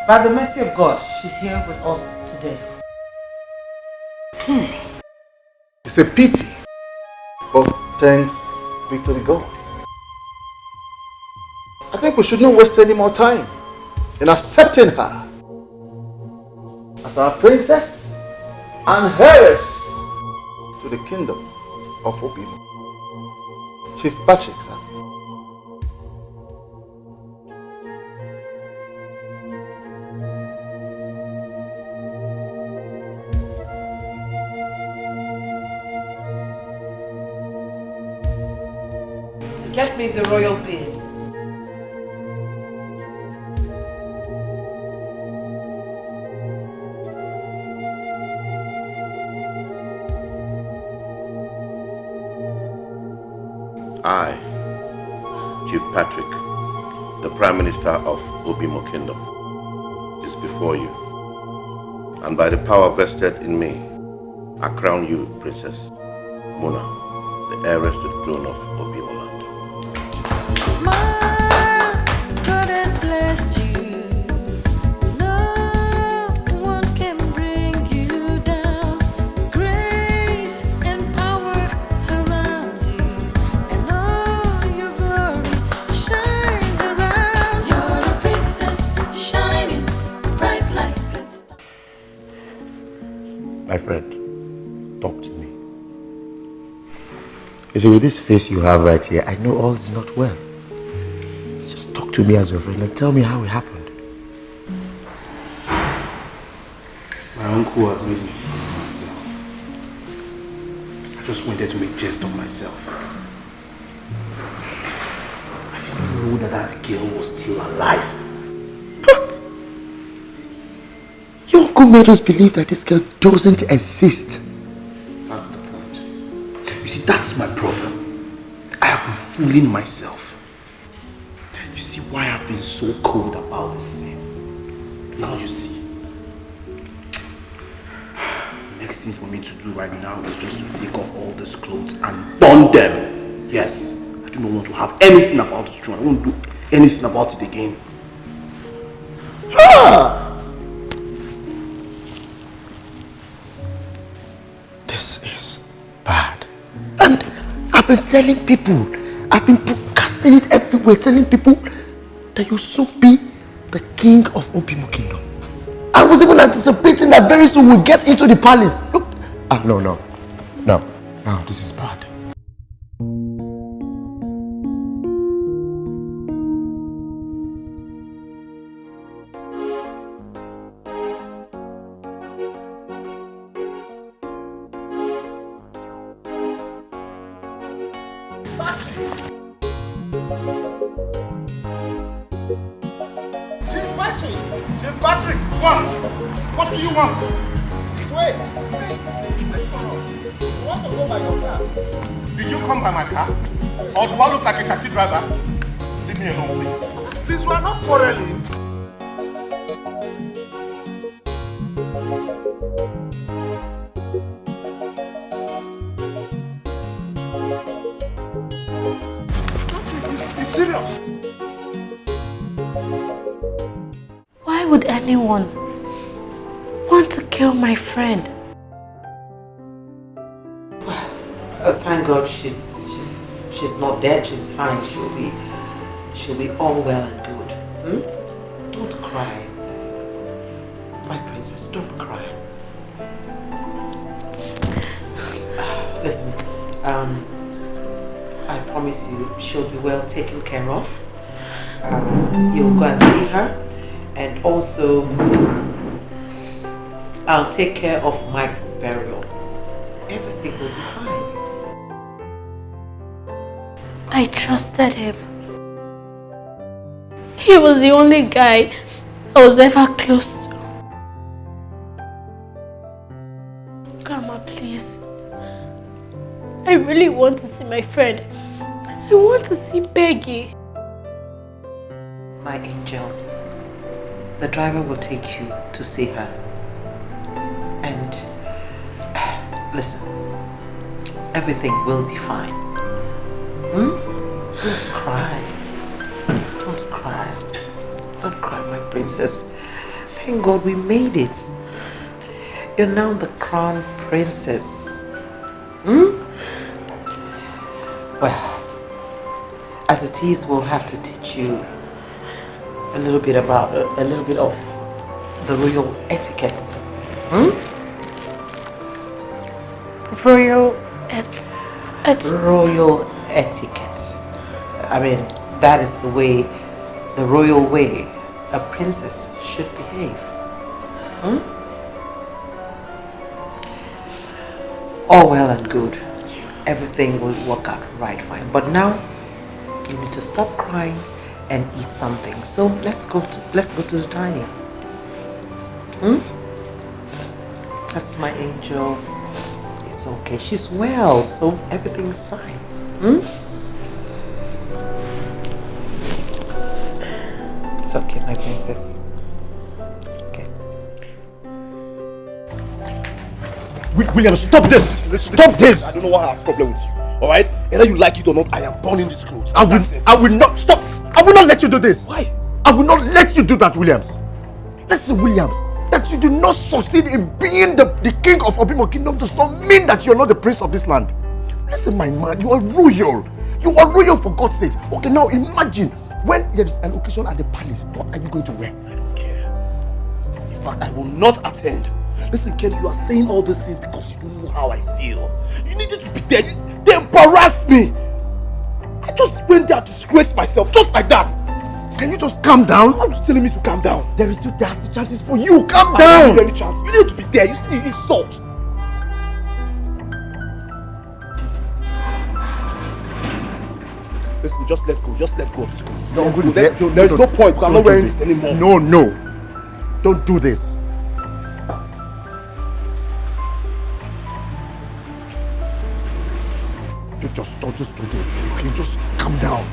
by the mercy of God, she's here with us today. It's a pity, but thanks be to the gods. I think we should not waste any more time in accepting her as our princess and heiress to the kingdom of Obimo. Chief Patrick, sir. Get me the royal beads. I, Chief Patrick, the Prime Minister of Obimo Kingdom, is before you. And by the power vested in me, I crown you, Princess Mona, the heiress to the throne of Obimo land. Smile, God has blessed you. No one can bring you down. Grace and power surround you, and all your glory shines around. You're a princess shining bright like a star. My friend, talk to me. You see, with this face you have right here, I know all is not well. Just talk to me as your friend and tell me how it happened. My uncle has made me feel myself. I just wanted to make jest of myself. I didn't know that girl was still alive. But your uncle made us believe that this girl doesn't exist. That's the point. You see, that's my problem. I have been fooling myself. You see why I've been so cold about this thing. Now you see. Next thing for me to do right now is just to take off all these clothes and burn them. Yes, I do not want to have anything about this throne. I won't do anything about it again. This is bad. And I've been telling people, I've been broadcasting it everywhere, telling people that you'll soon be the king of Obimo Kingdom. I was even anticipating that very soon we'll get into the palace. Look. No, this is bad. Chief Patrick, what do you want? Wait. You want to go by your car? Did you come by my car? Or do I look like a taxi driver? Leave me alone, please. Please, we are not quarreling. Be serious. Why would anyone want to kill my friend? Thank God she's not dead. She's fine. She'll be all well and good. Don't cry, my princess. Don't cry. Listen, I promise you, she'll be well taken care of. You'll go and see her, and also I'll take care of Mike's burial. Everything will be fine. I trusted him. He was the only guy I was ever close to. Grandma, please. I really want to see my friend. I want to see Peggy. My angel, the driver will take you to see her. And listen, everything will be fine. Don't cry. Don't cry. Don't cry, my princess. Thank God we made it. You're now the crown princess. Well, as it is, we'll have to teach you a little bit of the royal etiquette. Royal etiquette. I mean, that is the way, the royal way a princess should behave. All well and good. Everything will work out right fine. But now, you need to stop crying and eat something. So let's go to the dining. That's my angel. It's okay. She's well, so everything is fine. It's okay, my princess. It's okay. William, stop this! Stop this! I don't know why I have a problem with you. Alright? Whether you like it or not, I am burning these clothes. I will not stop! I will not let you do this! Why? I will not let you do that, Williams! Listen, Williams, that you do not succeed in being the king of Obimo Kingdom does not mean that you are not the prince of this land. Listen, my man, you are royal. You are royal for God's sake. Okay, now imagine when there is an occasion at the palace, what are you going to wear? I don't care. In fact, I will not attend. Listen, Ken, you are saying all these things because you don't know how I feel. You needed to be there. They embarrassed me. I just went there to disgrace myself, just like that. Can you just calm down? Why are you telling me to calm down? There's still chances for you. Calm down. I don't need any chance. You need to be there. You still need salt. Listen, just let go. Just let go of this clothes. No, there is no point because I'm not wearing this anymore. No. Don't do this. Don't just do this. Okay, just calm down.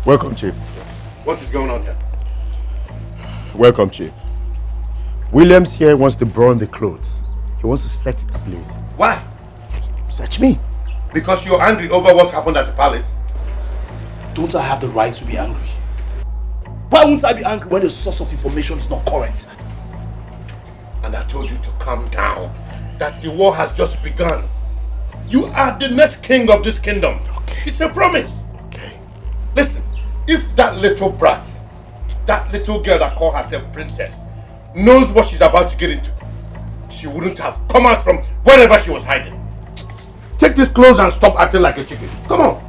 Welcome, Chief. What is going on here? Welcome, Chief. Williams here wants to burn the clothes. He wants to set it ablaze. Why? Search me. Because you're angry over what happened at the palace? Don't I have the right to be angry? Why won't I be angry when the source of information is not current? And I told you to calm down. That the war has just begun. You are the next king of this kingdom. Okay. It's a promise. Okay. Listen, if that little brat, that little girl that called herself princess, knows what she's about to get into, she wouldn't have come out from wherever she was hiding. Take these clothes and stop acting like a chicken. Come on.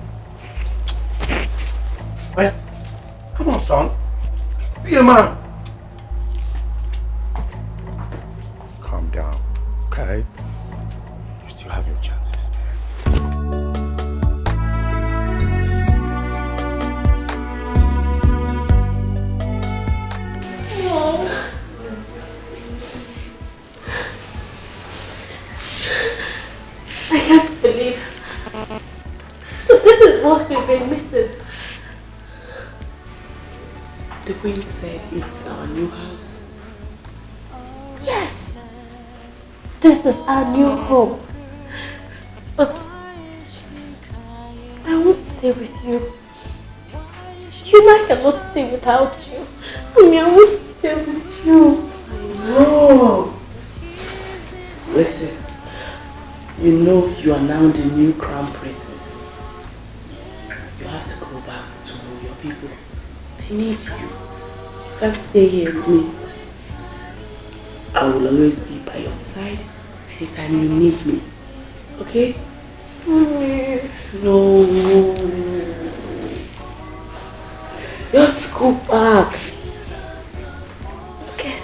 Well, come on, son. Be a man. Calm down, okay? You still have your chances. been missing. The queen said it's our new house. Yes, this is our new home. But I won't stay with you. You and I cannot stay without you. I won't stay with you. No. Listen, you know you are now the new crown princess. You have to go back to your people. They need you. You can't stay here with me. I will always be by your side anytime you need me. Okay? No. You have to go back. Okay.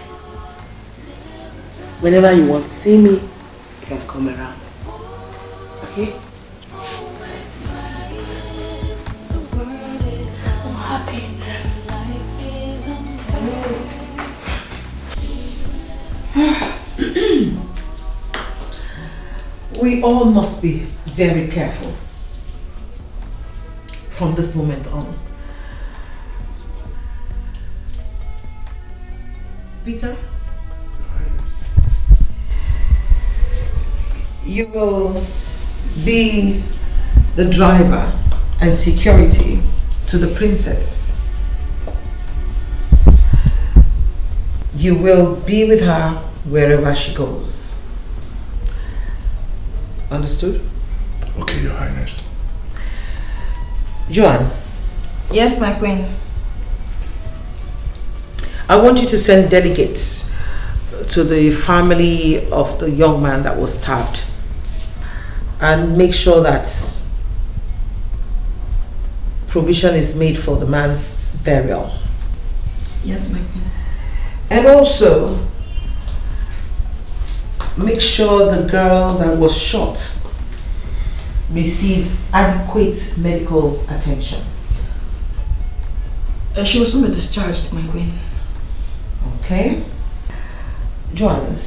Whenever you want to see me, you can come around. Okay? I'm happy. We all must be very careful from this moment on. Peter? You will be the driver and security to the princess. You will be with her wherever she goes. Understood? Okay, Your Highness. Joanne. Yes, my queen. I want you to send delegates to the family of the young man that was stabbed and make sure that provision is made for the man's burial. Yes, my queen. And also make sure the girl that was shot receives adequate medical attention. She will soon be discharged, my queen. Okay. Joanne,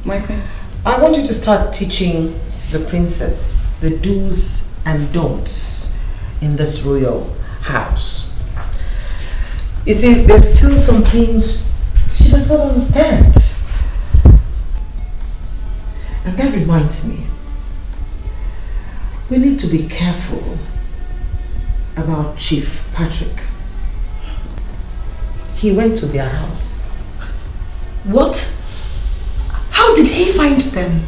my queen, I want you to start teaching the princess the do's and don'ts in this royal house. You see, there's still some things she does not understand. And that reminds me, we need to be careful about Chief Patrick. He went to their house. What? How did he find them?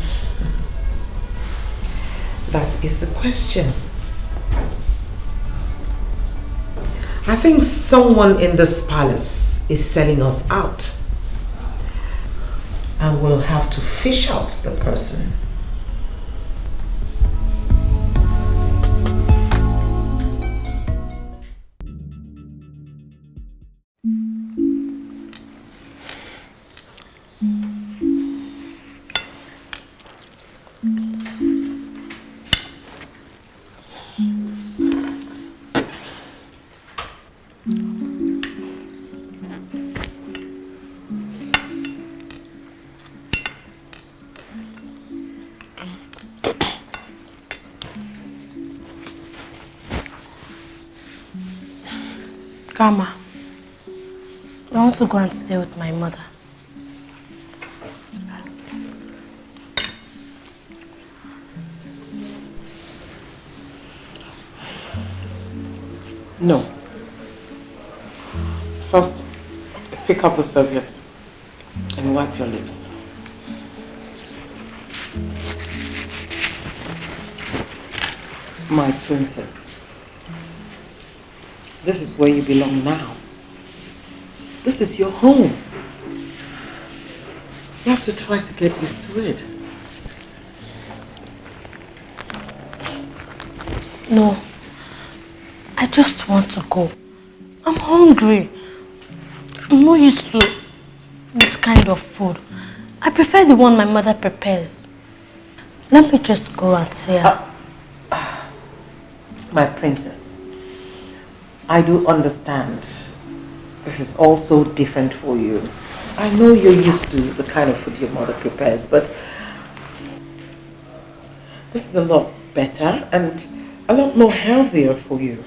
That is the question. I think someone in this palace is selling us out. And we'll have to fish out the person. Grandma, I want to go and stay with my mother. No. First, pick up the serviette and wipe your lips. My princess, this is where you belong now. This is your home. You have to try to get used to it. No, I just want to go. I'm hungry. I'm not used to this kind of food. I prefer the one my mother prepares. Let me just go and see her. My princess, I do understand this is also different for you. I know you're used to the kind of food your mother prepares, but this is a lot better and a lot more healthier for you.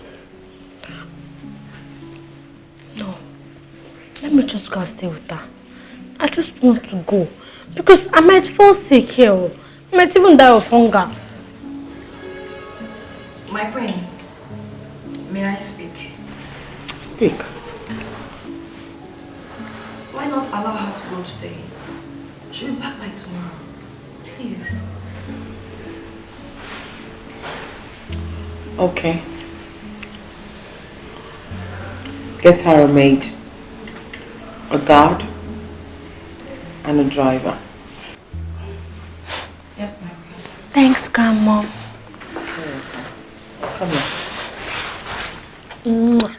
Let me just go and stay with her. I just want to go. Because I might fall sick here. I might even die of hunger. My queen, may I speak? Speak. Why not allow her to go today? She'll be back by tomorrow. Please. Okay. Get her a maid, a guard, and a driver. Yes, my queen. Thanks, Grandma. Come here. Mwah.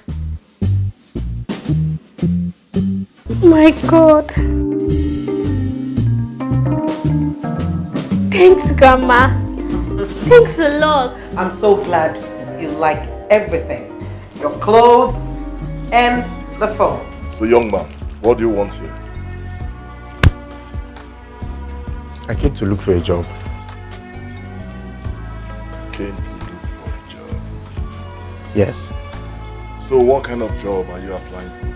My God. Thanks, Grandma. Thanks a lot. I'm so glad you like everything. Your clothes and the phone. So young man, what do you want here? I came to look for a job. Came to look for a job. Yes. So what kind of job are you applying for?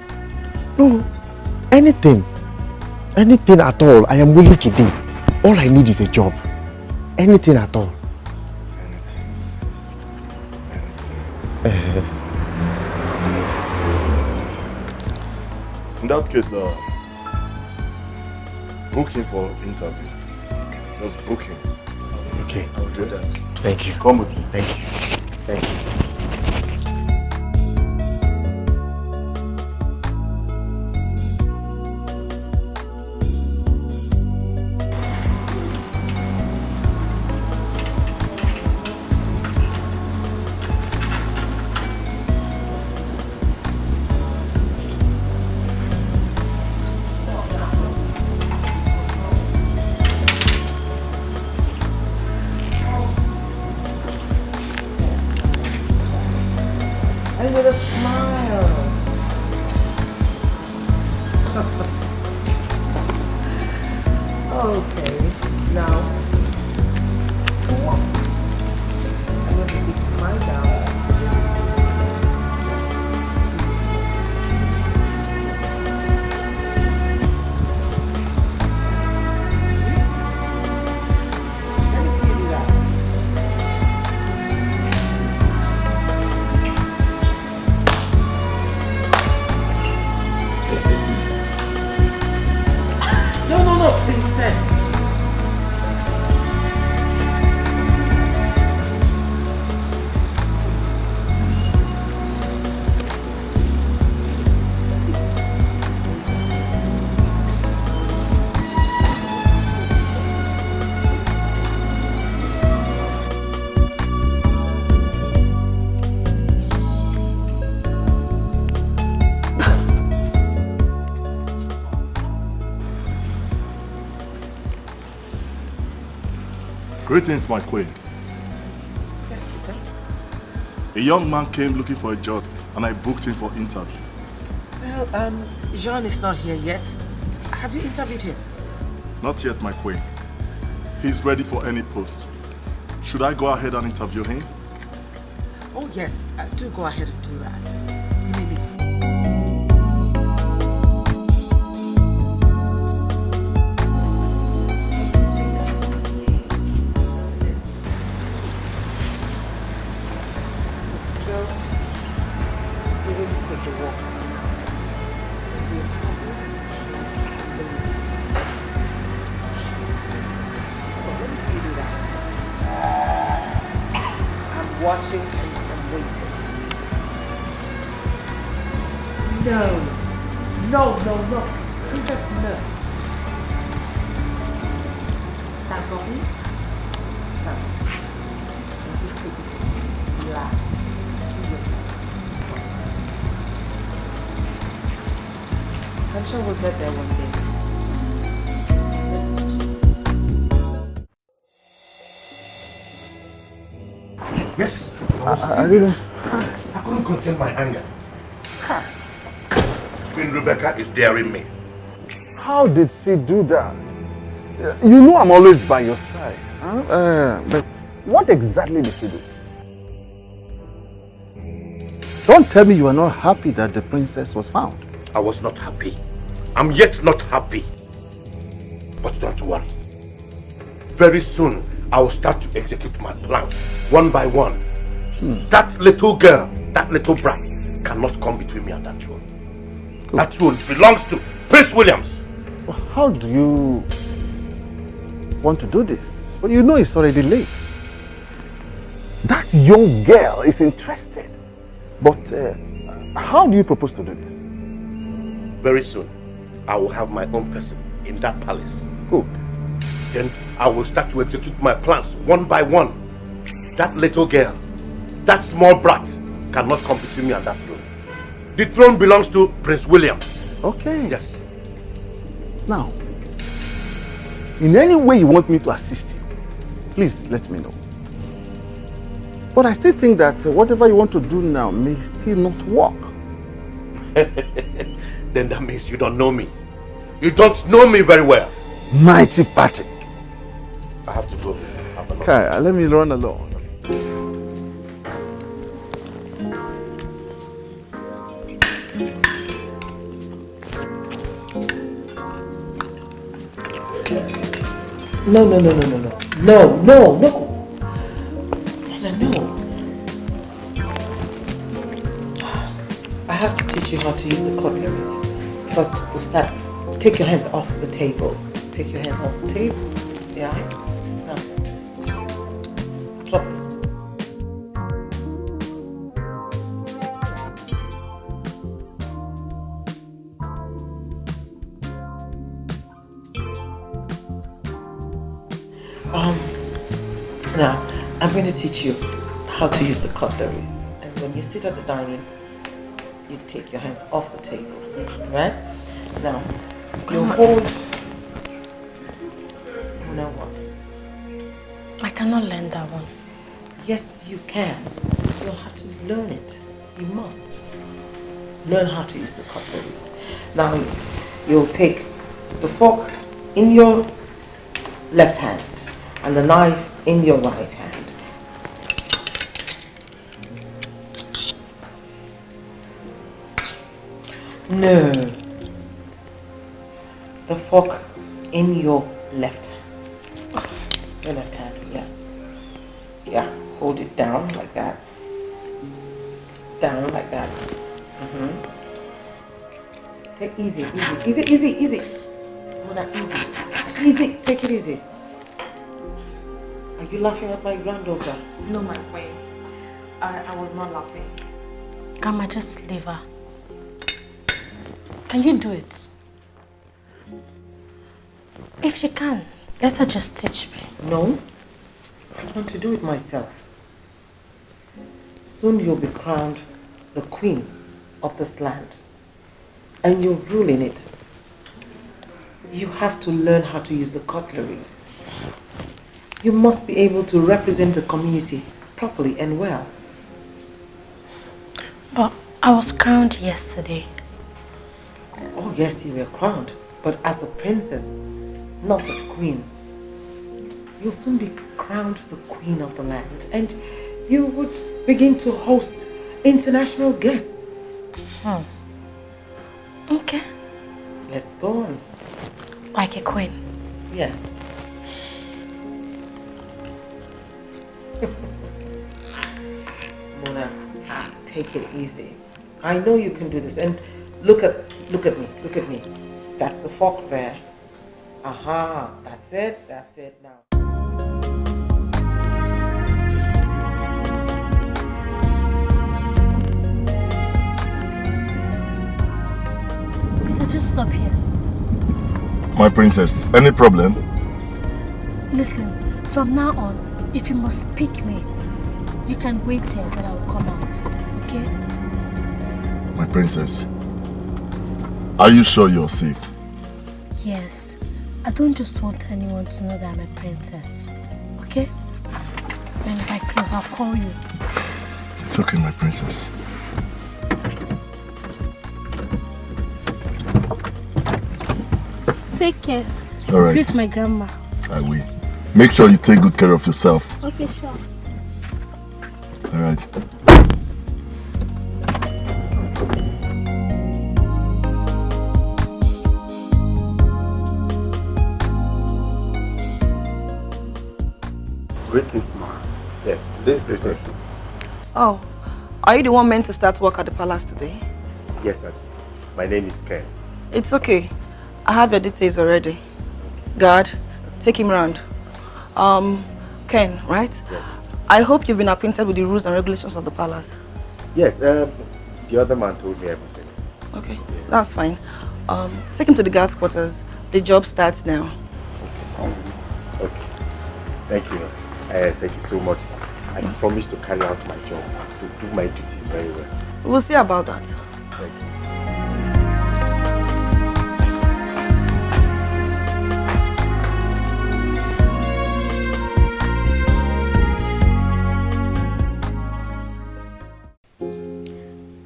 No, anything. Anything at all I am willing to do. All I need is a job. Anything at all. In that case, book him for interview. Just book him. Okay. I'll do that. Thank you. Come with me. Thank you. Thank you. And with a smile. Okay, now. I'm going to keep my down. Let me see you do that. No, princess. Greetings, my queen. Yes, Peter. A young man came looking for a job and I booked him for interview. Well, Jean is not here yet. Have you interviewed him? Not yet, my queen. He's ready for any post. Should I go ahead and interview him? Oh, yes. Do go ahead and do that. Maybe. Watching and waiting. No. Princess, no. Stand for me. No. Relax. I'm sure we'll get there one day. Yes. I didn't. I couldn't contain my anger. Queen Rebecca is daring me. How did she do that? You know I'm always by your side. Huh? But what exactly did she do? Don't tell me you are not happy that the princess was found. I was not happy. I'm yet not happy. But don't worry. Very soon, I will start to execute my plans, one by one. That little girl, that little brat, cannot come between me and that throne. That throne belongs to Prince Williams. Well, how do you want to do this? Well, you know it's already late. That young girl is interested. But how do you propose to do this? Very soon, I will have my own person in that palace. Good. Then I will start to execute my plans one by one. That little girl, that small brat, cannot come between me and that throne. The throne belongs to Prince William. Okay. Yes. Now, in any way you want me to assist you, please let me know. But I still think that whatever you want to do now may still not work. Then that means you don't know me. You don't know me very well. Mighty Patrick. I have to go. Okay, let me run along. No. I have to teach you how to use the cutlery. First, we'll start. Take your hands off the table. Take your hands off the table. Yeah? Now, drop this. Now, I'm going to teach you how to use the cutlery. And when you sit at the dining, you take your hands off the table, right? Now, you hold. Now what? I cannot learn that one. Yes, you can. You'll have to learn it. You must learn how to use the cutleries. Now, you'll take the fork in your left hand and the knife in your right hand. No. The fork in your left hand. Your left hand, yes. Yeah, hold it down like that. Down like that. Take easy. No, not easy. Easy, take it easy. Are you laughing at my granddaughter? No, my queen. I was not laughing. Grandma, just leave her. Can you do it? If she can, let her just teach me. No, I want to do it myself. Soon you'll be crowned the queen of this land, and you'll rule in it. You have to learn how to use the cutleries. You must be able to represent the community properly and well. But I was crowned yesterday. Oh yes, you were crowned, but as a princess, not the queen. You'll soon be crowned the queen of the land, and you would begin to host international guests. Okay. Let's go on. Like a queen? Yes. Mona, take it easy. I know you can do this, and look at me. That's the fork there. Aha, that's it now. Peter, just stop here. My princess, any problem? Listen, from now on, if you must pick me, you can wait here until I will come out, okay? My princess, are you sure you're safe? Yes. I don't just want anyone to know that I'm a princess, okay? Then if I close, I'll call you. It's okay, my princess. Take care. All right. This is my grandma. I will. Make sure you take good care of yourself. Okay, sure. All right. This is the first. Oh, are you the one meant to start work at the palace today? Yes, Auntie. My name is Ken. It's okay. I have your details already. Guard, take him round. Ken, right? Yes. I hope you've been acquainted with the rules and regulations of the palace. Yes, the other man told me everything. Okay, that's fine. Take him to the guard's quarters. The job starts now. Okay. Thank you. Thank you so much. I promise to carry out my job, to do my duties very well. We'll see about that. Thank you.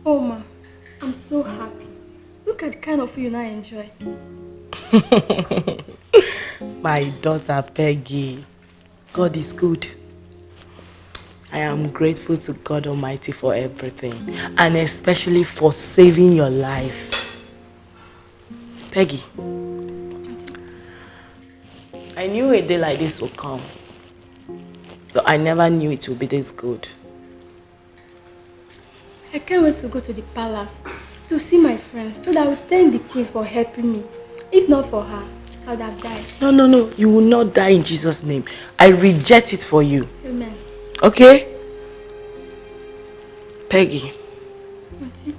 Oh, Ma, I'm so happy. Look at the kind of food you now enjoy. My daughter Peggy, God is good. I am grateful to God Almighty for everything, and especially for saving your life. Peggy, I knew a day like this would come, but I never knew it would be this good. I can't wait to go to the palace to see my friends so that I will thank the queen for helping me. If not for her, I would have died. No, you will not die in Jesus' name. I reject it for you. Amen. Okay? Peggy, Auntie?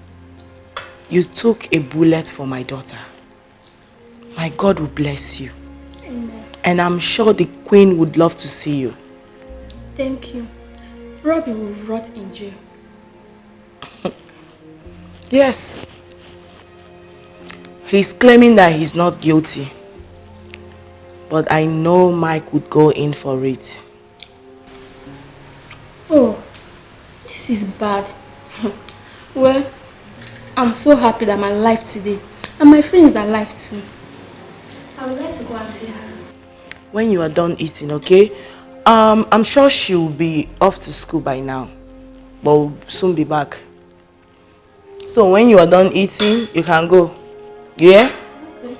you took a bullet for my daughter. My God will bless you. Amen. And I'm sure the queen would love to see you. Thank you. Robbie will rot in jail. Yes. He's claiming that he's not guilty. But I know Mike would go in for it. Oh, this is bad. Well, I'm so happy that I'm alive today. And my friends are alive too. I would like to go and see her. When you are done eating, okay? I'm sure she'll be off to school by now. But we'll soon be back. So when you are done eating, you can go. Yeah? Okay.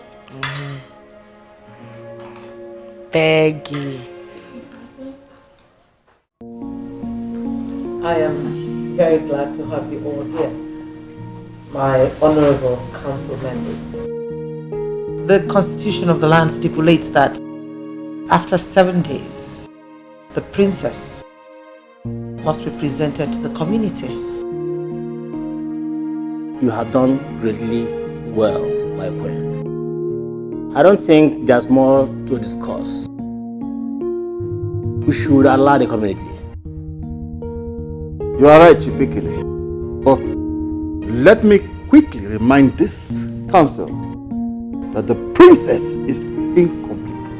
Peggy. I am very glad to have you all here, my honorable council members. The constitution of the land stipulates that after 7 days, the princess must be presented to the community. You have done greatly well, my queen. I don't think there's more to discuss. We should allow the community. You are right, Chief Ikele. But let me quickly remind this council that the princess is incomplete.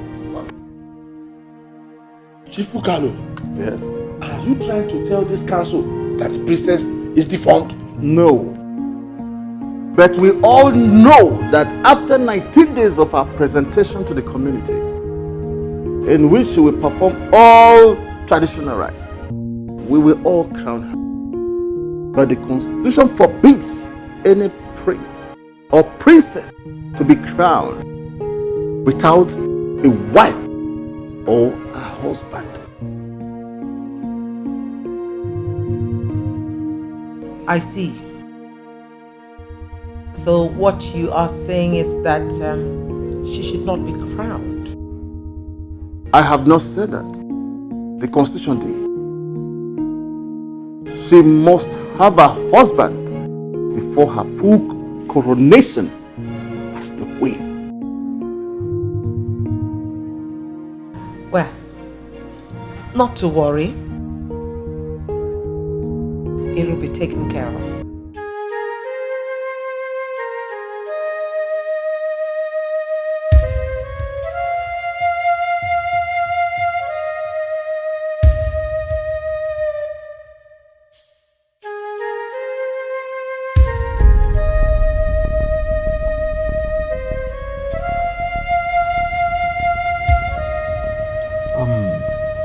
Chief Ukalo, yes. Are you trying to tell this council that the princess is deformed? No. But we all know that after 19 days of our presentation to the community, in which she will perform all traditional rites, we will all crown her. But the constitution forbids any prince or princess to be crowned without a wife or a husband. I see. So what you are saying is that she should not be crowned? I have not said that. The constitution did. She must have a husband before her full coronation as the queen. Well, not to worry. It will be taken care of.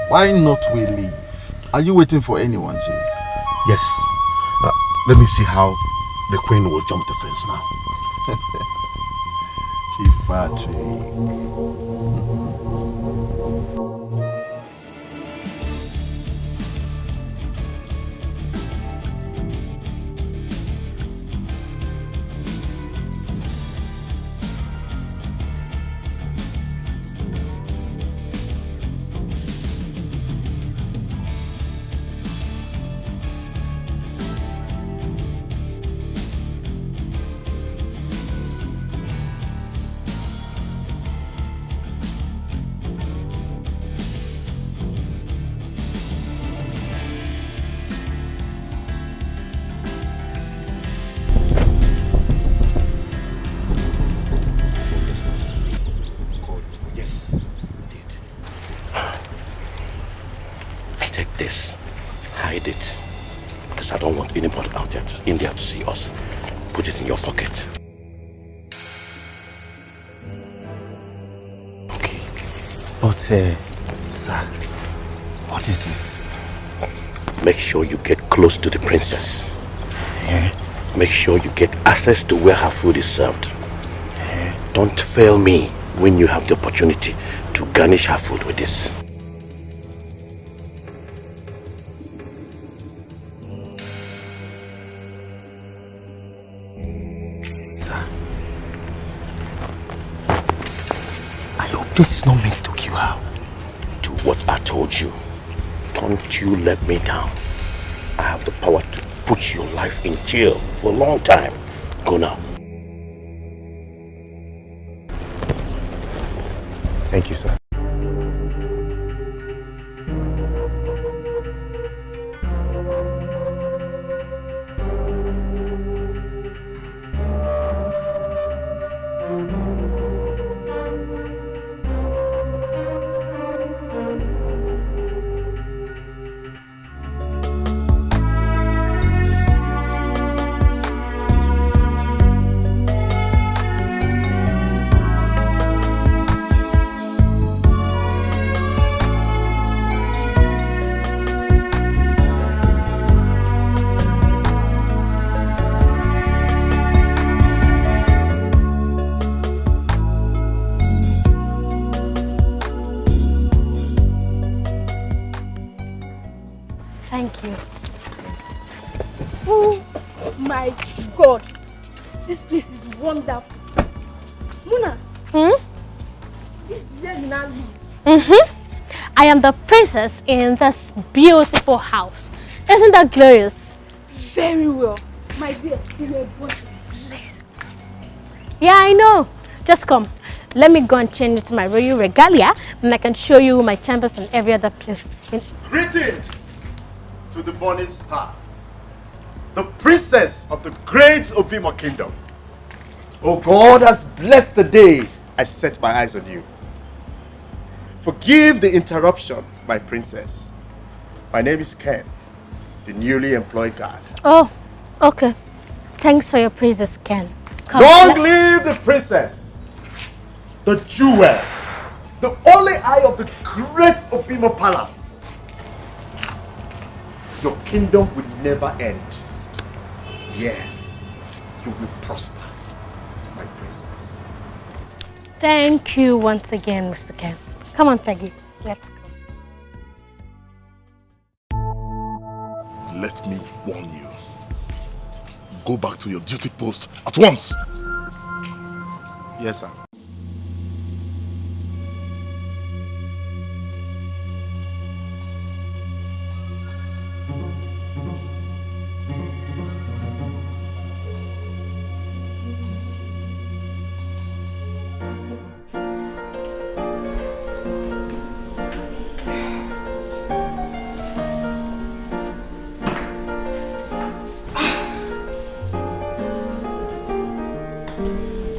Why not we leave? Are you waiting for anyone, Chief? Yes. Let me see how the queen will jump the fence now. Chief Patrick. put it in your pocket. Okay. But, sir, what is this? Make sure you get close to the princess. Make sure you get access to where her food is served. Don't fail me when you have the opportunity to garnish her food with this. Sir, I hope this is not meant to kill her. Do what I told you. Don't you let me down. I have the power to put your life in jail for a long time. Go now. Thank you, sir. Thank you. Oh my God. This place is wonderful. Muna. This is where you now live. I am the princess in this beautiful house. Isn't that glorious? Very well. My dear, you were born blessed. Yeah, I know. Just come. Let me go and change into my royal regalia, and I can show you my chambers and every other place. Greetings to the morning star, the princess of the great Obima kingdom. Oh, God has blessed the day I set my eyes on you. Forgive the interruption, my princess. My name is Ken, the newly employed guard. Oh, okay. Thanks for your praises, Ken. Come, Long live the princess, the jewel, the only eye of the great Obima palace. Your kingdom will never end. Yes, you will prosper, my princess. Thank you once again, Mr. Ken. Come on, Peggy. Let's go. Let me warn you. Go back to your duty post at once. Yes, sir.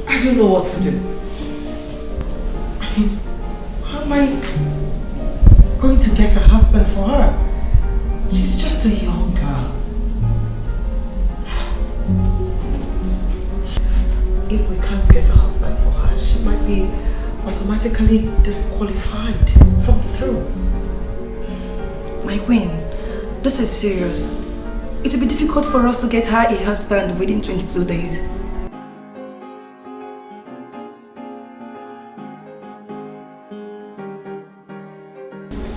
I don't know what to do. I mean, how am I going to get a husband for her? She's just a young girl. If we can't get a husband for her, she might be automatically disqualified from the throne. My queen, this is serious. It will be difficult for us to get her a husband within 22 days.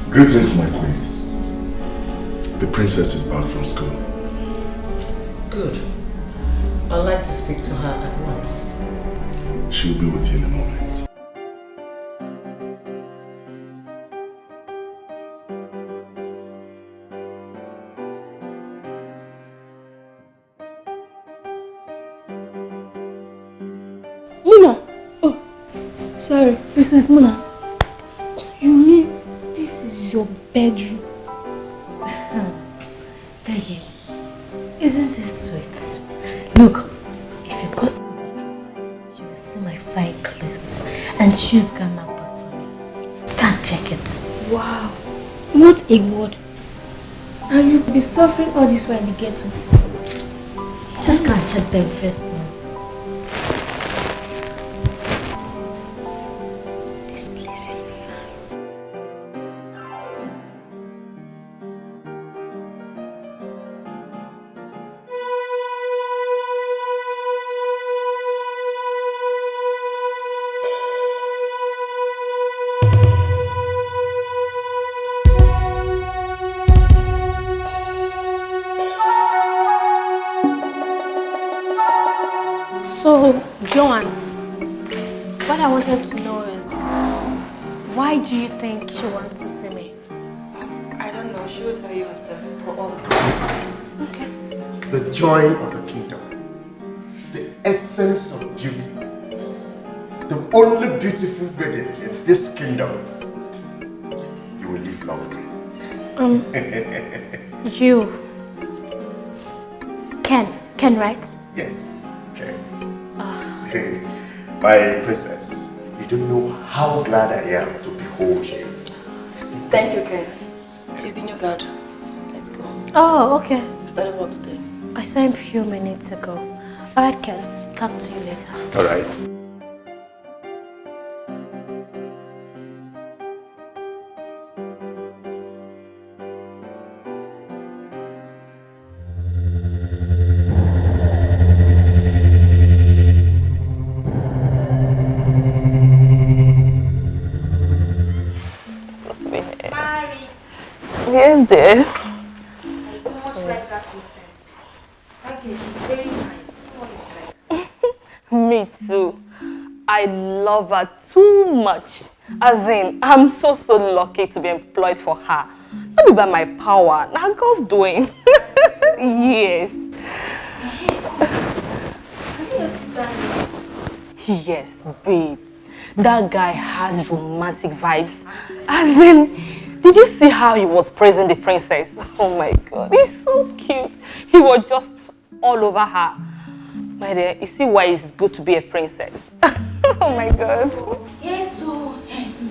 Greetings, my queen. The princess is back from school. Good. I'd like to speak to her at once. She'll be with you in a moment. Muna! Oh, sorry, Princess Muna. You mean this is your bedroom? Peggy, isn't it sweet? Look, if you go to the bedroom, you will see my fine clothes and shoes Grandma bought for me. Can't check it. Wow, what a word. And you could be suffering all this while in the ghetto. Just can't captured them first now. This place is fine. So, Joan, what I wanted to know is, why do you think she wants to see me? I don't know. She will tell you herself. But all this time. Okay. The joy of the kingdom, the essence of beauty, the only beautiful wedding in this kingdom. You will live long. You. Ken, right? Yes, Ken. My princess, you don't know how glad I am to behold you. Thank you, Ken. He's the new guard. Let's go. Oh, okay. We started work today. I saw him a few minutes ago. Alright, Ken. Talk to you later. Alright. Yes, dear. I so much like that princess. That is very nice. What is that? Me too. I love her too much. As in, I'm so lucky to be employed for her. Not be by my power. Now God's doing. Yes. Have you noticed that? Yes, babe. That guy has romantic vibes. As in, did you see how he was praising the princess? Oh my God, he's so cute. He was just all over her. My dear, you see why it's good to be a princess. Oh my God. Yes, so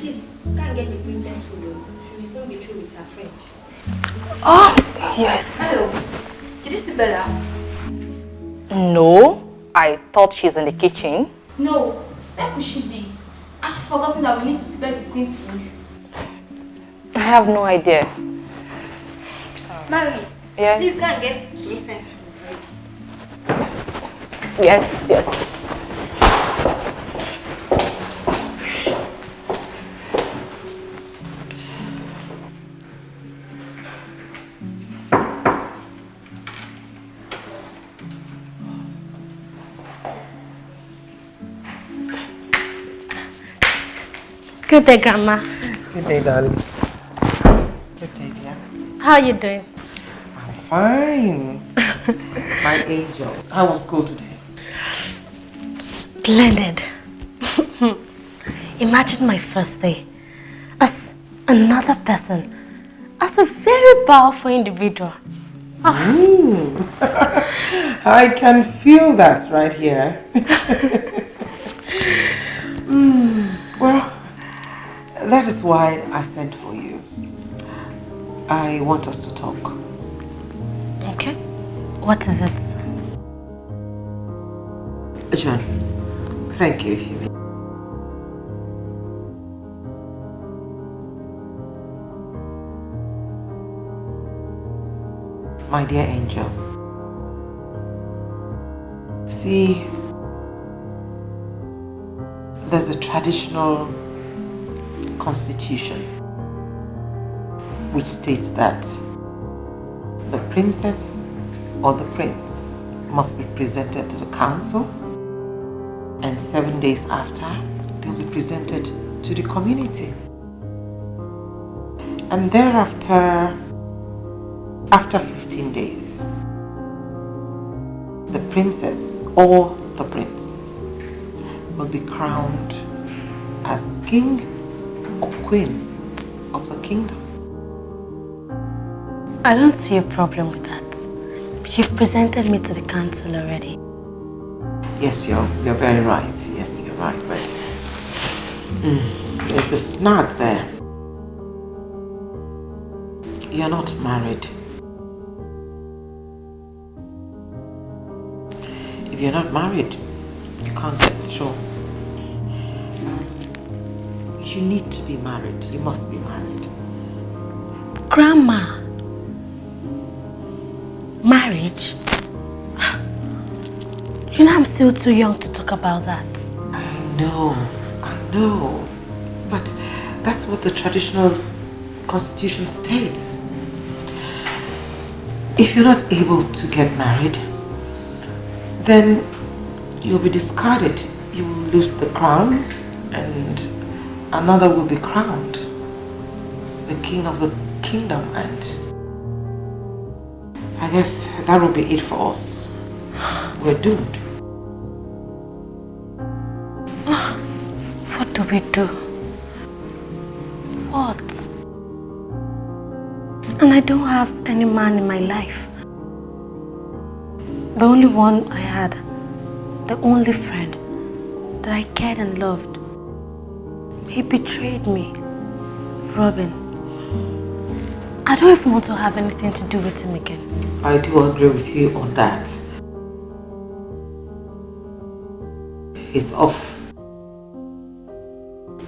please, can't get the princess food though. She will soon be through with her French. Oh, yes. Hello. Did you see Bella? No, I thought she's in the kitchen. No. Where could she be? Has she forgotten that we need to prepare the queen's food? I have no idea. Maris, Yes. please can't get princess food. Yes, yes. Good day, Grandma. Good day, darling. Good day, dear. How are you doing? I'm fine. My angels. How was school today? Splendid. Imagine my first day as another person, as a very powerful individual. I can feel that right here. Well, that is why I sent for you. I want us to talk. Okay. What is it? John, thank you. My dear angel, see, there's a traditional constitution which states that the princess or the prince must be presented to the council, and 7 days after, they'll be presented to the community. And thereafter, after 15 days, the princess or the prince will be crowned as king or queen of the kingdom. I don't see a problem with that. You've presented me to the council already. Yes, you're very right. Yes, you're right, but there's a snag there. You're not married. If you're not married, you can't get the throne. You need to be married. You must be married. Grandma, marriage? You know I'm still too young to talk about that. I know. But that's what the traditional constitution states. If you're not able to get married, then you'll be discarded. You will lose the crown and another will be crowned. The king of the kingdom, and I guess that will be it for us. We're doomed. What do we do? What? And I don't have any man in my life. The only one I had, the only friend that I cared and loved. He betrayed me, Robin. I don't even want to have anything to do with him again. I do agree with you on that. He's off.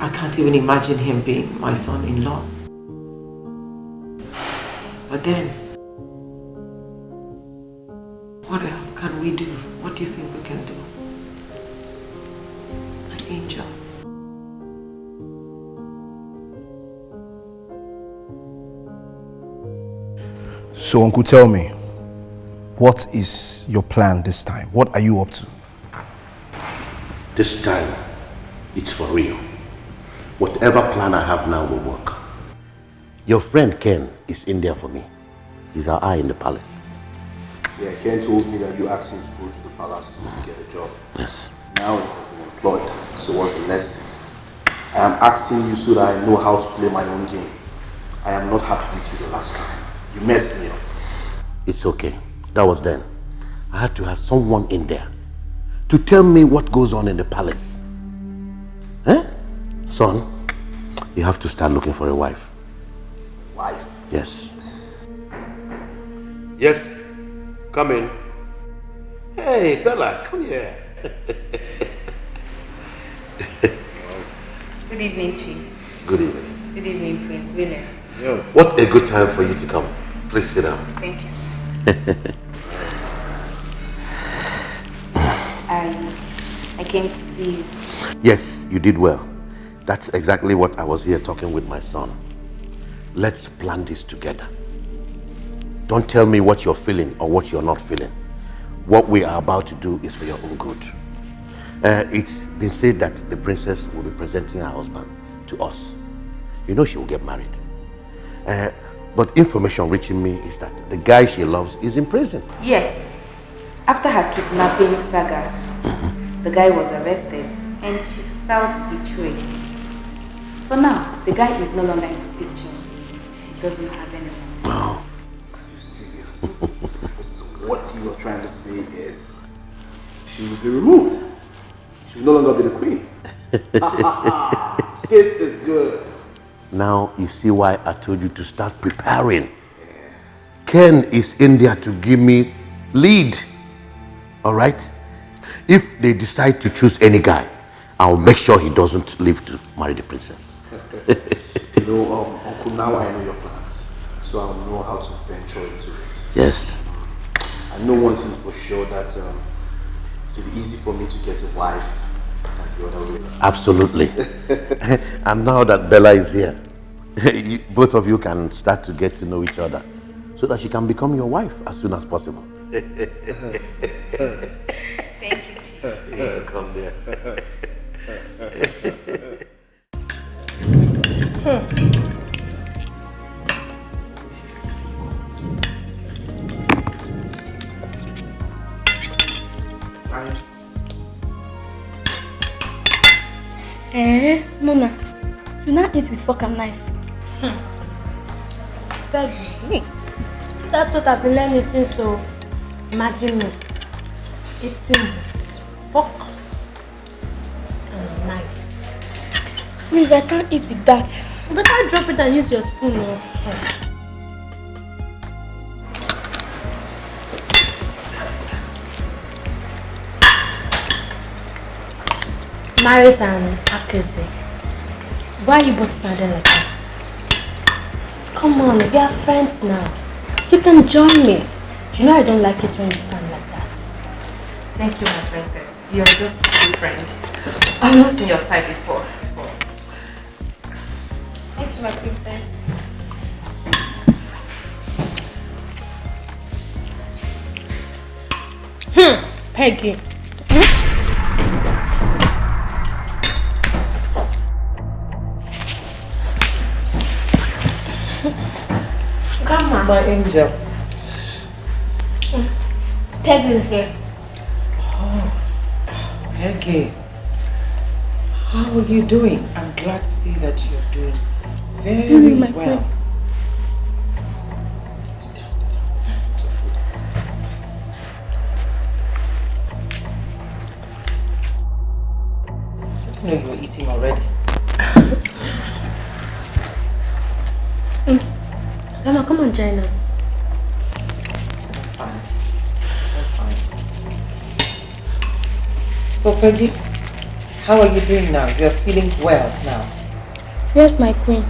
I can't even imagine him being my son-in-law. But then, what else can we do? What do you think we can do? My angel. So, Uncle, tell me, what is your plan this time? What are you up to? This time, it's for real. Whatever plan I have now will work. Your friend Ken is in there for me. He's our eye in the palace. Yeah, Ken told me that you asked him to go to the palace to get a job. Yes. Now he has been employed. So what's the next thing? I am asking you so that I know how to play my own game. I am not happy with you the last time. You messed me up. It's okay. That was then. I had to have someone in there to tell me what goes on in the palace. Eh? Son, you have to start looking for a wife. Wife? Yes. Yes, come in. Hey, Bella, come here. Good evening, Chief. Good evening. Good evening, Prince Williams. What a good time for you to come. Please sit down. Thank you, sir. I came to see you. Yes, you did well. That's exactly what I was here talking with my son. Let's plan this together. Don't tell me what you're feeling or what you're not feeling. What we are about to do is for your own good. It's been said that the princess will be presenting her husband to us. You know she will get married. But information reaching me is that the guy she loves is in prison. Yes. After her kidnapping saga, the guy was arrested and she felt betrayed. For now, the guy is no longer in the picture. She doesn't have anyone. Oh. Are you serious? So what you are trying to say is she will be removed. She will no longer be the queen. This is good. Now you see why I told you to start preparing. Ken is in there to give me lead. All right? If they decide to choose any guy, I'll make sure he doesn't live to marry the princess. You know, Uncle, now I know your plans. So I'll know how to venture into it. Yes. I know one thing for sure, that it will be easy for me to get a wife than the other way. Absolutely. And now that Bella is here, both of you can start to get to know each other so that she can become your wife as soon as possible. Thank you, Chief. Yeah, come there. Mona, you now eat with fork and knife. Baby, that's what I've been learning since, so imagine me eating with fork and knife. Please, I can't eat with that. You better drop it and use your spoon. Maris and Akese, why are you both standing like that? Come on, we are friends now. You can join me. You know I don't like it when you stand like that. Thank you, my princess. You're just a good friend. I've not seen your type before. Thank you, my princess. Peggy. Grandma. My angel. Peggy is here. Oh, Peggy. How are you doing? I'm glad to see that you're doing very my well. friend. Sit down, sit down, sit down. Eat your food. I didn't know you were eating already. Grandma, come and join us. I'm fine. I'm fine. So Peggy, how are you doing now? You're feeling well now. Yes, my queen.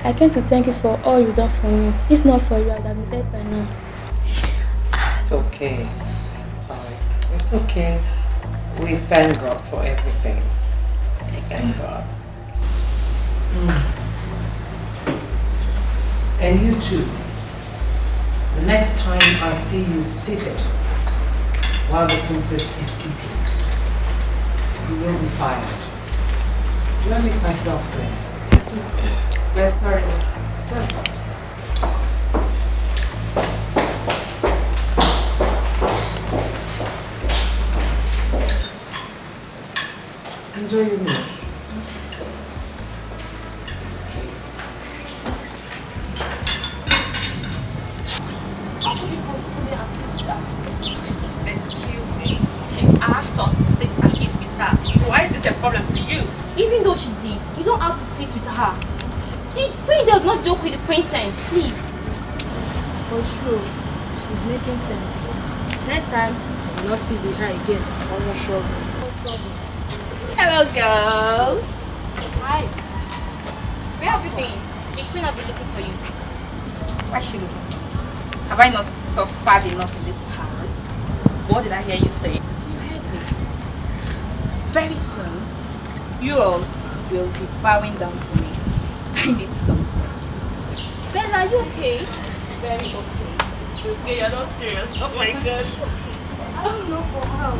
I came to thank you for all you've done for me. If not for you, I would have been dead by now. It's okay. Sorry. It's okay. We thank God for everything. Thank God. And you too. The next time I see you seated while the princess is eating, you will be fired. Do I make myself clear? Yes, ma'am. We're sorry. Sorry. Enjoy your meal. Excuse me. She asked us to sit and eat with her. Why is it a problem to you? Even though she did, you don't have to sit with her. The queen does not joke with the princess, please. But it's true. She's making sense. Next time, I will not sit with her again. No trouble. Hello, girls. Hi. Where have you been? The queen have been looking for you. Why is she looking? Have I not suffered enough in this palace? What did I hear you say? You heard me. Very soon, you all will be bowing down to me. I need some rest. Bella, are you okay? Very okay. Okay, you're not serious. Oh my gosh. I don't know for how.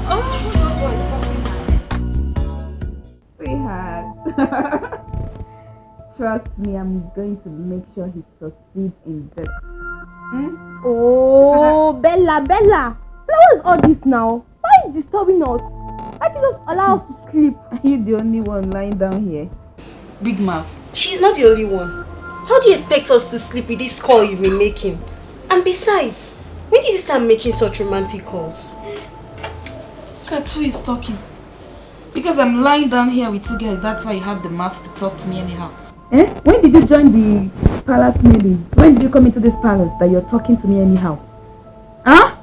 Oh, who knows what is coming? Sweetheart. Trust me, I'm going to make sure he succeeds in this. Oh, Bella. Bella, what is all this now? Why are you disturbing us? Why can't you just allow us to sleep? Are you the only one lying down here? Big mouth. She's not the only one. How do you expect us to sleep with this call you've been making? And besides, when did you start making such romantic calls? Look at who is talking. Because I'm lying down here with you guys, that's why you have the mouth to talk to me anyhow. When did you join the palace meeting? When did you come into this palace that you're talking to me anyhow? Huh?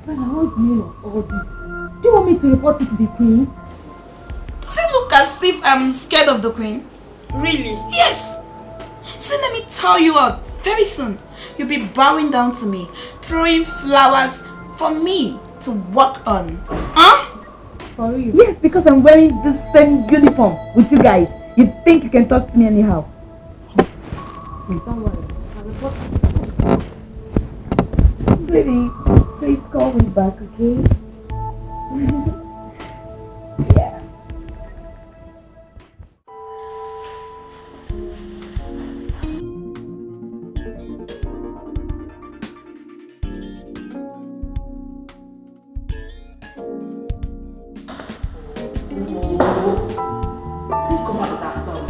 But what's the meaning of all this? Do you want me to report you to the queen? Does it look as if I'm scared of the queen? Really? Yes! So let me tell you what, very soon you'll be bowing down to me, throwing flowers for me to walk on. Huh? For you? Yes, because I'm wearing the same uniform with you guys. You think you can talk to me anyhow? Don't worry. Baby, please call me back, okay? Yeah. Come on with that song.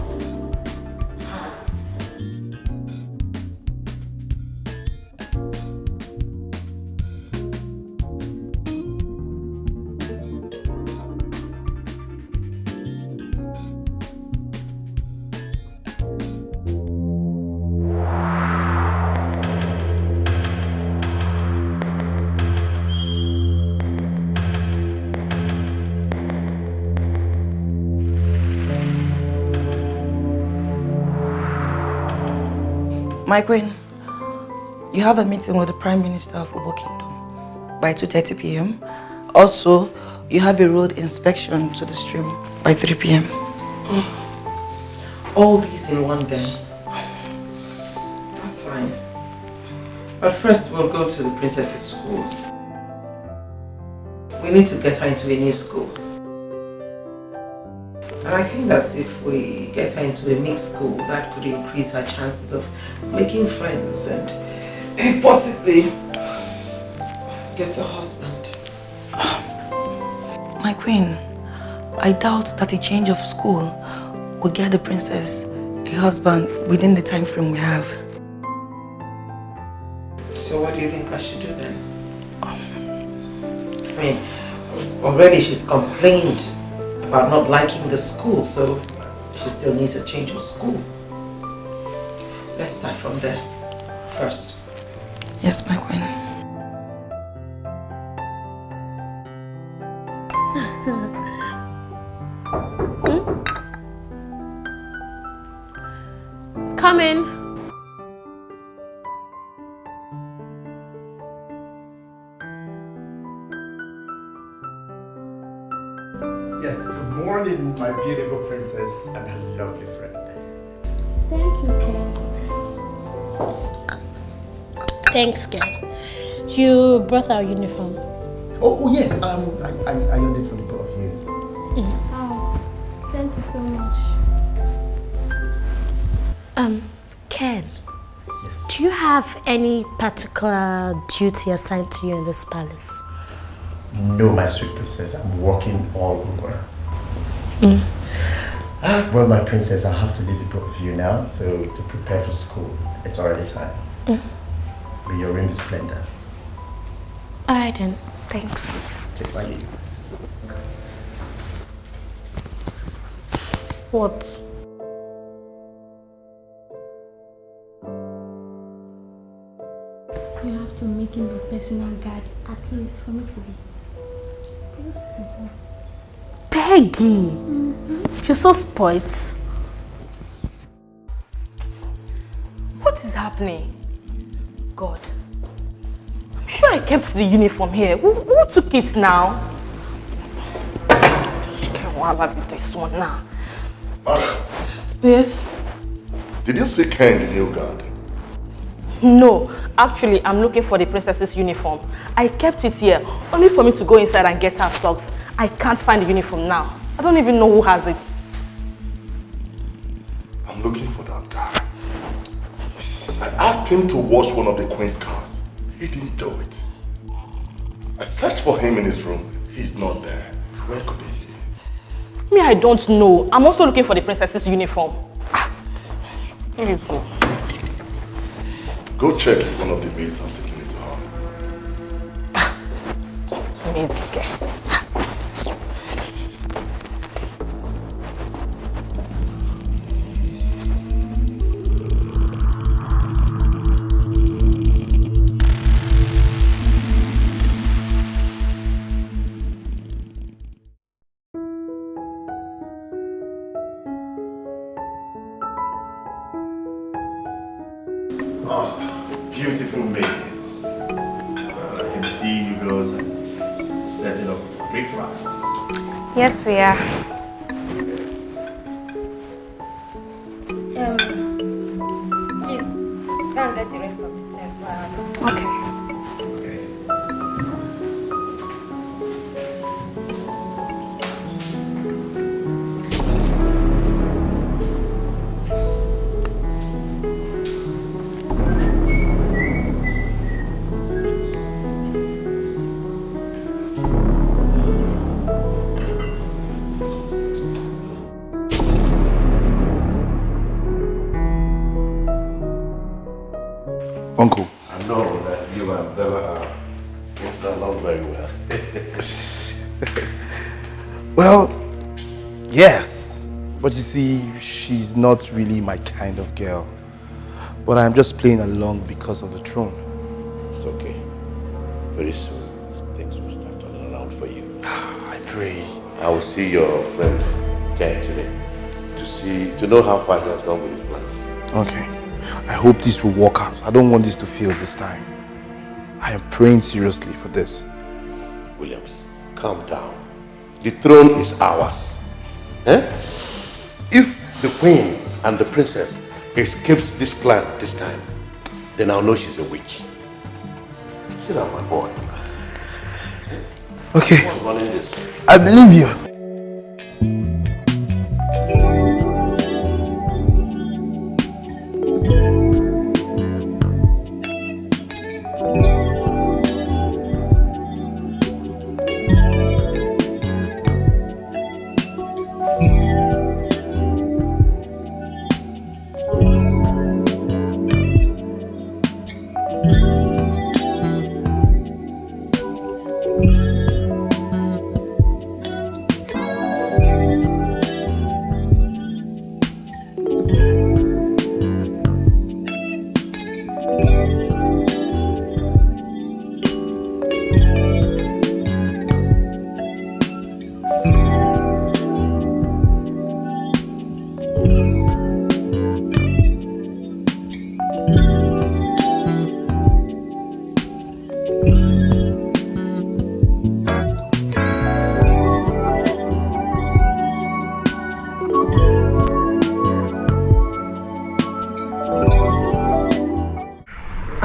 My queen, you have a meeting with the Prime Minister of Obo Kingdom by 2:30 p.m. Also, you have a road inspection to the stream by 3 p.m. All these in one day. That's fine. But first we'll go to the princess's school. We need to get her into a new school. And I think that if we get her into a mixed school, that could increase her chances of making friends and, if possibly, get a husband. My queen, I doubt that a change of school will get the princess a husband within the time frame we have. So what do you think I should do then? I mean, already she's complained about not liking the school, so she still needs a change of school. Let's start from there first. Yes, my queen. Come in. Yes, good morning, my beautiful princess and her lovely friend. Thank you, Ken. Thanks, Ken. You brought our uniform. Oh yes, I earned it for the both of you. Oh, thank you so much. Ken, do you have any particular duty assigned to you in this palace? No, my sweet princess, I'm walking all over. Well, my princess, I have to leave the both of you now to prepare for school. It's already time. May your reign be splendor. Alright then, thanks. Take my leave. What? You have to make him the personal guide, at least for me to be close to him. Peggy! You're so spoilt. What is happening? God. I'm sure I kept the uniform here. Who took it now? Okay, well, I'll have this one now. Alice, Yes? did you see Ken, the new guard? No, actually, I'm looking for the princess's uniform. I kept it here, only for me to go inside and get her socks. I can't find the uniform now. I don't even know who has it. I'm looking for that guy. I asked him to wash one of the queen's cars. He didn't do it. I searched for him in his room. He's not there. Where could he be? Me, I don't know. I'm also looking for the princess's uniform. Here you go. Go check if one of the maids has taken it to her. Maids, okay. Beautiful maids. I can see you girls setting up breakfast. Yes, we are. Please, go and get the rest of the things. Okay. Uncle. I know that you and Bella are getting along very well. Well, yes. But you see, she's not really my kind of girl. But I'm just playing along because of the throne. It's okay. Very soon, things will start turning around for you. I pray. I will see your friend Ken today to know how far he has gone with his plans. Okay. I hope this will work out. I don't want this to fail this time. I am praying seriously for this. Williams, calm down. The throne is ours. Eh? If the queen and the princess escapes this plan this time, then I'll know she's a witch. Get out, my boy. Okay. What's running this? I believe you.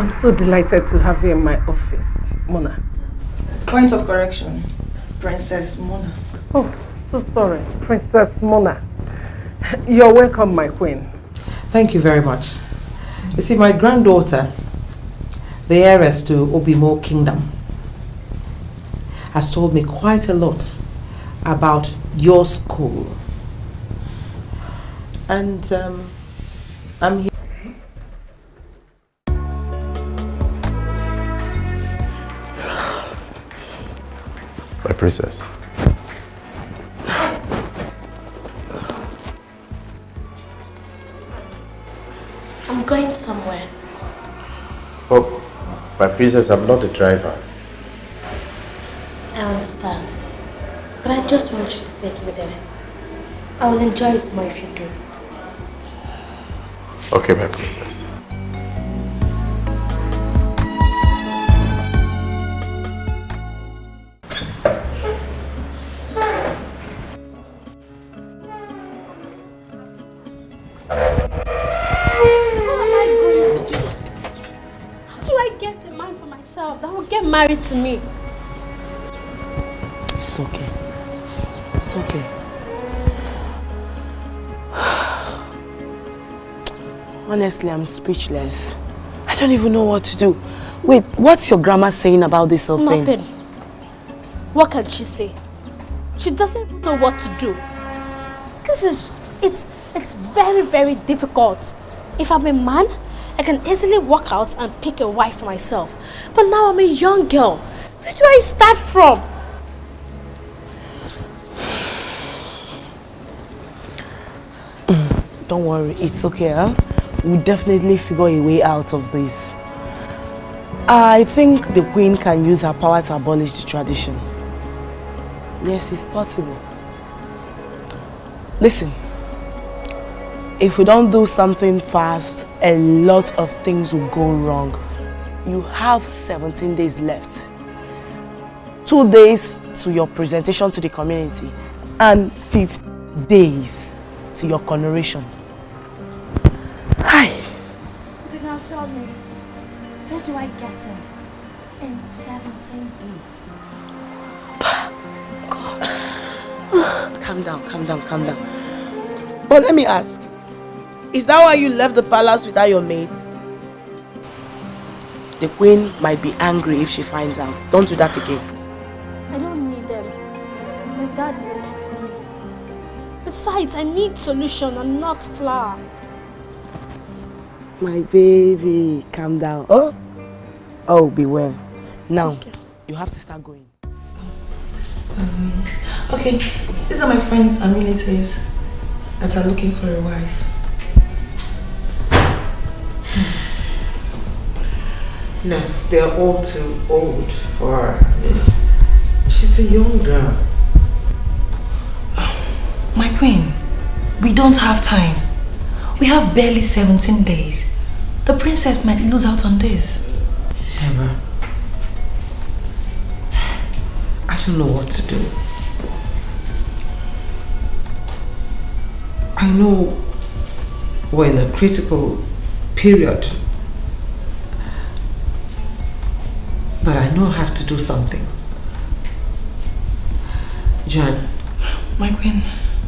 So delighted to have you in my office, Mona. Point of correction, Princess Mona. Oh, so sorry, Princess Mona. You're welcome, my queen. Thank you very much. You see, my granddaughter, the heiress to Obimo Kingdom, has told me quite a lot about your school. And I'm here. My princess. I'm going somewhere. Oh, my princess, I'm not a driver. I understand. But I just want you to take me there. I will enjoy it more if you do. Okay, my princess. Married to me. It's okay. It's okay. Honestly, I'm speechless. I don't even know what to do. Wait, what's your grandma saying about this whole thing? Nothing. What can she say? She doesn't even know what to do. It's very, very difficult. If I'm a man, I can easily walk out and pick a wife for myself. But now I'm a young girl. Where do I start from? Don't worry, it's okay, huh? We'll definitely figure a way out of this. I think the queen can use her power to abolish the tradition. Yes, it's possible. Listen. If we don't do something fast, a lot of things will go wrong. You have 17 days left. 2 days to your presentation to the community and 50 days to your coronation. Hi. But now tell me, where do I get him in 17 days? God. Calm down, calm down, calm down. But let me ask. Is that why you left the palace without your maids? The queen might be angry if she finds out. Don't do that again. I don't need them. My dad is enough for me. Besides, I need solution and not flour. My baby, calm down. Oh, beware. Now, okay. You have to start going. Okay, these are my friends and relatives that are looking for a wife. No, they're all too old for her. She's a young girl. My queen, we don't have time. We have barely 17 days. The princess might lose out on this. Never. I don't know what to do. I know we're in a critical period, but I know I have to do something. John, my queen,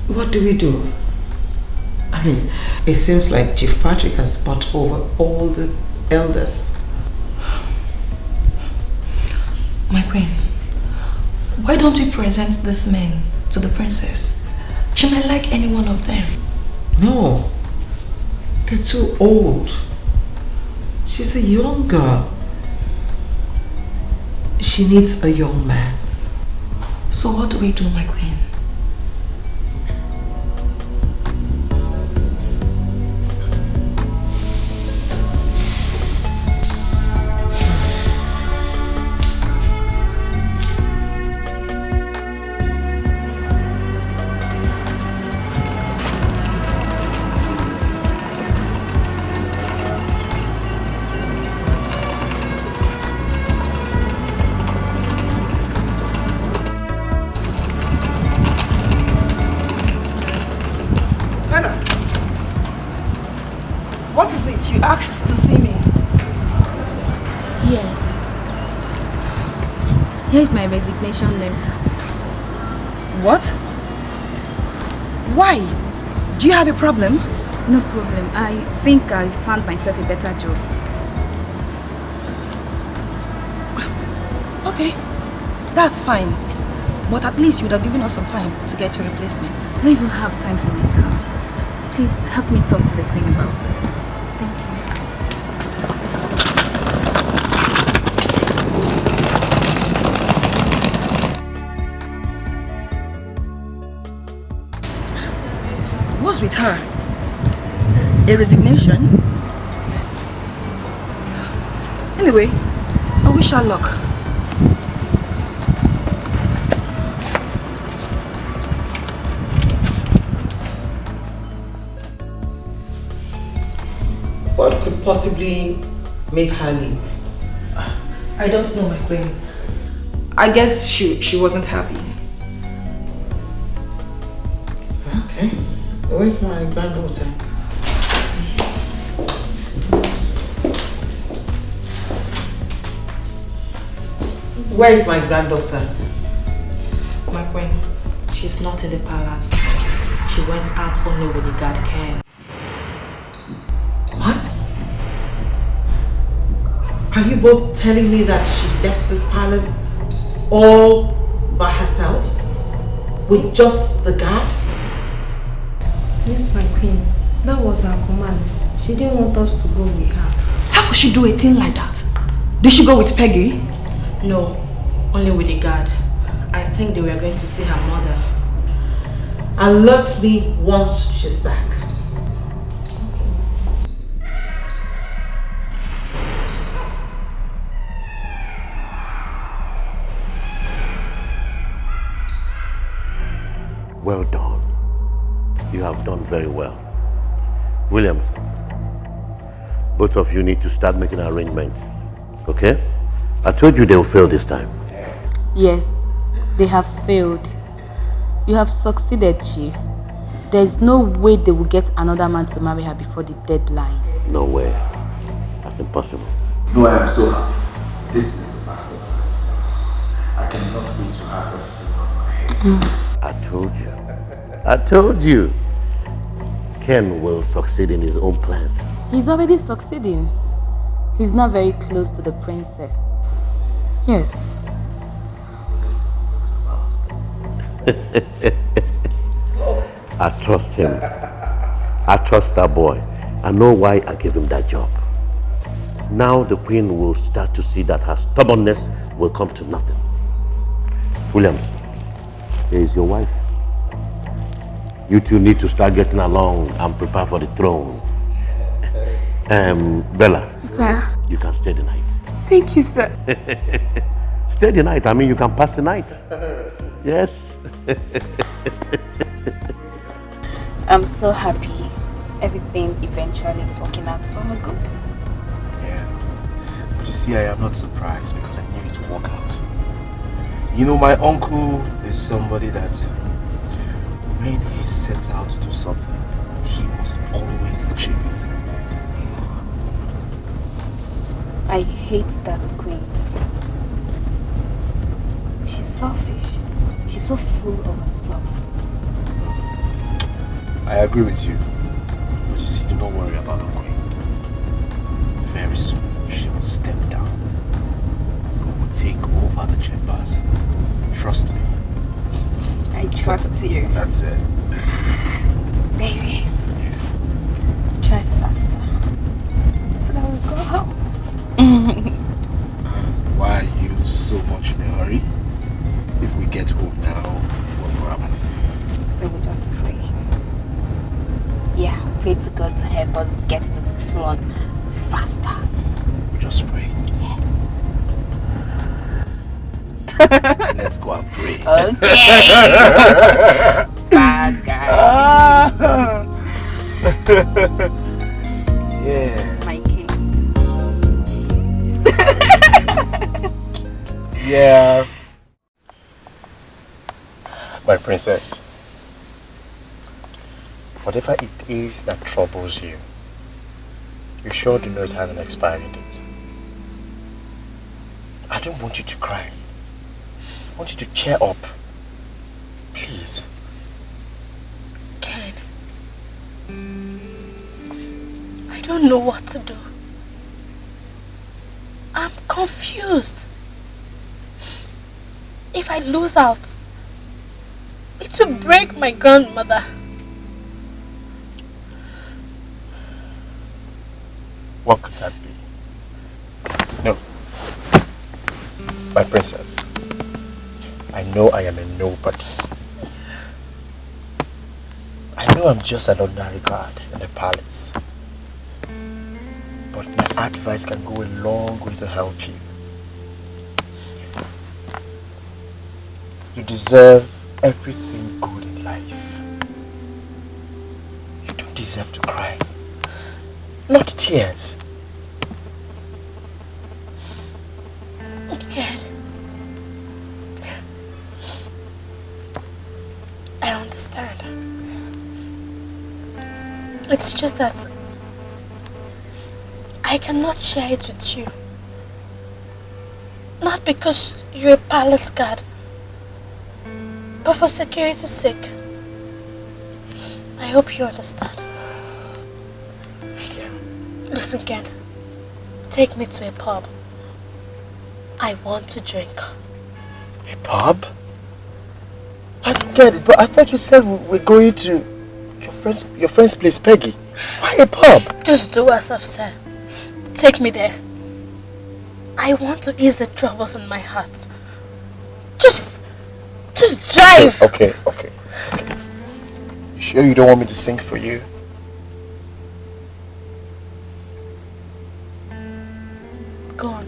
what do we do? I mean, it seems like Chief Patrick has bought over all the elders. My queen, why don't we present this man to the princess? She might like any one of them. No, they're too old. She's a young girl. She needs a young man. So what do we do, my queen? You asked to see me. Yes. Here is my resignation letter. What? Why? Do you have a problem? No problem. I think I found myself a better job. Okay, that's fine. But at least you would have given us some time to get your replacement. I don't even have time for myself. Please help me talk to the queen about it. What's with her? A resignation? Anyway, I wish her luck. What could possibly make her leave? I don't know, my queen. I guess she wasn't happy. Okay. Where's my granddaughter? Where is my granddaughter? My queen, she's not in the palace. She went out only when the guard came. What? Are you both telling me that she left this palace all by herself? With just the guard? Yes, my queen. That was her command. She didn't want us to go with her. How could she do a thing like that? Did she go with Peggy? No, only with the guard. I think they were going to see her mother. Alert me once she's back. Well done. You have done very well. Williams, both of you need to start making arrangements, okay? I told you they'll fail this time. Yes, they have failed. You have succeeded, Chief. There's no way they will get another man to marry her before the deadline. No way. That's impossible. No, I am so happy. This is a masterpiece. I cannot wait to have this thing on my head. I told you. I told you. Ken will succeed in his own plans. He's already succeeding. He's not very close to the princess. Yes. I trust him. I trust that boy. I know why I gave him that job. Now the queen will start to see that her stubbornness will come to nothing. Williams, here is your wife. You two need to start getting along and prepare for the throne. Bella. Sir. You can stay the night. Thank you, sir. Stay the night. I mean, you can pass the night. Yes. I'm so happy everything eventually is working out for her good. you see, I am not surprised because I knew it would work out. You know, my uncle is somebody that when he sets out to do something, he must always achieve it. I hate that queen. She's selfish. She's so full of herself. I agree with you. But you see, do not worry about the queen. Very soon, she will step down. We will take over the chambers. Trust me. I trust you. That's it. Baby, try faster so that we'll go home. Why are you so much in a hurry? If we get home now, what will happen? We will just pray. Yeah, pray to God to help us get to the front faster. We just pray. Yes. Let's go and pray. Okay. Bad guy. Yeah. My king. Yeah. My princess, whatever it is that troubles you, you sure do know it has an expiry date. I don't want you to cry. I want you to cheer up. Please. Ken, I don't know what to do. I'm confused. If I lose out, it will break my grandmother. What could that be? No. My princess, I know I am a nobody. I know I'm just an ordinary guard in the palace. But my advice can go a long way to help you. You deserve everything good in life. You don't deserve to cry. Not tears. Ken, I understand. It's just that I cannot share it with you. Not because you're a palace guard, but for security's sake. I hope you understand. Listen, Ken. Take me to a pub. I want to drink. A pub? I don't get it, but I thought you said we're going to your friend's place, Peggy. Why a pub? Just do as I've said. Take me there. I want to ease the troubles in my heart. Just drive. Okay. You sure you don't want me to sing for you? Go on.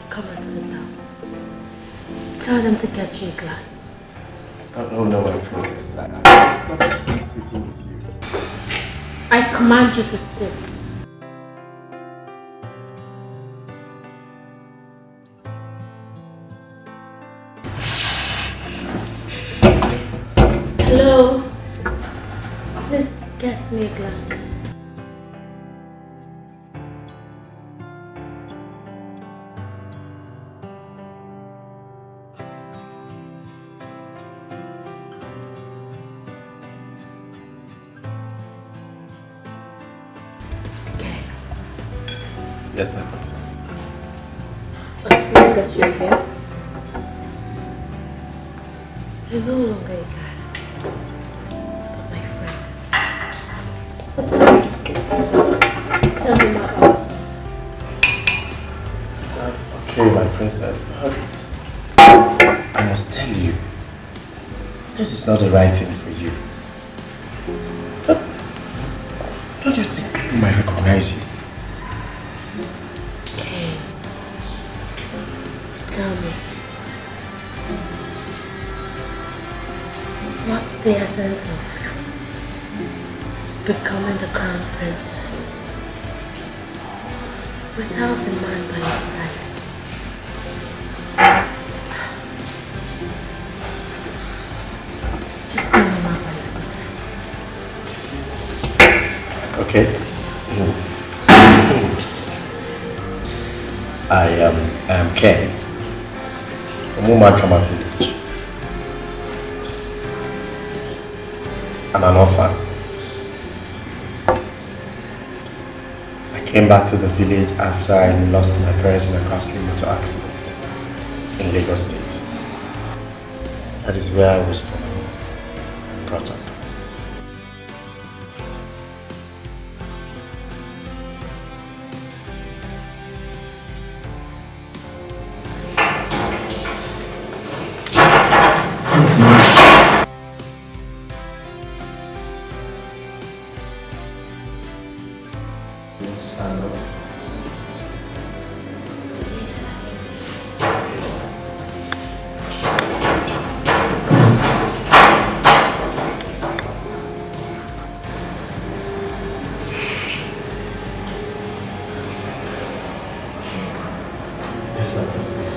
Come and sit down. Tell them to get you a glass. Oh, no, my princess. I was not sitting with you. I command you to sit. Hello. Please get me a glass. Yes, my princess. As long as you're here, you're no longer a guy, but my friend. So tell me my answer. Okay, my princess. I must tell you, this is not the right thing for you. Don't you think People might recognize you. Okay. Tell me. What's the essence of becoming the crown princess without a man by your side? Just tell me more about yourself. Okay. I am Ken from Umakama village. I'm an orphan. I came back to the village after I lost my parents in a costly motor accident in Lagos State. That is where I was born, brought up. Stand up. Yes, my princess.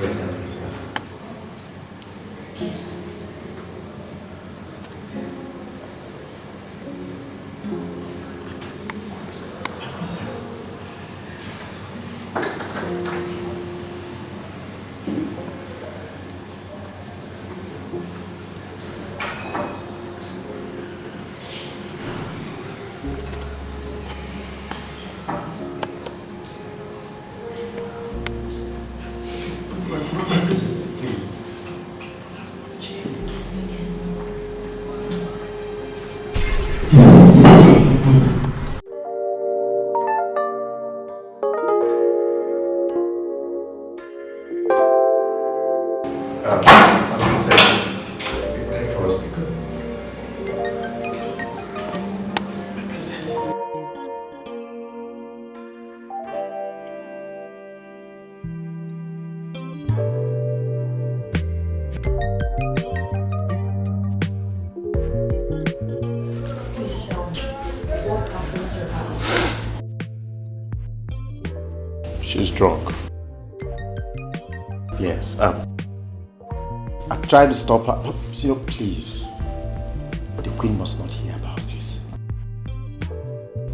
Yes, my princess. Please. It's time for us to go. My princess. Please tell me, what happened to her? She's drunk. Yes, I've tried to stop her, but please. The queen must not hear about this.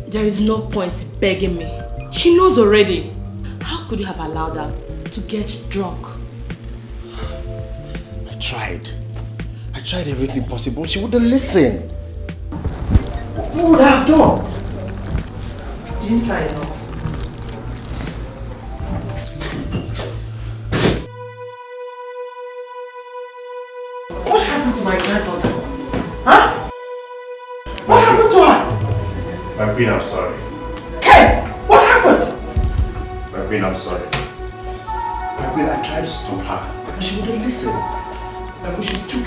There is no point in begging me. She knows already. How could you have allowed her to get drunk? I tried everything possible. She wouldn't listen. What would I have done? You didn't try enough. What happened to my granddaughter? Huh? What happened to her? My queen, I'm sorry. Ken, what happened? My queen, I'm sorry. My queen, I tried to stop her, but she wouldn't listen. And when she took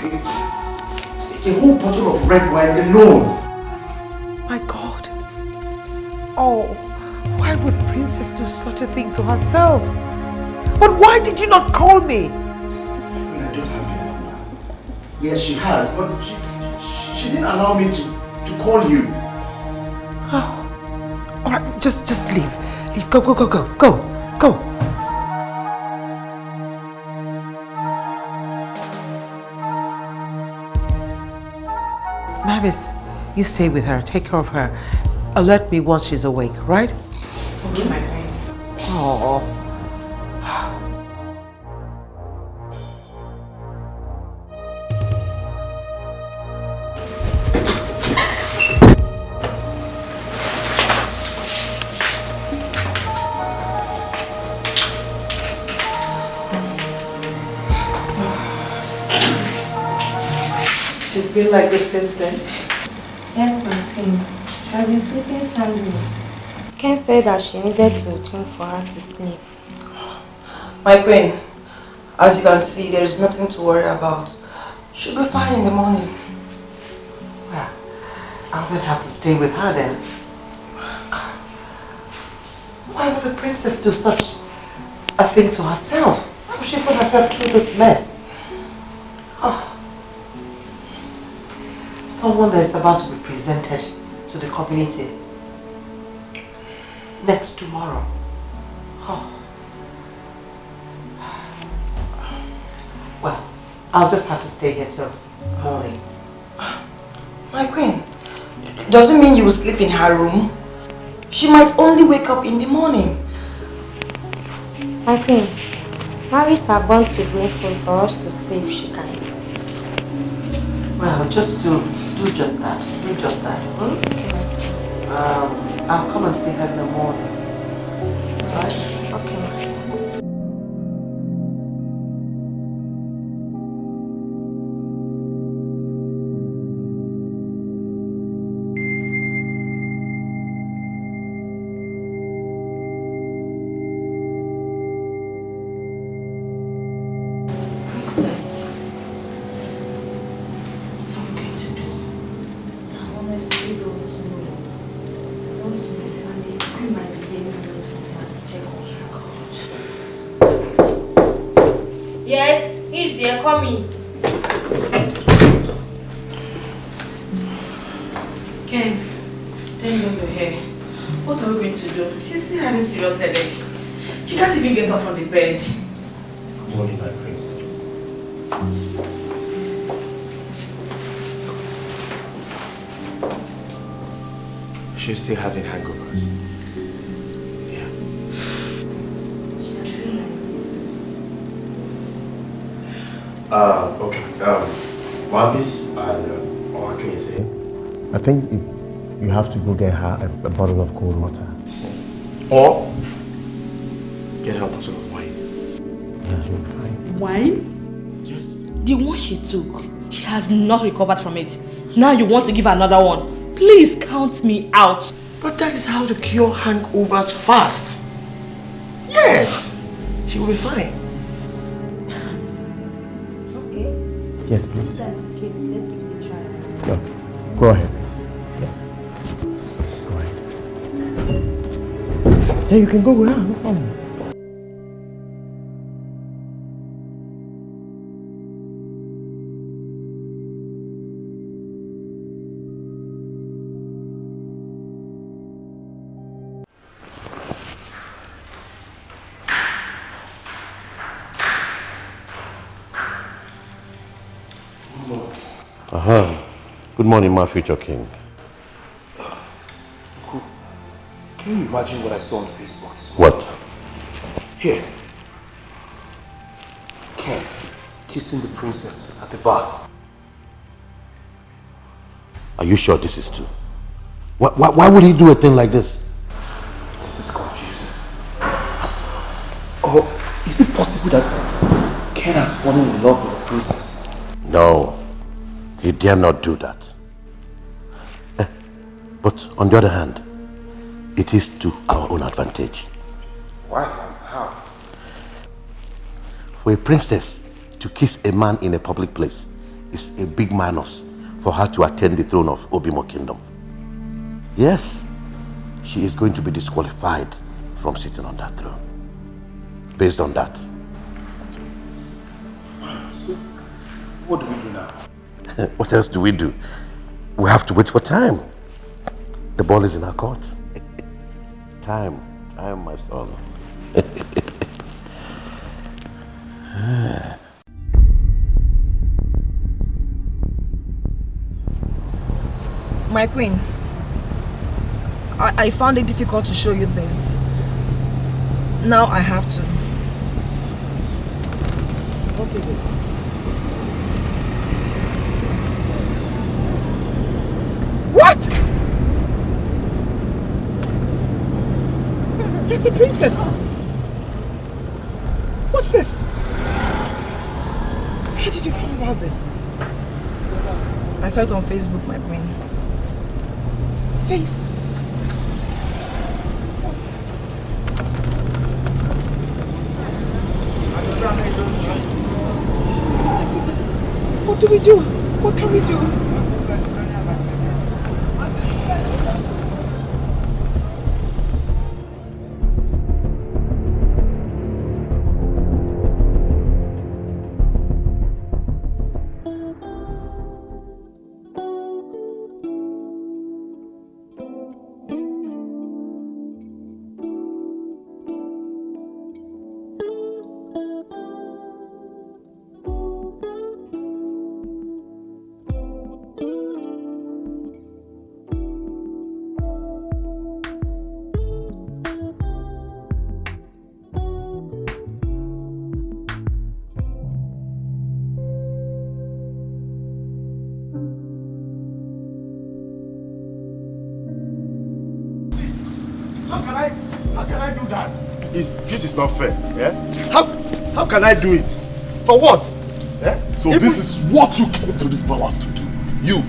a whole bottle of red wine alone. My God. Oh, why would Princess do such a thing to herself? But why did you not call me? I don't have your number. Yes, she has, but she didn't allow me to call you. Oh. All right, just leave. Leave. Go. Mavis, you stay with her. Take care of her. Alert me once she's awake, right? Okay, my friend. Oh. She's it's been like this since then? Yes, my queen. She has been sleeping soundly. Ken said that she needed to return for her to sleep. My queen, as you can see, there is nothing to worry about. She'll be fine in the morning. Well, I'll then have to stay with her then. Why would the princess do such a thing to herself? Why would she put herself through this mess? Oh. Someone that is about to be presented to the community next tomorrow. Oh. Well, I'll just have to stay here till morning. My queen, doesn't mean you will sleep in her room. She might only wake up in the morning. My queen, Maris are born to bring food for us to see if she can eat. Well, just do just that. Do just that. Hmm? Okay. I'll come and see her in the morning. Right? Okay. Yes, he's there, coming. Ken, thank God you're here. What are we going to do? She's still having serious headache. She can't even get up from the bed. Good morning, my princess. She's still having hangovers. Okay. Wabis and what can you say? I think you have to go get her a bottle of cold water. Or get her a bottle of wine. Yeah, you'll be fine. Wine? Yes. The one she took, she has not recovered from it. Now you want to give her another one. Please count me out. But that is how to cure hangovers fast. Yes. She will be fine. Yes, please. That's the case. Let's give it a try. Yeah. Go ahead. Yeah. Go ahead. Yeah, you can go with her, no problem. Good morning, my future king. Can you imagine what I saw on Facebook this morning? What? Here. Ken kissing the princess at the bar. Are you sure this is true? Why would he do a thing like this? This is confusing. Or is it possible that Ken has fallen in love with the princess? No, he dare not do that. But on the other hand, it is to our own advantage. Why? How? For a princess to kiss a man in a public place is a big minus for her to attain the throne of Obimo Kingdom. Yes, she is going to be disqualified from sitting on that throne. Based on that. So, what do we do now? What else do we do? We have to wait for time. The ball is in our court. Time, my son. My queen, I found it difficult to show you this. Now I have to. What is it? What? It's a princess. What's this? How did you come about this? I saw it on Facebook, my queen. Face. My goodness. What do we do? What can we do? This is not fair. Yeah? How can I do it? For what? Yeah? So this is what you came to this palace to do. You.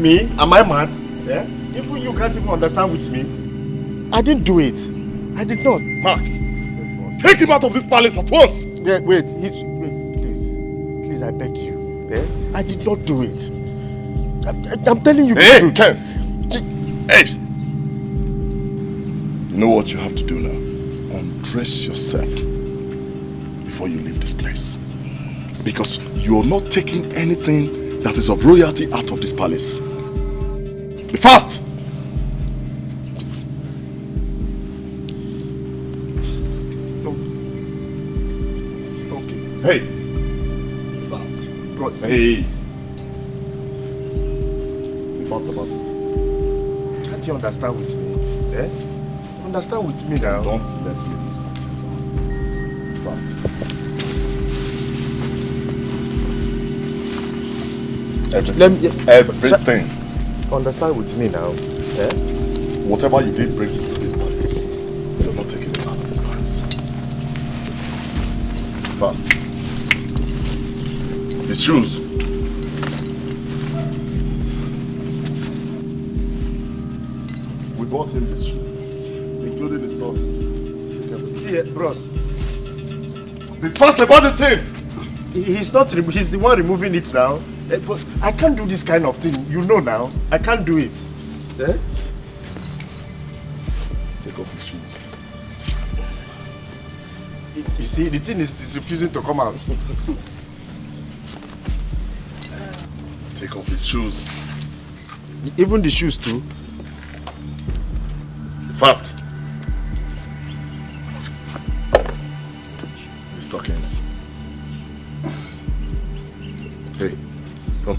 Me? Am I mad? Yeah? Even you can't even understand with me. I didn't do it. I did not. Mark, take him out of this palace at once. Yeah, wait, please. Please, I beg you. Yeah? I did not do it. I'm telling you the truth. Ken. Hey! You know what you have to do now? Undress yourself before you leave this place. Because you're not taking anything that is of royalty out of this palace. Be fast! Okay. Hey! Be fast. God, hey! Be fast about it. Can't you understand with me? Eh? Understand with me now. Don't let me lose my temper. Fast. Everything. Understand with me now. Eh? Whatever you did bring into this palace, you're not taking it out of this palace. Fast. His shoes. We bought him this shoe, including his socks. See it, bros. Be fast about this thing! He's the one removing it now. But I can't do this kind of thing. You know now. I can't do it. Eh? Take off his shoes. You see, the thing is refusing to come out. Take off his shoes. Even the shoes too. Fast. The stockings. Hey, come.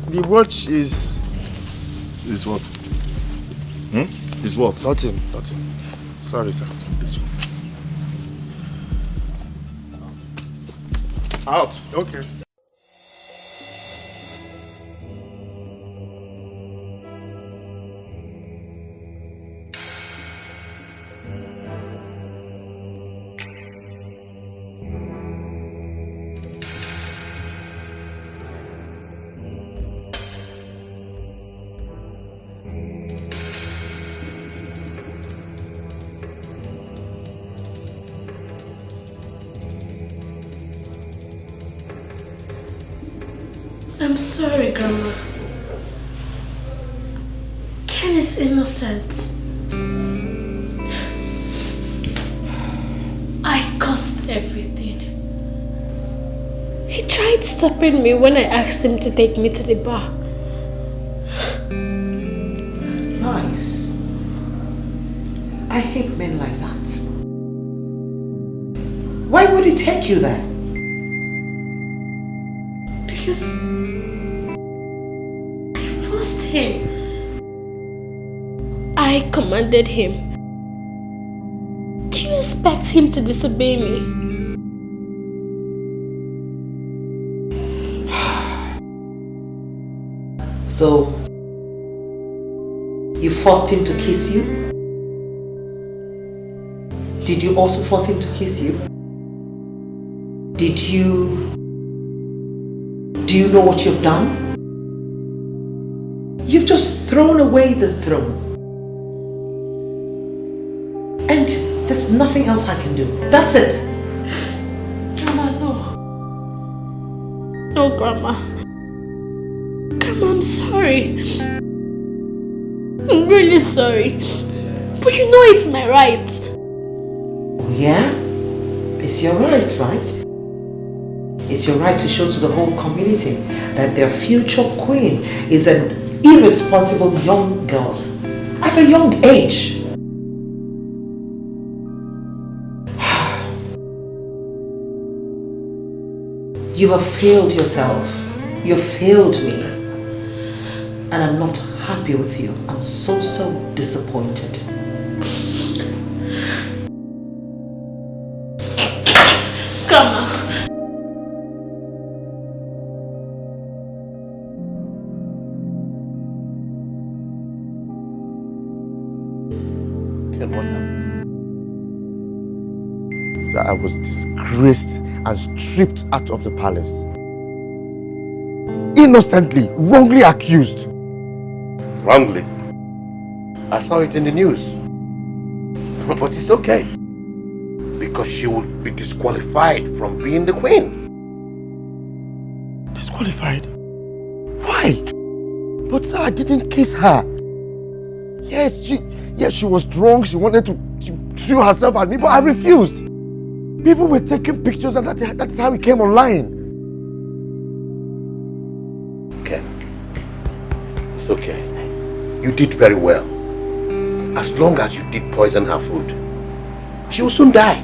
The watch is what? Is what? Nothing. Sorry, sir. This one. Out. Okay. I'm sorry, Grandma. Ken is innocent. I caused everything. He tried stopping me when I asked him to take me to the bar. Nice. I hate men like that. Why would he take you there? Because I forced him. I commanded him. Do you expect him to disobey me? So, you forced him to kiss you? Did you also force him to kiss you? Do you know what you've done? You've just thrown away the throne. And there's nothing else I can do. That's it. Grandma, no. No, Grandma. Grandma, I'm sorry. I'm really sorry. But you know it's my right. Yeah? It's your right, right? It's your right to show to the whole community that their future queen is an irresponsible young girl at a young age. You have failed yourself. You failed me. And I'm not happy with you. I'm so disappointed. Grandma. Ken, what happened? So I was disgraced and stripped out of the palace. Innocently, wrongly accused. Wrongly? I saw it in the news. But it's okay. Because she will be disqualified from being the queen. Disqualified? Why? But sir, I didn't kiss her. Yes, she was drunk. She wanted to throw herself at me, but I refused. People were taking pictures and that's how it came online. Ken, it's okay. You did very well. As long as you did poison her food, she will soon die.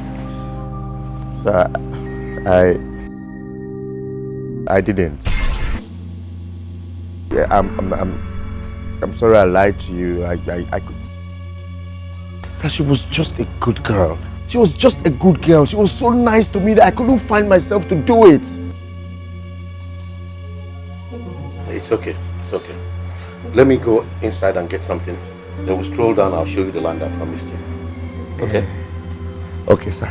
Sir, I didn't. Yeah, I'm sorry I lied to you. I could. Sir, she was just a good girl. She was just a good girl. She was so nice to me that I couldn't find myself to do it. It's okay. It's okay. Let me go inside and get something. Then we'll stroll down. I'll show you the land I promised you. Okay? Okay, sir.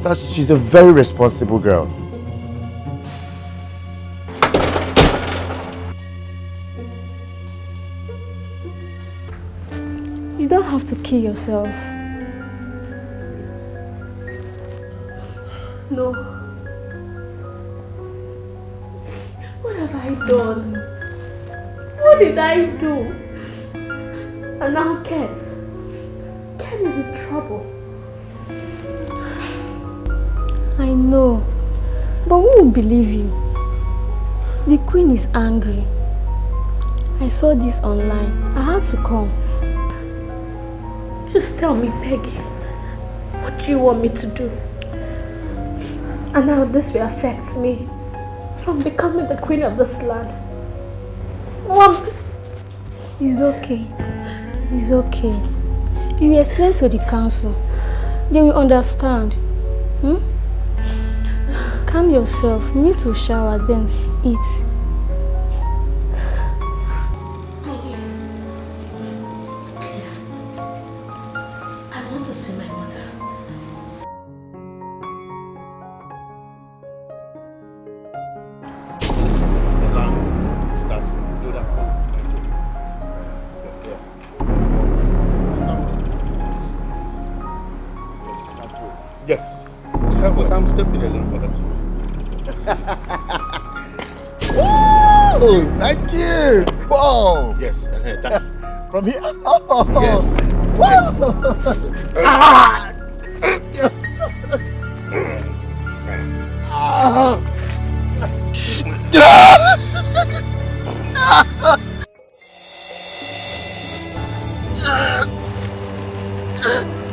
Sir, she's a very responsible girl. You don't have to kill yourself. No. What have I done? What did I do? And now Ken is in trouble. I know, but who will believe you? The queen is angry. I saw this online. I had to come. Just tell me, Peggy, what do you want me to do? And how this will affect me from becoming the queen of this land. Mom, it's okay. It's okay. You will explain to the council. They will understand. Calm yourself. You need to shower, then eat. Please. I want to see my mother. Yes. I'm stepping a little further too. Oh, thank you. Wow. Yes, that's from here. Yes.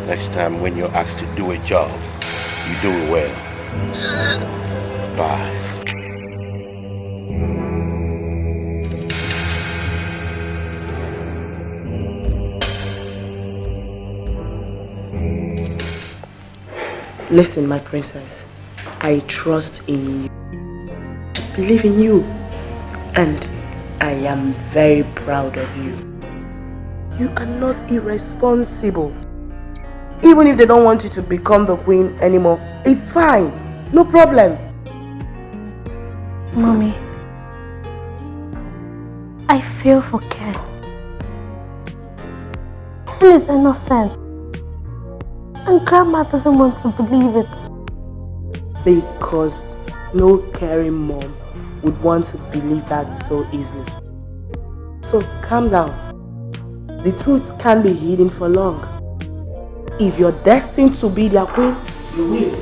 Next time when you're asked to do a job, you do it well. Bye. Listen, my princess, I trust in you. I believe in you. And I am very proud of you. You are not irresponsible. Even if they don't want you to become the queen anymore, it's fine. No problem. Mommy, I feel for Ken. Ken is innocent. And Grandma doesn't want to believe it. Because no caring mom would want to believe that so easily. So calm down. The truth can't be hidden for long. If you're destined to be their queen, you will.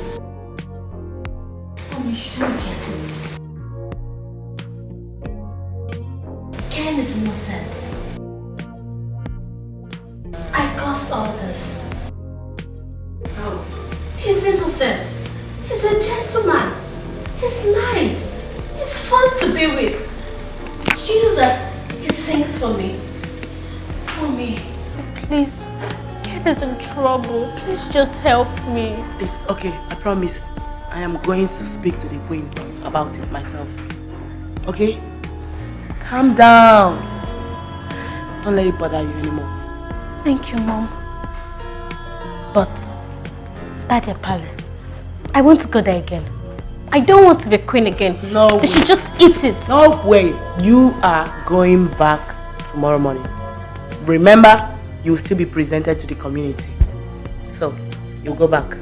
Mommy, you don't get it. Ken is innocent. I caused all this. Oh, he's innocent. He's a gentleman. He's nice. He's fun to be with. Do you know that he sings for me? Mommy, please. Ken is in trouble. Please just help me. It's okay, I promise. I am going to speak to the queen about it myself. Okay? Calm down. Don't let it bother you anymore. Thank you, Mom. But at the palace, I want to go there again. I don't want to be queen again. No They way. should just eat it. No way. You are going back tomorrow morning. Remember, you will still be presented to the community. So, you'll go back.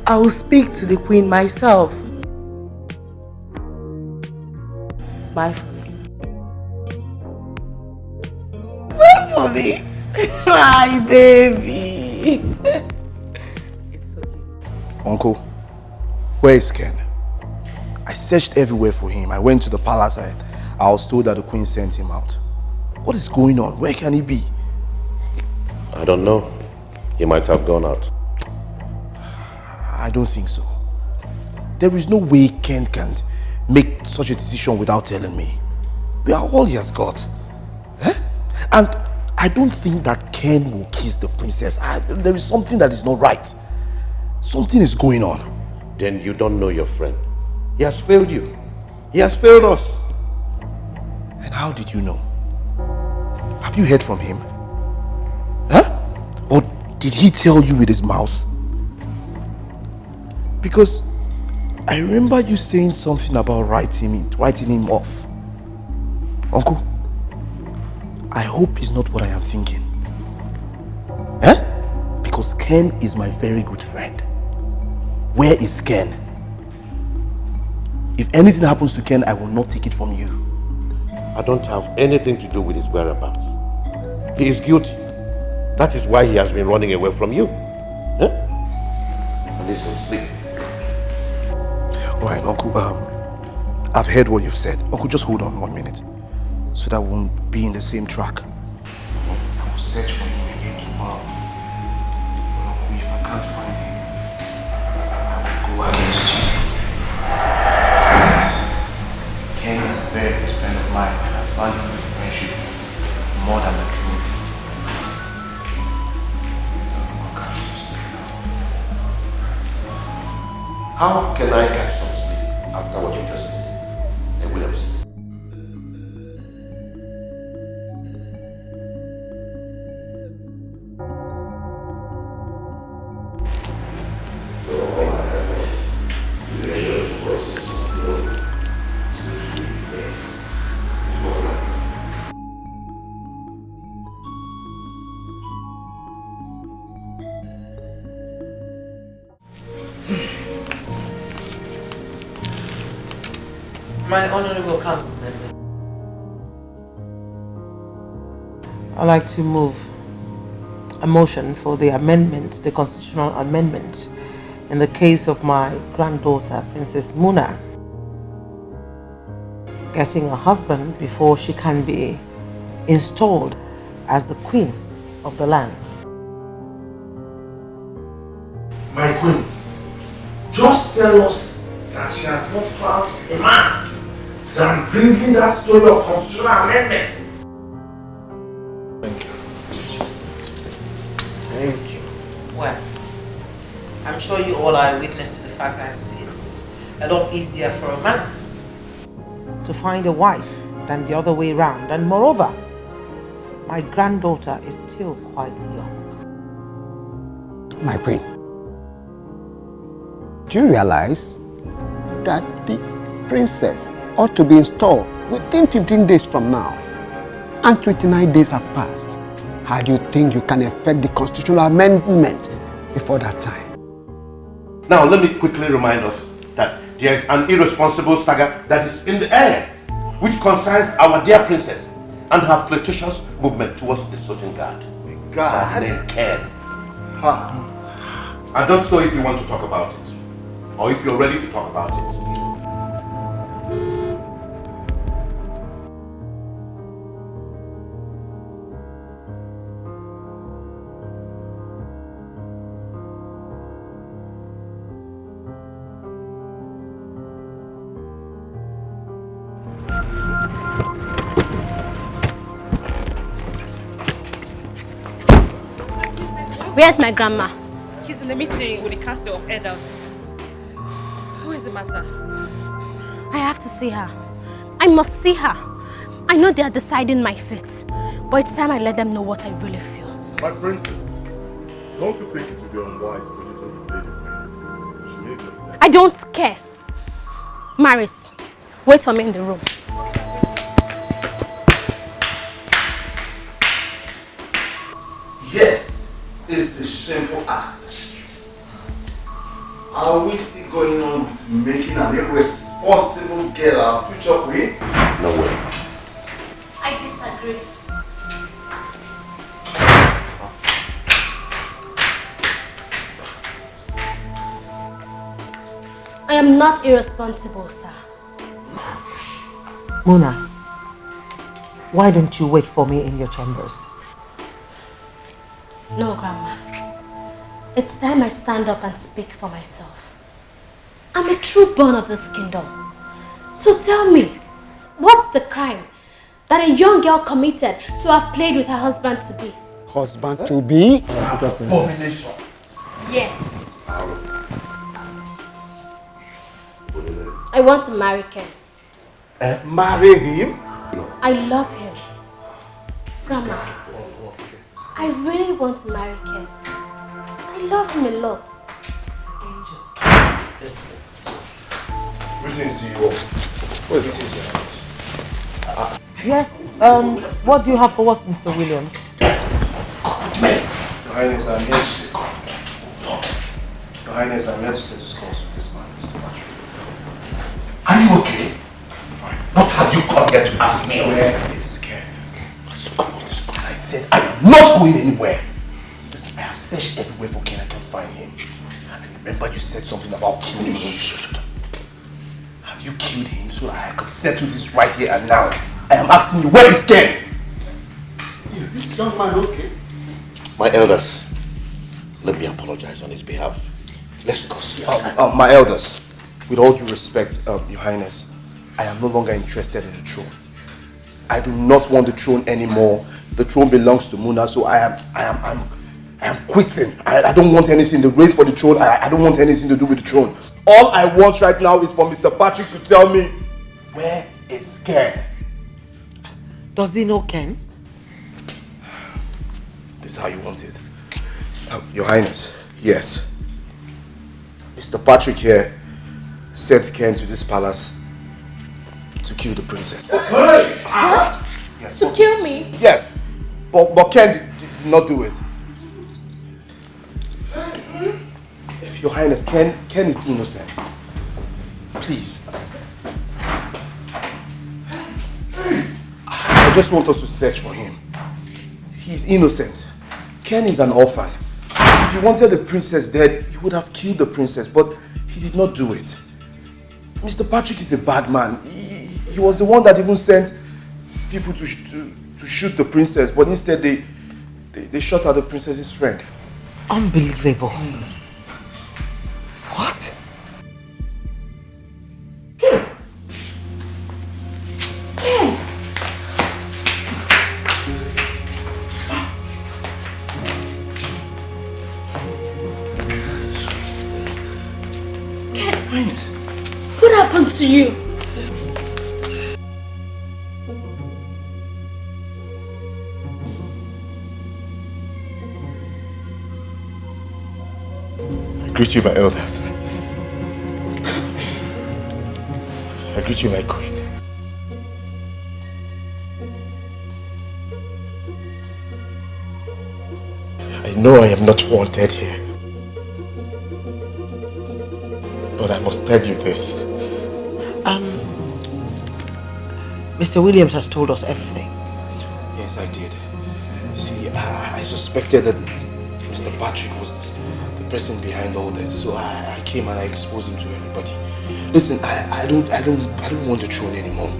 I will speak to the queen myself. Smile for me. Smile for me. My baby. Uncle, where is Ken? I searched everywhere for him. I went to the palace. I was told that the queen sent him out. What is going on? Where can he be? I don't know. He might have gone out. I don't think so. There is no way Ken can make such a decision without telling me. We are all he has got. And I don't think that Ken will kiss the princess. There is something that is not right. Something is going on. Then you don't know your friend. He has failed you. He has failed us. And how did you know? Have you heard from him? Or did he tell you with his mouth? Because I remember you saying something about writing him off. Uncle, I hope it's not what I am thinking. Because Ken is my very good friend. Where is Ken? If anything happens to Ken, I will not take it from you. I don't have anything to do with his whereabouts. He is guilty. That is why he has been running away from you. Listen, sleep. Alright, Uncle, I've heard what you've said. Uncle, just hold on 1 minute. So that we won't be in the same track. I will search for him again tomorrow. But Uncle, if I can't find him, I will go against you. Yes. Ken is a very good friend of mine, and I value the friendship more than the truth. How can I catch some sleep after what you just said? Hey, Williams. My honorable council member, I'd like to move a motion for the amendment, the constitutional amendment, in the case of my granddaughter, Princess Muna, getting a husband before she can be installed as the queen of the land. My queen, just tell us that she has not found a man than bringing that story of constitutional amendment. Thank you. Thank you. Well, I'm sure you all are witness to the fact that it's a lot easier for a man to find a wife than the other way around. And moreover, my granddaughter is still quite young. My queen, do you realize that the princess ought to be installed within 15 days from now? And 29 days have passed. How do you think you can effect the constitutional amendment before that time? Now, let me quickly remind us that there is an irresponsible stagger that is in the air, which concerns our dear princess and her flirtatious movement towards the certain guard. Guard? Named Ken. I don't know if you want to talk about it, or if you're ready to talk about it. Where's my grandma? She's in the meeting with the Council of Elders. What is the matter? I have to see her. I must see her. I know they are deciding my fate, but it's time I let them know what I really feel. My princess, don't you think it would be unwise for you to invade the queen? She needs yourself. I don't care. Maris, wait for me in the room. Yes, it's a shameful act. Are we still going on with making an irresponsible girl our future queen? No way. I disagree. I am not irresponsible, sir. Mona, why don't you wait for me in your chambers? No, Grandma. It's time I stand up and speak for myself. I'm a true born of this kingdom. So tell me, what's the crime that a young girl committed to have played with her husband to be? Husband to be? Abomination. Yes. I want to marry Ken. Marry him? I love him. Grandma, I really want to marry Ken. I love him a lot. Angel. Listen. Greetings to you all. What is it, Yes, what do you have for us, Mr. Williams? Your Highness, I'm here to say. Your Highness, I'm here to settle scores with this man, Mr. Patrick. Are you okay? Fine. Not have you come here to ask me where is Ken? I said I am not going anywhere. Listen, I have searched everywhere for Ken. I can't find him. And remember you said something about killing him. Shut up. Have you killed him so that I could settle this right here and now? I am asking you, where is Ken? Is this young man okay? My elders, let me apologize on his behalf. Let's go see us. My elders, with all due respect, Your Highness, I am no longer interested in the throne. I do not want the throne anymore. The throne belongs to Muna, so I am quitting. I don't want anything. The race for the throne, I don't want anything to do with the throne. All I want right now is for Mr. Patrick to tell me, where is Ken? Does he know Ken? This is how you want it. Your Highness, yes. Mr. Patrick here sent Ken to this palace to kill the princess. What? Yes. To kill me? Yes, but Ken did not do it. Your Highness, Ken is innocent. Please. I just want us to search for him. He's innocent. Ken is an orphan. If he wanted the princess dead, he would have killed the princess, but he did not do it. Mr. Patrick is a bad man. He was the one that even sent people to shoot the princess, but instead they shot at the princess's friend. Unbelievable. What? Ken! Ken! What happened to you? greet you, my elders. I greet you, my queen. I know I am not wanted here, but I must tell you this. Mr. Williams has told us everything. Yes, I did. See, I suspected that Mr. Patrick was the person behind all this, so I came and I exposed him to everybody. Listen, I don't want the throne anymore.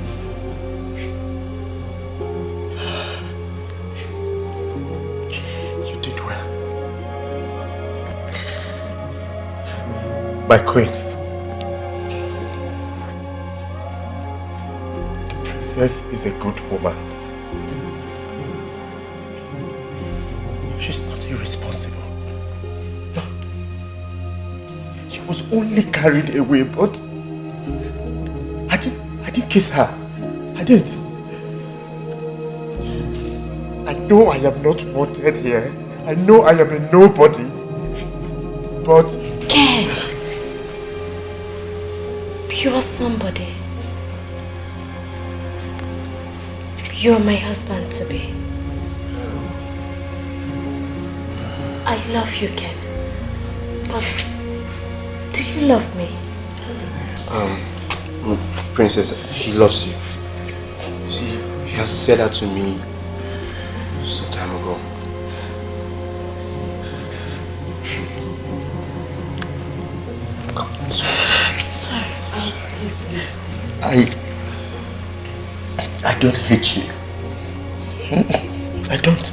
You did well. My queen. The princess is a good woman. She's not irresponsible. No. She was only carried away, but I didn't kiss her. I didn't. I know I am not wanted here. I know I am a nobody. But Ken, you're somebody. You're my husband to be. I love you, Ken. But do you love me? Princess, he loves you. You see, he has said that to me some time ago. Sorry. I don't hate you. I don't.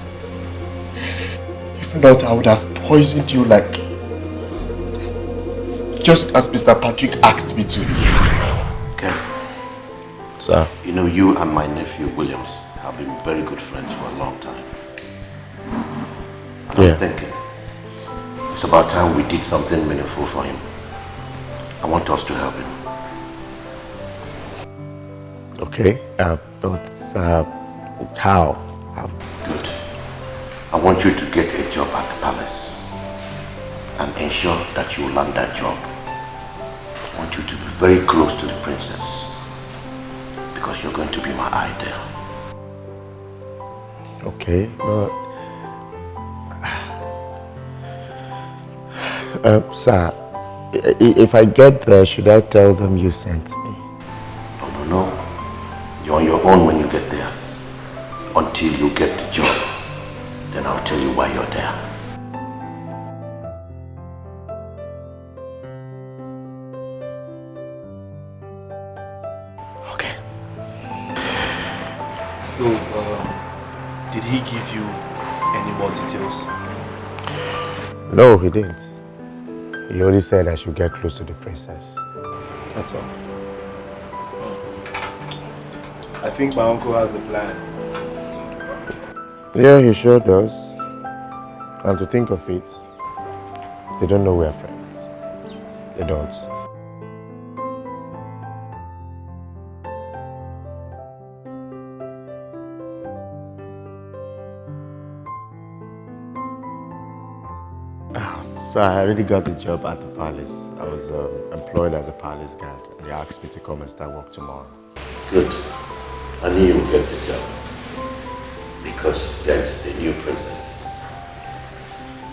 If not, I would have poisoned you like... just as Mr. Patrick asked me to. Ken. Sir. You know, you and my nephew Williams have been very good friends for a long time. And I'm thinking, it's about time we did something meaningful for him. I want us to help him. Okay, but how? Good. I want you to get a job at the palace and ensure that you land that job. I want you to be very close to the princess because you're going to be my eye there. Okay, but... sir, if I get there, should I tell them you sent me? No. You're on your own when you get there. Until you get the job, then I'll tell you why you're there. Okay. So, did he give you any more details? No, he didn't. He only said I should get close to the princess. That's all. I think my uncle has a plan. Yeah, he sure does. And to think of it, they don't know we're friends. They don't. So I already got the job at the palace. I was employed as a palace guard, and they asked me to come and start work tomorrow. Good. I knew you would get the job. Because there's the new princess.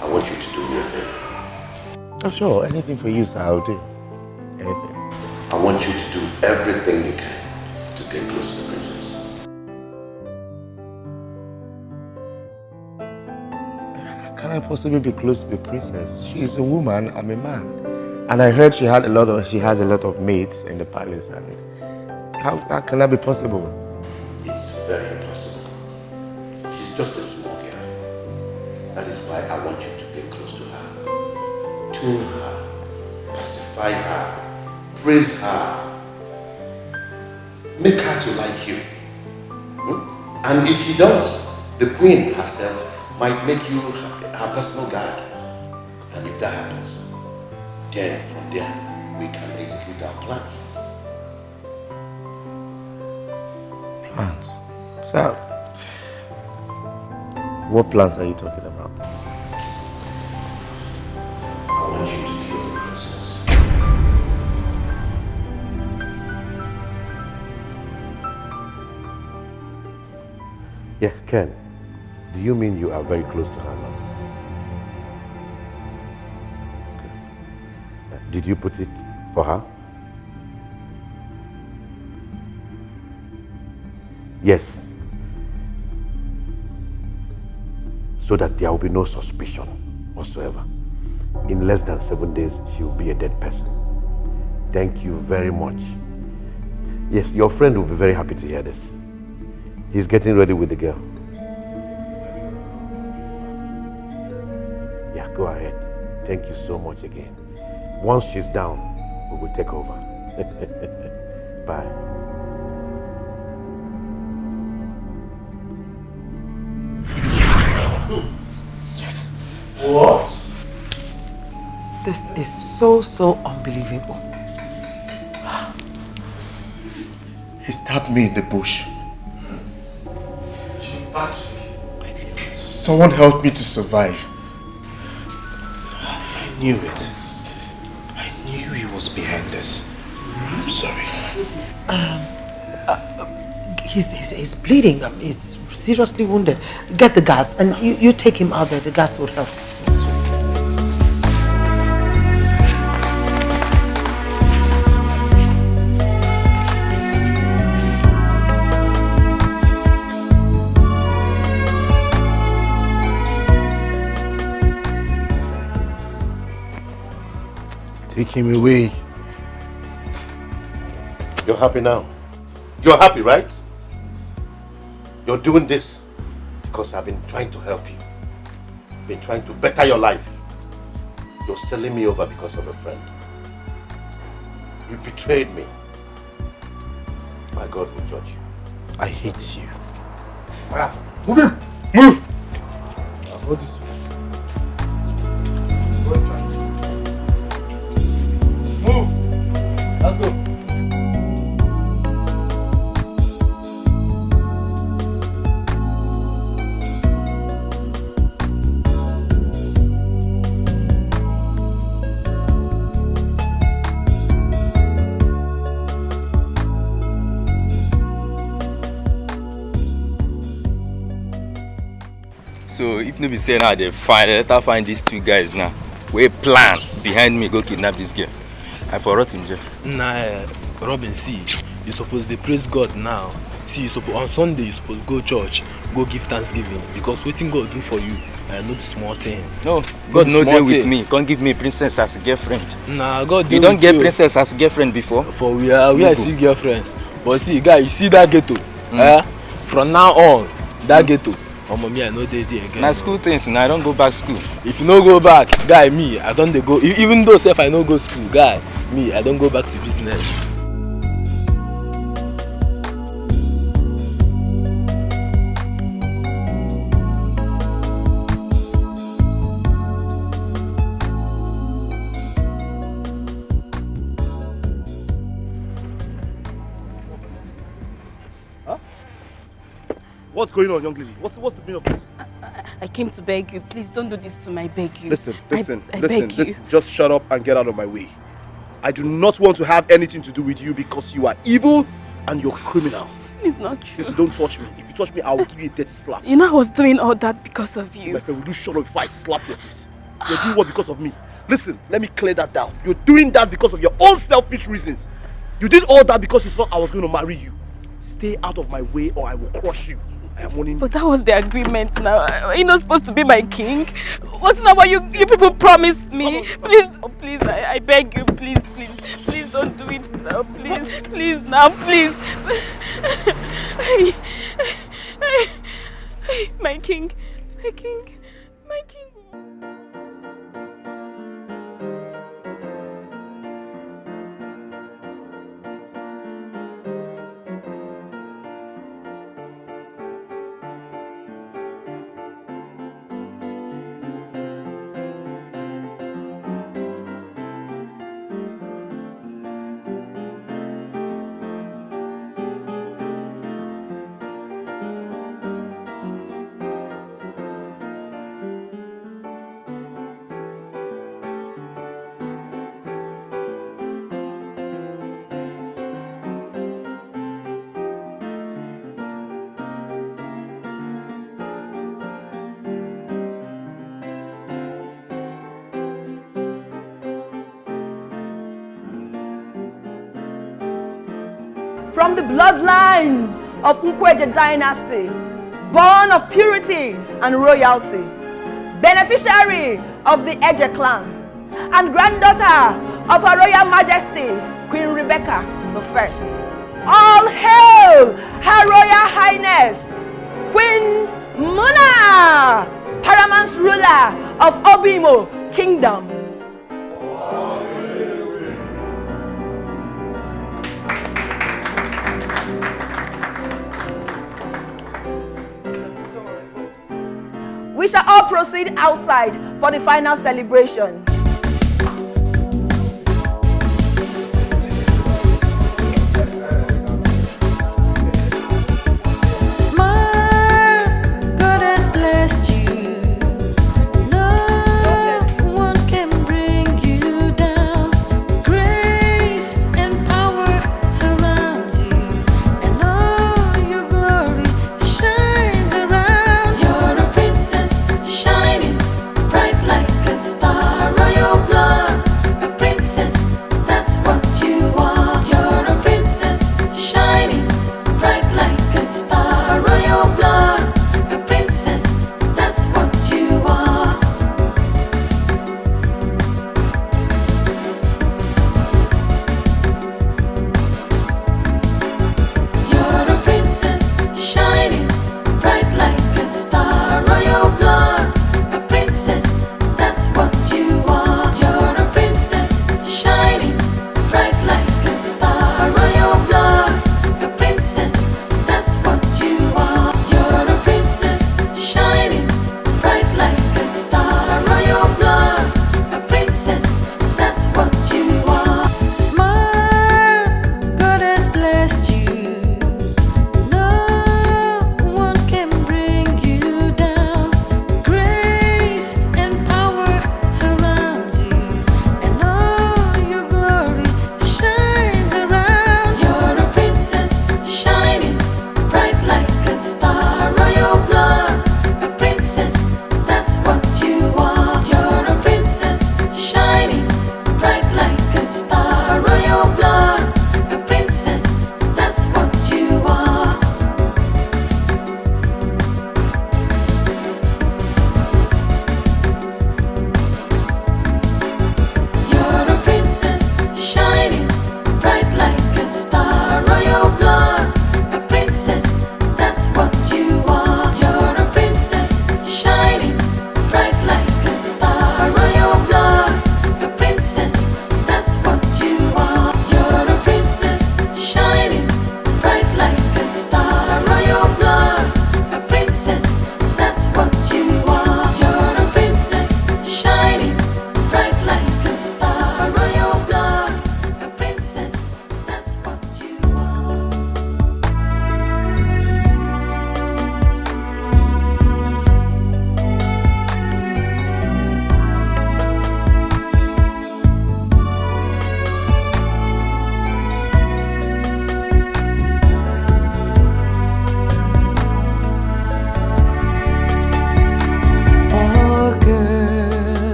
I want you to do me a favor. Oh, sure. Anything for you, sir, I'll do. Anything. I want you to do everything you can to get close to the princess. How can I possibly be close to the princess? She's a woman, I'm a man. And I heard she has a lot of maids in the palace. And how can that be possible? It's very impossible. She's just a small girl. That is why I want you to get close to her. Tune her, pacify her, praise her, make her to like you. And if she does, the queen herself might make you her personal guard. And if that happens, then from there, we can execute our plans. Plans? Sir, what plans are you talking about? I want you to kill Yeah, Ken, do you mean you are very close to her now? Okay. Did you put it for her? Yes. So that there will be no suspicion whatsoever. In less than 7 days, she will be a dead person. Thank you very much. Yes, your friend will be very happy to hear this. He's getting ready with the girl. Yeah, go ahead. Thank you so much again. Once she's down, we will take over. Bye. Yes. What? This is so unbelievable. He stabbed me in the bush. Someone helped me to survive. I knew it. I knew he was behind this. I'm sorry. He's bleeding. He's seriously wounded. Get the guards and you take him out there. The guards will help. Take him away. You're happy now? You're happy, right? You're doing this because I've been trying to help you. Been trying to better your life. You're selling me over because of a friend. You betrayed me. My God will judge you. I hate you. Move him! Move! I'll hold this. Move! Let's go. So if no be say now they find these two guys now. We plan behind me go kidnap this girl. I forgot him, Jeff. Nah, Robin, see, you suppose to praise God now. See, you suppose on Sunday you suppose go church, go give thanksgiving because waiting God do for you, I know the small thing. No, God no deal with me. Can't give me princess as a girlfriend. Nah, God deal you don't with get you. Princess as a girlfriend before. For we are see girlfriend. But see, guy, you see that ghetto? From now on, that ghetto. For mommy, I know they again. Now school things, and I don't go back school. If you no go back, guy, me, I don't go. Even though if I no go school, guy, me, I don't go back to business. What's going on, young lady? What's the meaning of this? I came to beg you. Please don't do this to me. I beg you. Listen. I beg you. Just shut up and get out of my way. I do not want to have anything to do with you because you are evil and you're criminal. It's not true. Listen, don't touch me. If you touch me, I will give you a dirty slap. You know I was doing all that because of you. My friend, will you shut up before I slap your face? You're doing what because of me? Listen, let me clear that down. You're doing that because of your own selfish reasons. You did all that because you thought I was going to marry you. Stay out of my way or I will crush you. I am warning you. But that was the agreement now. Are you not supposed to be my king? Wasn't that what you people promised me? Please, I beg you, please don't do it now, please now, please. My king. from the bloodline of Nkweje dynasty, born of purity and royalty, beneficiary of the Eje clan, and granddaughter of Her Royal Majesty, Queen Rebecca I. All hail Her Royal Highness, Queen Muna, paramount ruler of Obimo Kingdom. We shall all proceed outside for the final celebration.